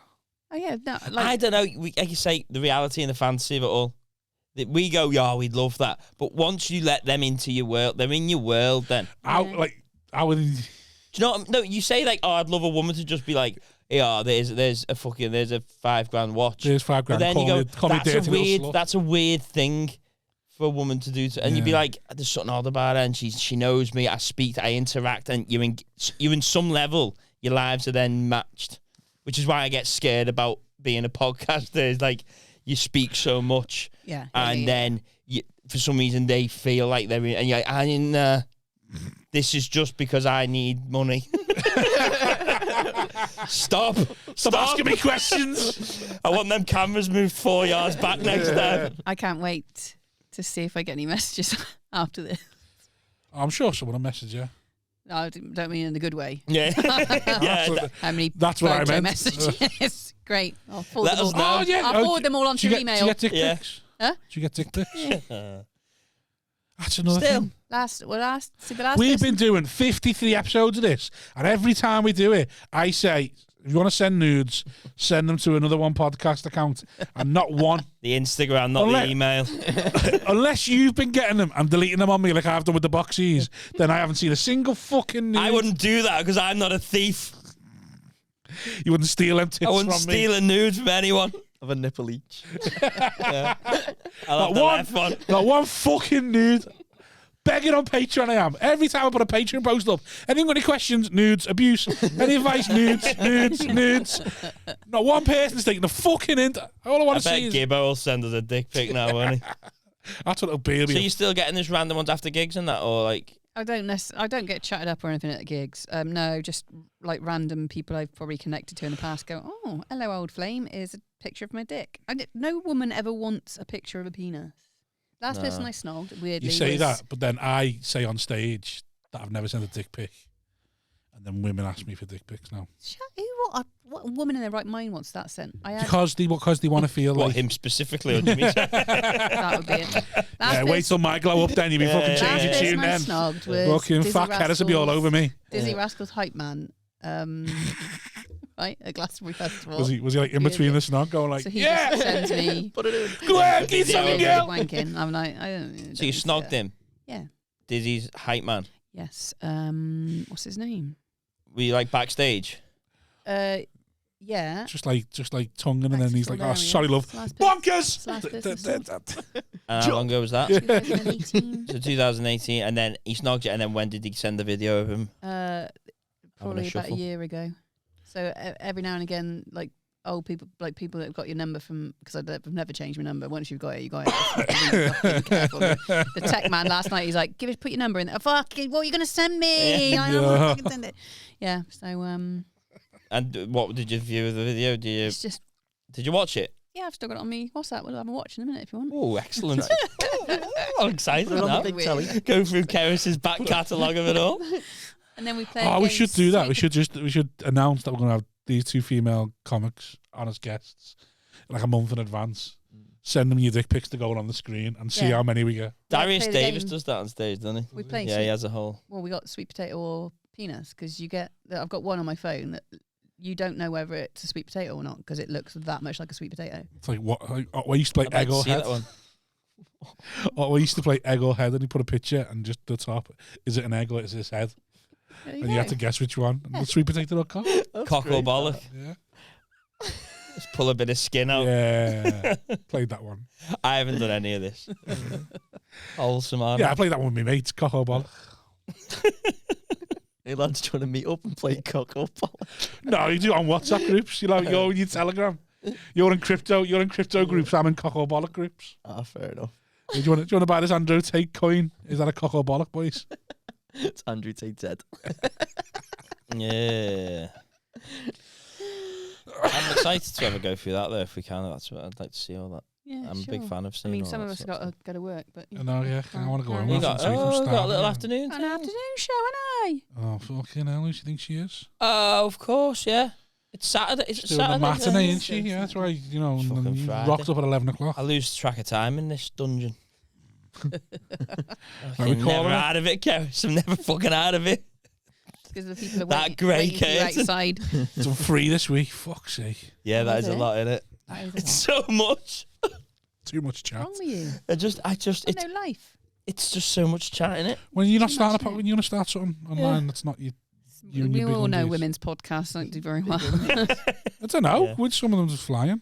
Oh yeah, no, I like don't know. Like you say, the reality and the fantasy of it all. We go, yeah, we'd love that. But once you let them into your world, they're in your world then. I would. Do you know what no, you say like, oh, I'd love a woman to just be like, yeah, there's a $5,000 watch. There's $5,000. But then you go, call me that's dirty a little weird, slut. that's a weird thing for a woman to do. And you'd be Yeah. like, there's something odd about her, and she knows me. I speak, I interact, and you're in some level, your lives are then matched, which is why I get scared about being a podcaster. Is like you speak so much, yeah, and then for some reason they feel like they're in, and you're like, this is just because I need money. Stop asking me questions. I want them cameras moved 4 yards back next time. I can't wait to see if I get any messages after this. I'm sure someone will message you. No, I don't mean in a good way. Yeah. Yeah. How many That's what I photo meant. messages? Great. I'll forward Let them us all. know. Oh, yeah. I'll forward them all onto your Do email. you get dick Yeah. pics? Huh? Do you get dick pics? That's another Still. thing. the last We've person- been doing 53 episodes of this, and every time we do it, I say, if you want to send nudes, send them to another one podcast account, and not one. The Instagram, not Unless- the email. Unless you've been getting them and deleting them on me like I've done with the boxies, then I haven't seen a single fucking nude. I wouldn't do that because I'm not a thief. You wouldn't steal them tits I wouldn't from steal a nude from anyone. Of a nipple each. Yeah. I'll Not have the one. left one. Not one fucking nude. Begging on Patreon, I am. Every time I put a Patreon post up, anyone got any questions? Nudes, abuse, any advice? Nudes. Not one person's taking the fucking hint. All I I want to bet see is Gibbo will send us a dick pic now, won't he? that's what it'll be. So you're still getting this random ones after gigs and that, or like? I don't get chatted up or anything at gigs. No, just like random people I've probably connected to in the past go, "Oh, hello, old flame. Is a picture of my dick." No woman ever wants a picture of a penis. Last person I snogged, weirdly. You say was, that, but then I say on stage that I've never sent a dick pic, and then women ask me for dick pics now What woman in their right mind wants that sent? I had, because they want to feel What, like. him specifically, or do you mean? that would be it. Yeah, wait till my glow up, then you'll be fucking Last change your person tune I then. snogged was Fucking Dizzy fat Kedders will be all over me. Dizzy Rascal's hype man. Right, at Glastonbury Festival. Was he like in between the snog going like, So he yeah, just sends me Put it in. go ahead, get Yeah, something, yeah. girl. wanking. I'm like, I don't. So you snogged him? Yeah. Dizzy's hype man. Yes. What's his name? Were you like backstage? Yeah. Just like tonguing, and then he's like, oh, Hilarious. sorry, love. Last Bonkers! last person And how long ago was that? 2018. So 2018, and then he snogged you, and then when did he send the video of him? Probably about a shuffle. year ago. So every now and again, like old people, like people that have got your number from, because I've never changed my number. Once you've got it, you got it. Really fucking careful. The tech man last night, he's like, put your number in there. Fucking, what are you going to send me? I don't want to fucking send it. Yeah, so, And what did you view of the video? it's just, Did you watch it? yeah, I've still got it on me. What's that? We'll have a watch in a minute if you want. Oh, excellent! I'm excited Put it on now. the big telly. Go through Cerys' back catalogue of it all. And then we play. Oh, we should do that. We should announce that we're going to have these two female comics on as guests like a month in advance. Send them your dick pics to go on the screen and see Yeah. how many we get. Darius play the Davis game. does that on stage, doesn't he? We play. Yeah, he has a whole. Well, we got sweet potato or penis because you get. I've got one on my phone that you don't know whether it's a sweet potato or not because it looks that much like a sweet potato. It's like what? I used to play I'd like egg to or see head. that one. Or we used to play egg or head, and he put a picture, and just the top, is it an egg or is it his head? And you have to guess which one. Yeah. The sweet potato or cock? Cock or bollock. Yeah. Just pull a bit of skin out. Yeah. Played that one. I haven't done any of this. Wholesome, man. Yeah, I played that one with my mates, cock or bollock. Hey lads, trying to meet up and play cock or bollock. No, you do it on WhatsApp groups. You're in your Telegram. You're in crypto groups. I'm in cock or bollock groups. Ah, fair enough. Do you want to buy this Andrew Tate coin? Is that a cock or bollock, boys? It's Andrew Tate's head. Yeah. I'm excited to ever go through that though, if we can. That's what I'd like to see all that. Yeah, I'm a big fan of seeing. I mean, all some that of us sort got to go to work, but I know, yeah. I want to go home. You got a little afternoon. An afternoon show, and I. Oh, fucking hell, who do you think she is? Oh, of course, yeah. It's Saturday. It's She's doing Saturday. the matinee, isn't she? Yeah, that's right. You know, It's fucking and you Friday. rocked up at 11 o'clock. I lose track of time in this dungeon. Are we I'm never calling it? out of it, Keris. I'm never fucking out of it. Because the people are That waiting, grey waiting for you curtain. outside. It's on free this week. Fuck's sake. Yeah, Oh, that is is a it? lot in it. That is a It's lot. so much. Too much chat. What's wrong with you? It's No life. it's just so much chat in it. When you're not Too starting much, a when you're going to start something online that's not you and We your big all know undies. women's podcasts don't do very well. I don't know. Yeah. Which some of them just flying.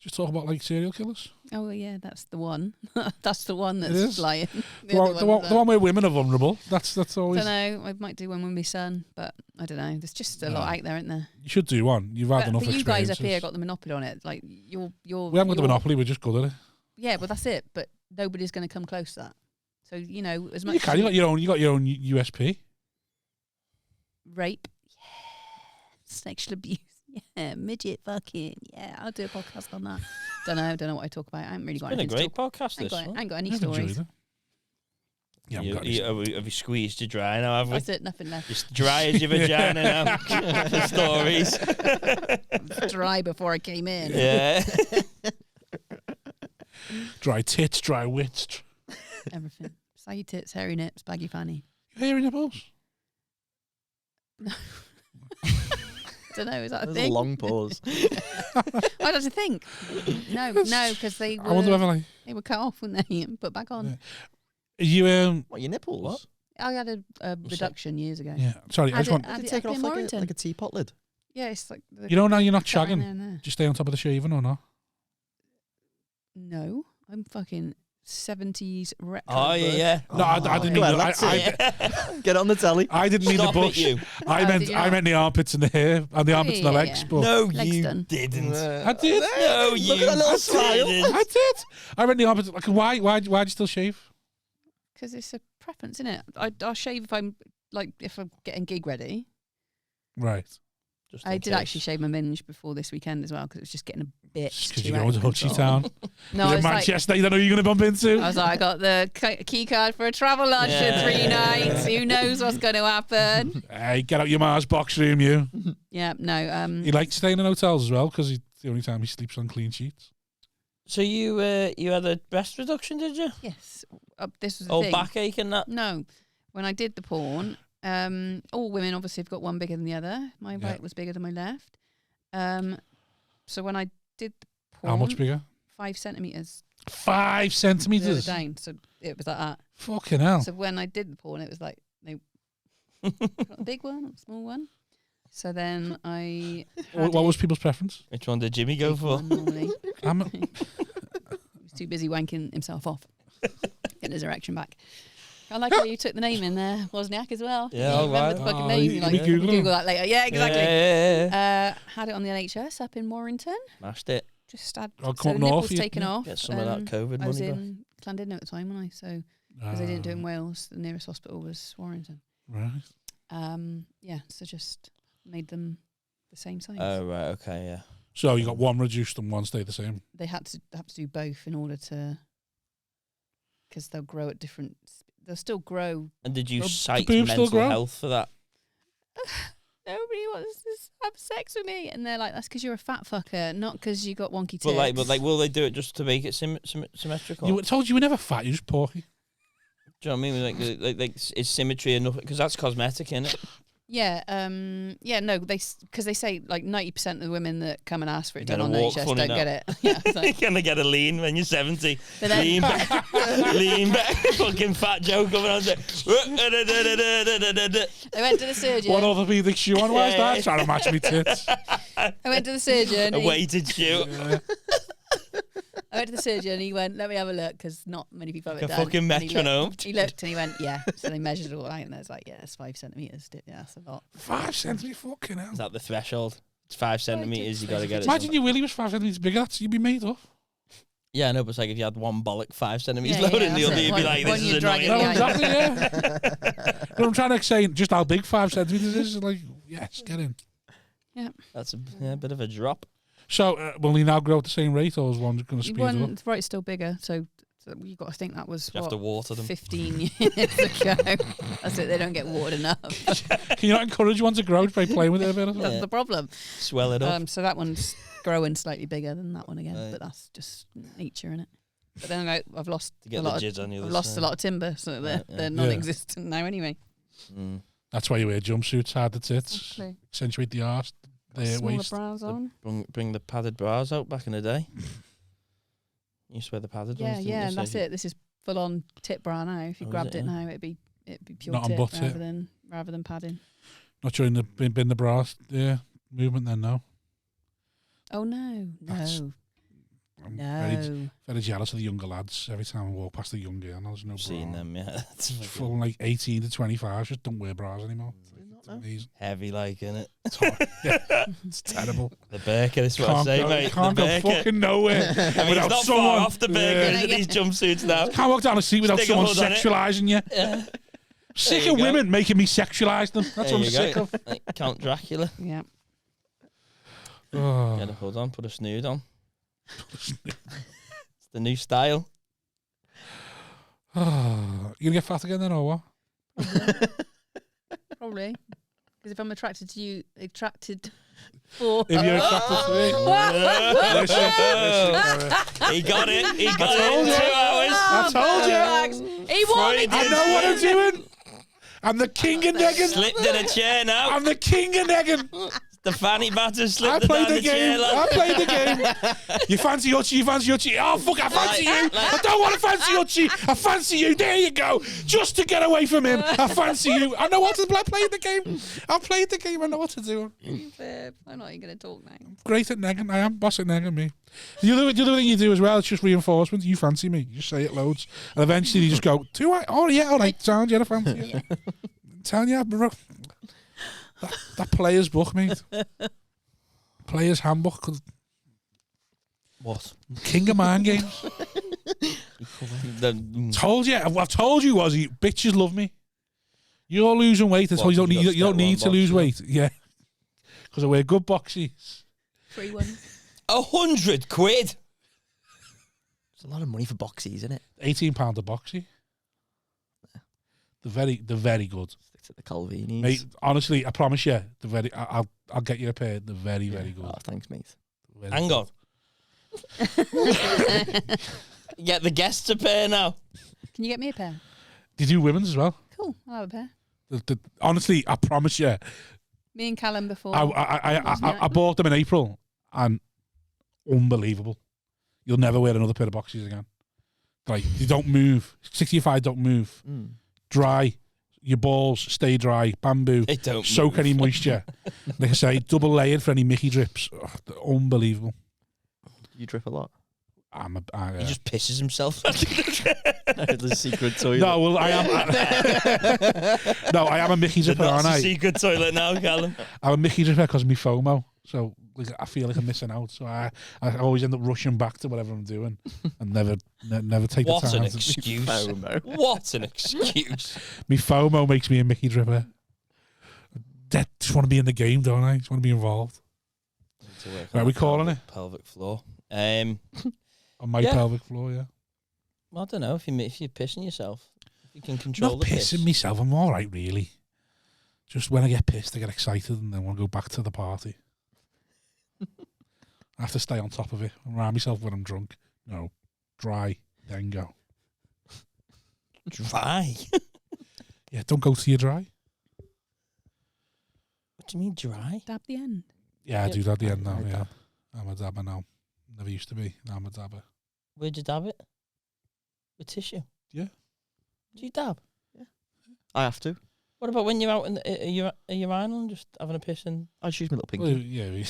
Just talk about like serial killers. Oh well, yeah, that's the one. That's the one It that's is. flying. The one where women are vulnerable. That's I always. don't know. I might do one with my son, but I don't know. There's just a lot out there, isn't there? You should do one. You've had enough But you guys experiences. up here got the monopoly on it. Like you're. We haven't got the monopoly. We're just good at it. Yeah, well that's it. But nobody's going to come close to that. So you know, as much You can. You got your own USP. rape, yeah, sexual abuse, yeah, midget fucking, yeah. I'll do a podcast on that. Don't know what I talk about. I haven't really got Been a anything great to talk. podcast. This I one. ain't got any I've enjoyed stories. it. Yeah, haven't got any Have you squeezed your dry now? Have we? That's it. Nothing left. Just dry as your vagina now for stories. Dry before I came in. Yeah. dry tits, dry wits. Everything. Saggy tits, hairy nips, baggy fanny. Hairy nipples. I don't know. Is that a There's thing? a long pause. I don't think. No, because they I wonder whether like. they were cut off when they put back on. Yeah. You What, your nipples? What? I had a reduction years ago. Yeah. Sorry, I Had just want. it- had You it take it up off in like Warrington. a teapot lid. Yeah, it's like You know now you're not cut in there shagging. and there. Do you stay on top of the shaving or not? No, I'm fucking 70s retro. Oh yeah. No, I didn't mean. Well, I, that's I, Get on the telly. I didn't mean the Stop it, bush. you. I Oh, meant did you I not? meant the armpits and the hair and the armpits and the yeah, legs. yeah. But No, Legs you done. didn't. I did. No, you. Look at that little smile. I did. I meant the armpits. Like, why'd you still shave? Because it's a preference, isn't it? I'll shave if I'm getting gig ready. Right. Just I in did case. actually shave my minge before this weekend as well because it was just getting a bit. Because too you're out going to of Hutchie control. Town. No, Is I it was like, Manchester you don't know who you're going to bump into? I was like, I got the key card for a travel lodge Yeah. for 3 nights. Who knows what's going to happen? Hey, get out your Mars box room, you. Yeah, no. He likes staying in hotels as well because it's the only time he sleeps on clean sheets. So you had a breast reduction, did you? Yes, this was the Oh, thing. backache and that. No, when I did the porn, all women obviously have got one bigger than the other. My Yeah. right was bigger than my left. So when I did the porn, How much bigger? 5 centimeters 5 further centimeters. down. So it was like that. Fucking hell. So when I did the porn, it was like a big one, or a small one. So then I. What was people's preference? Which one did Jimmy go for? Normally, I'm, he was too busy wanking himself off, getting his erection back. I like how you took the name in there, Wozniak as well. Yeah, You all remember right. the fucking Oh, name. you- You're you like, Google Google them. that later. Yeah, exactly. Yeah. Had it on the NHS up in Warrington. Mashed it. Just had I'll so come the north, nipples you- taken yeah. off. Get some of that COVID I was money back. in Llandudno at the time, wasn't I? So because they didn't do it in Wales, the nearest hospital was Warrington. Right. Yeah, so just made them the same size. Oh right, okay, yeah. So you got one reduced and one stayed the same. They had to do both in order to, because they'll grow at different. They'll still grow. And did you The cite boobs still mental grow? health for that? Nobody wants to have sex with me, and they're like, "That's because you're a fat fucker, not because you got wonky tits." But like, will they do it just to make it symmetrical? You told you were never fat. You was porky. Do you know what I mean? Like is symmetry enough? Because that's cosmetic, isn't it? Yeah, no, because they say like 90% of the women that come and ask for it done on walk NHS funny don't now. get it. Yeah, it's like, You're gonna get a lean when you're 70. But then- Lean back, lean back. Fucking fat Joe coming on. I went to the surgeon. What orthopedic shoe on was that? Trying to match me tits. I went to the surgeon. A weighted shoe. I went to the surgeon. He went, "Let me have a look," because not many people have it A done. fucking And metronome. He looked and he went, "Yeah." So they measured it all out, and I was like, "Yeah, it's 5 centimeters. Yeah, that's a lot." 5 centimeters, fucking hell. Is that the threshold? It's 5 centimeters. You gotta get it. Imagine your willy was 5 centimeters bigger. You'd be made up. Yeah, no, but it's like if you had one bollock 5 centimeters Yeah, loaded, yeah, and the other, that's it. you'd be One- like, one "This you is drag annoying." it No, behind. exactly, yeah. But I'm trying to say just how big 5 centimeters is. Like, yes, get in. That's a bit of a drop. So, will he now grow at the same rate, or is one going to speed it up? One right, still bigger. So you got to think that was You have to water them. 15 years ago. That's it. They don't get watered enough. Can you not encourage one to grow by playing with it a bit? Or something? That's the problem. Swell it up. So that one's growing slightly bigger than that one again, Right. but that's just nature, innit? But then I've lost To get a the lot. jizz on the I've other lost a side. lot of timber, so they're Right, yeah. they're non-existent now anyway. Mm. That's why you wear jumpsuits, hide the tits, Actually, accentuate the arse, the smaller waist. bras on. Bring the padded bras out back in the day. You used to wear the padded Yeah, ones, didn't yeah, you? and So that's it. This is full on tip bra now. If you Oh, is grabbed it, it yeah? now, it'd be pure Not on tip butt tip. rather than padding. Not during the bin the bras movement then, no. Oh no, That's- no, I'm no. very jealous of the younger lads. Every time I walk past the young girl, there's no I've seen bra. them, yeah. It's fucking From like 18 to 25, just don't wear bras anymore. It's amazing. heavy like, innit? It's hard. Yeah, it's terrible. The Burka, this is what I say, mate. Can't the go Burka. fucking nowhere I mean, it's without not someone. far off the Burka, Yeah. is it, these jumpsuits now? Can't walk down the street without Stick a someone hood on it. sexualising you. Yeah. Sick There of you go. women making me sexualise them. That's There what I'm you sick go. of. Like Count Dracula. Yeah. Oh. Get a hood on, put a snood on. It's the new style. You gonna get fat again then, or what? Probably. Because if I'm attracted to you, for If you're attracted to me. Listen, He got it. He got it told in you. 2 hours. I told you. He wanted I to. know what I'm doing. I'm the king of negging. Slipped in a chair now. I'm the king of negging. The fanny batter I slipped played down the the chair. game. Lad. I played the game. You fancy Uchi, you fancy Uchi. Oh, fuck, I fancy you. I don't want to fancy Uchi. I fancy you. There you go. Just to get away from him. I fancy you. I know what to play. I played the game. I played the game. I know what to do. I'm not even going to talk now. Great at negging. I am boss at negging me. The other thing you do as well, it's just reinforcement. You fancy me. You just say it loads. And eventually you just go, do I? Oh, yeah, all right. Sound, yeah, I fancy you. Telling you, bro. That player's book, mate. Player's handbook. What? King of mind games. Told you. I've told you, Ozzy. Bitches love me. You're losing weight. That's why you don't need to lose weight. Yeah. Because I wear good boxies. Free ones. 100 quid. It's a lot of money for boxies, isn't it? £18 a boxy. They're very good. Stick to the Calvinis. Mate, honestly, I promise you, I'll get you a pair. They're very, very good. Oh, thanks, mate. Very Hang good. on. Get the guests a pair now. Can you get me a pair? They do women's as well. Cool. I'll have a pair. Honestly, I promise you, Me and Callum before. I bought them in April and unbelievable. You'll never wear another pair of boxes again. Like, they don't move. 65 don't move. Dry. Your balls stay dry. Bamboo. They don't Soak move. any moisture. Like I say, double layered for any Mickey drips. Oh, they're unbelievable. You drip a lot. He just pisses himself. The secret toilet. No, well, I am. No, I am a Mickey dripper, That's aren't a I? secret toilet now, Callum. I'm a Mickey dripper because of me FOMO. So like, I feel like I'm missing out. So I always end up rushing back to whatever I'm doing and never take What the time. an excuse. FOMO. What an excuse. Me FOMO makes me a Mickey dripper. I just want to be in the game, don't I? Just want to be involved. Are we calling it? Pelvic floor. On my Yeah. pelvic floor, yeah. Well, I don't know if you're pissing yourself. If you can control Not the pissing piss. myself. I'm all right, really. Just when I get pissed, I get excited and then want to go back to the party. I have to stay on top of it. Remind myself when I'm drunk. No, dry, then go. Dry. Yeah, don't go till you're dry. do you mean dry? Dab the end. Yeah, I do that at the end now. I Yeah, dab. I'm a dabber now. Never used to be. Now I'm a dabber. Where'd you dab it? With tissue? Yeah. Do you dab? I have to. What about when you're out in the urinal and just having a piss and... I just use my little pinky. Well, yeah.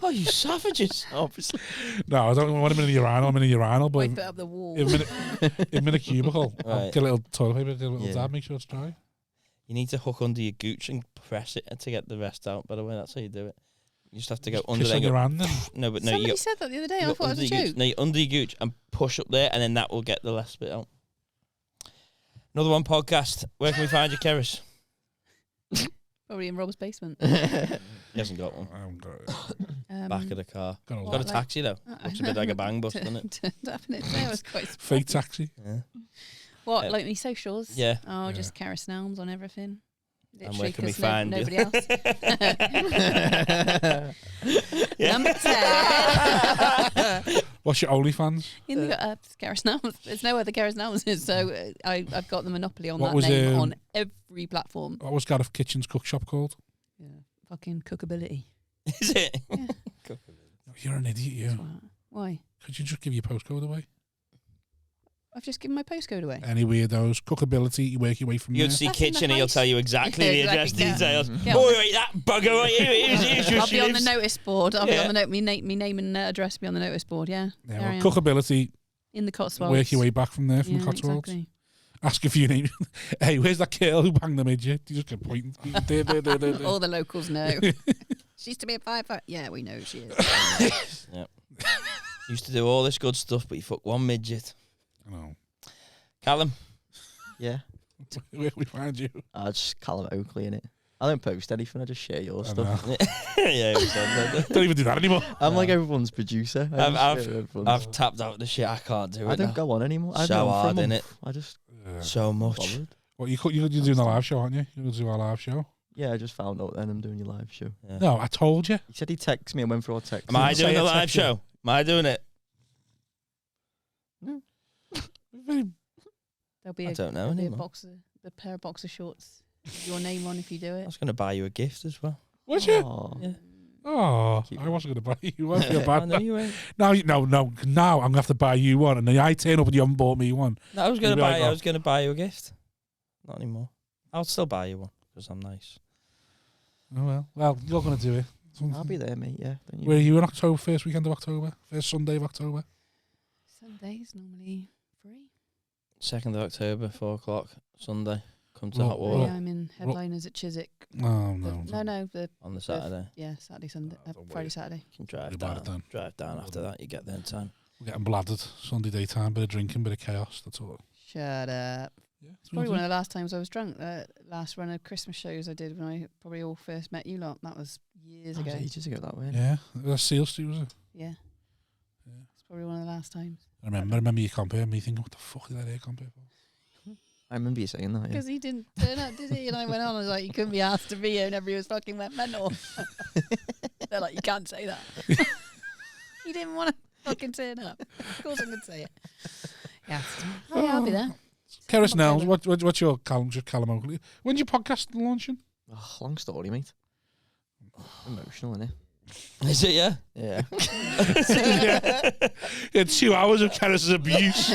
Oh, you savages. Obviously. No, I don't want him in a urinal. I'm in a urinal, but Wipe it up the wall. if I'm in a cubicle, I'll Right. get a little toilet paper, do a little Yeah. dab, make sure it's dry. You need to hook under your gooch and press it to get the rest out, by the way. That's how you do it. You just have to go Just under piss there on and your go... hand then. No, but no, Somebody you said that the other day. go I thought it under was a your gooch. joke. No, you're under your gooch and push up there, and then that will get the last bit out. Another one podcast. Where can we find you, Cerys? Probably in Rob's basement. He hasn't got one. I haven't got it. Back of the car. Got a What, Got a like- taxi, though. Looks a bit like a bang bus, doesn't it? Tapping it there was quite Fake taxi. Yeah. What, like me socials? Yeah. Oh, Yeah. just Cerys Nelmes on everything. And where can we 'cause find you? nobody else. Yeah. Number 10. What's your OnlyFans? In the Cerys Nelmes. There's no other Cerys Nelmes, so I've got the monopoly on What that was, name on every platform. What was Gareth Kitchen's cook shop called? Yeah. Fucking cookability. Is it? Yeah. You're an idiot, you. That's what- Why? Could you just give your postcode away? I've just given my postcode away. Any weirdos, cookability, you work your way from You go there. to see That's in the Kitchen and he'll house. tell you exactly the address Exactly, yeah. details. Yeah. Oh, wait, that bugger right here. Here's where I'll she be on the lives. notice board. I'll be Yeah. on the note. Me name and address be on the notice board. Yeah. Yeah, There I well, am. cookability, In the Cotswolds. work your way back from there, from Yeah, the Cotswolds. exactly. Ask if your name. Hey, where's that girl who banged the midget? You just get pointing. All the locals know. She used to be a firefighter. Yeah, we know she is. Yep. Used to do all this good stuff, but you fuck one midget. No. Callum. Yeah. Where can we find you? I just Callum Oakley in it. I don't post anything. I just share your I stuff. know. Yeah, we said that. Don't even do that anymore. I'm like everyone's producer. I just I've- share everyone's- I've tapped out the shit. I can't do it. I don't now. go on anymore. I've So been on for a hard, month. innit? I just So much. bothered. Well, you're doing the live show, aren't you? You're going to do our live show. Yeah, I just found out then I'm doing your live show. Yeah. No, I told you. He said he texted me and went through our text. Am I Say doing it, the live text you. show? Am I doing it? Very- There'll be I a, don't know there'll be a anymore. the pair of boxer shorts. with your name on if you do I it. was going to buy you a gift as well. Was you? Aw. Yeah. Oh, Keep I wasn't going to buy you one. I feel I bad. know you ain't. No, now I'm going to have to buy you one. And then I turn up and you haven't bought me one. No, I was going You'd to be buy. like, I oh. was going to buy you a gift. Not anymore. I'll still buy you one because I'm nice. Oh, well, you're going to do it. I'll be there, mate. Yeah. Don't you Where are you in October? First weekend of October? First Sunday of October? Sundays normally free. 2nd of October, 4 o'clock, Sunday. Come to Well, Hot Yeah, Water I'm in headliners at Chiswick. No, The- no, the on the Saturday. yeah, Saturday, Sunday, Oh, don't Friday, worry. Saturday. You can drive Worry about it down. then. Drive down after that. You get there in time. We're getting bladdered. Sunday daytime, bit of drinking, bit of chaos. That's all. Shut up. Yeah, It's probably one of the last times I was drunk. Last run of Christmas shows I did when I probably all first met you lot. That was years That ago. was ages ago, that way. Yeah, that's Seal Street, was it? Yeah. Yeah. It's probably one of the last times. I remember you comparing me thinking, what the fuck is that here compare for? I remember you saying that. Yeah. Because he didn't turn up, did he? And I went on, I was like, you couldn't be asked to be here, and everybody was fucking went mental. They're like, you can't say that. He didn't want to fucking turn up. Of course I could say it. Yeah. Oh, yeah, I'll be there. Cerys Nelmes, what's your Callum, just Callum Oakley? When's your podcast launching? Oh, long story, mate. Emotional, innit? Is it? Yeah. Yeah. Yeah, 2 hours of Cerys' abuse.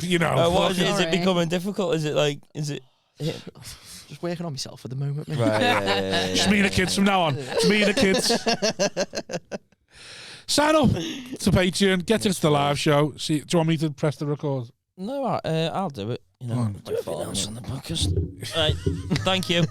You know, What is it? Is it Sorry. becoming difficult? Is it like? Is it? Just working on myself at the moment, mate. Right. Yeah. It's me and the kids from now on. It's me and the kids. Sign up to Patreon. Get into the live show. See, do you want me to press the record? No, I'll do it. You know, Go on. do everything else on the podcast. Right. Thank you.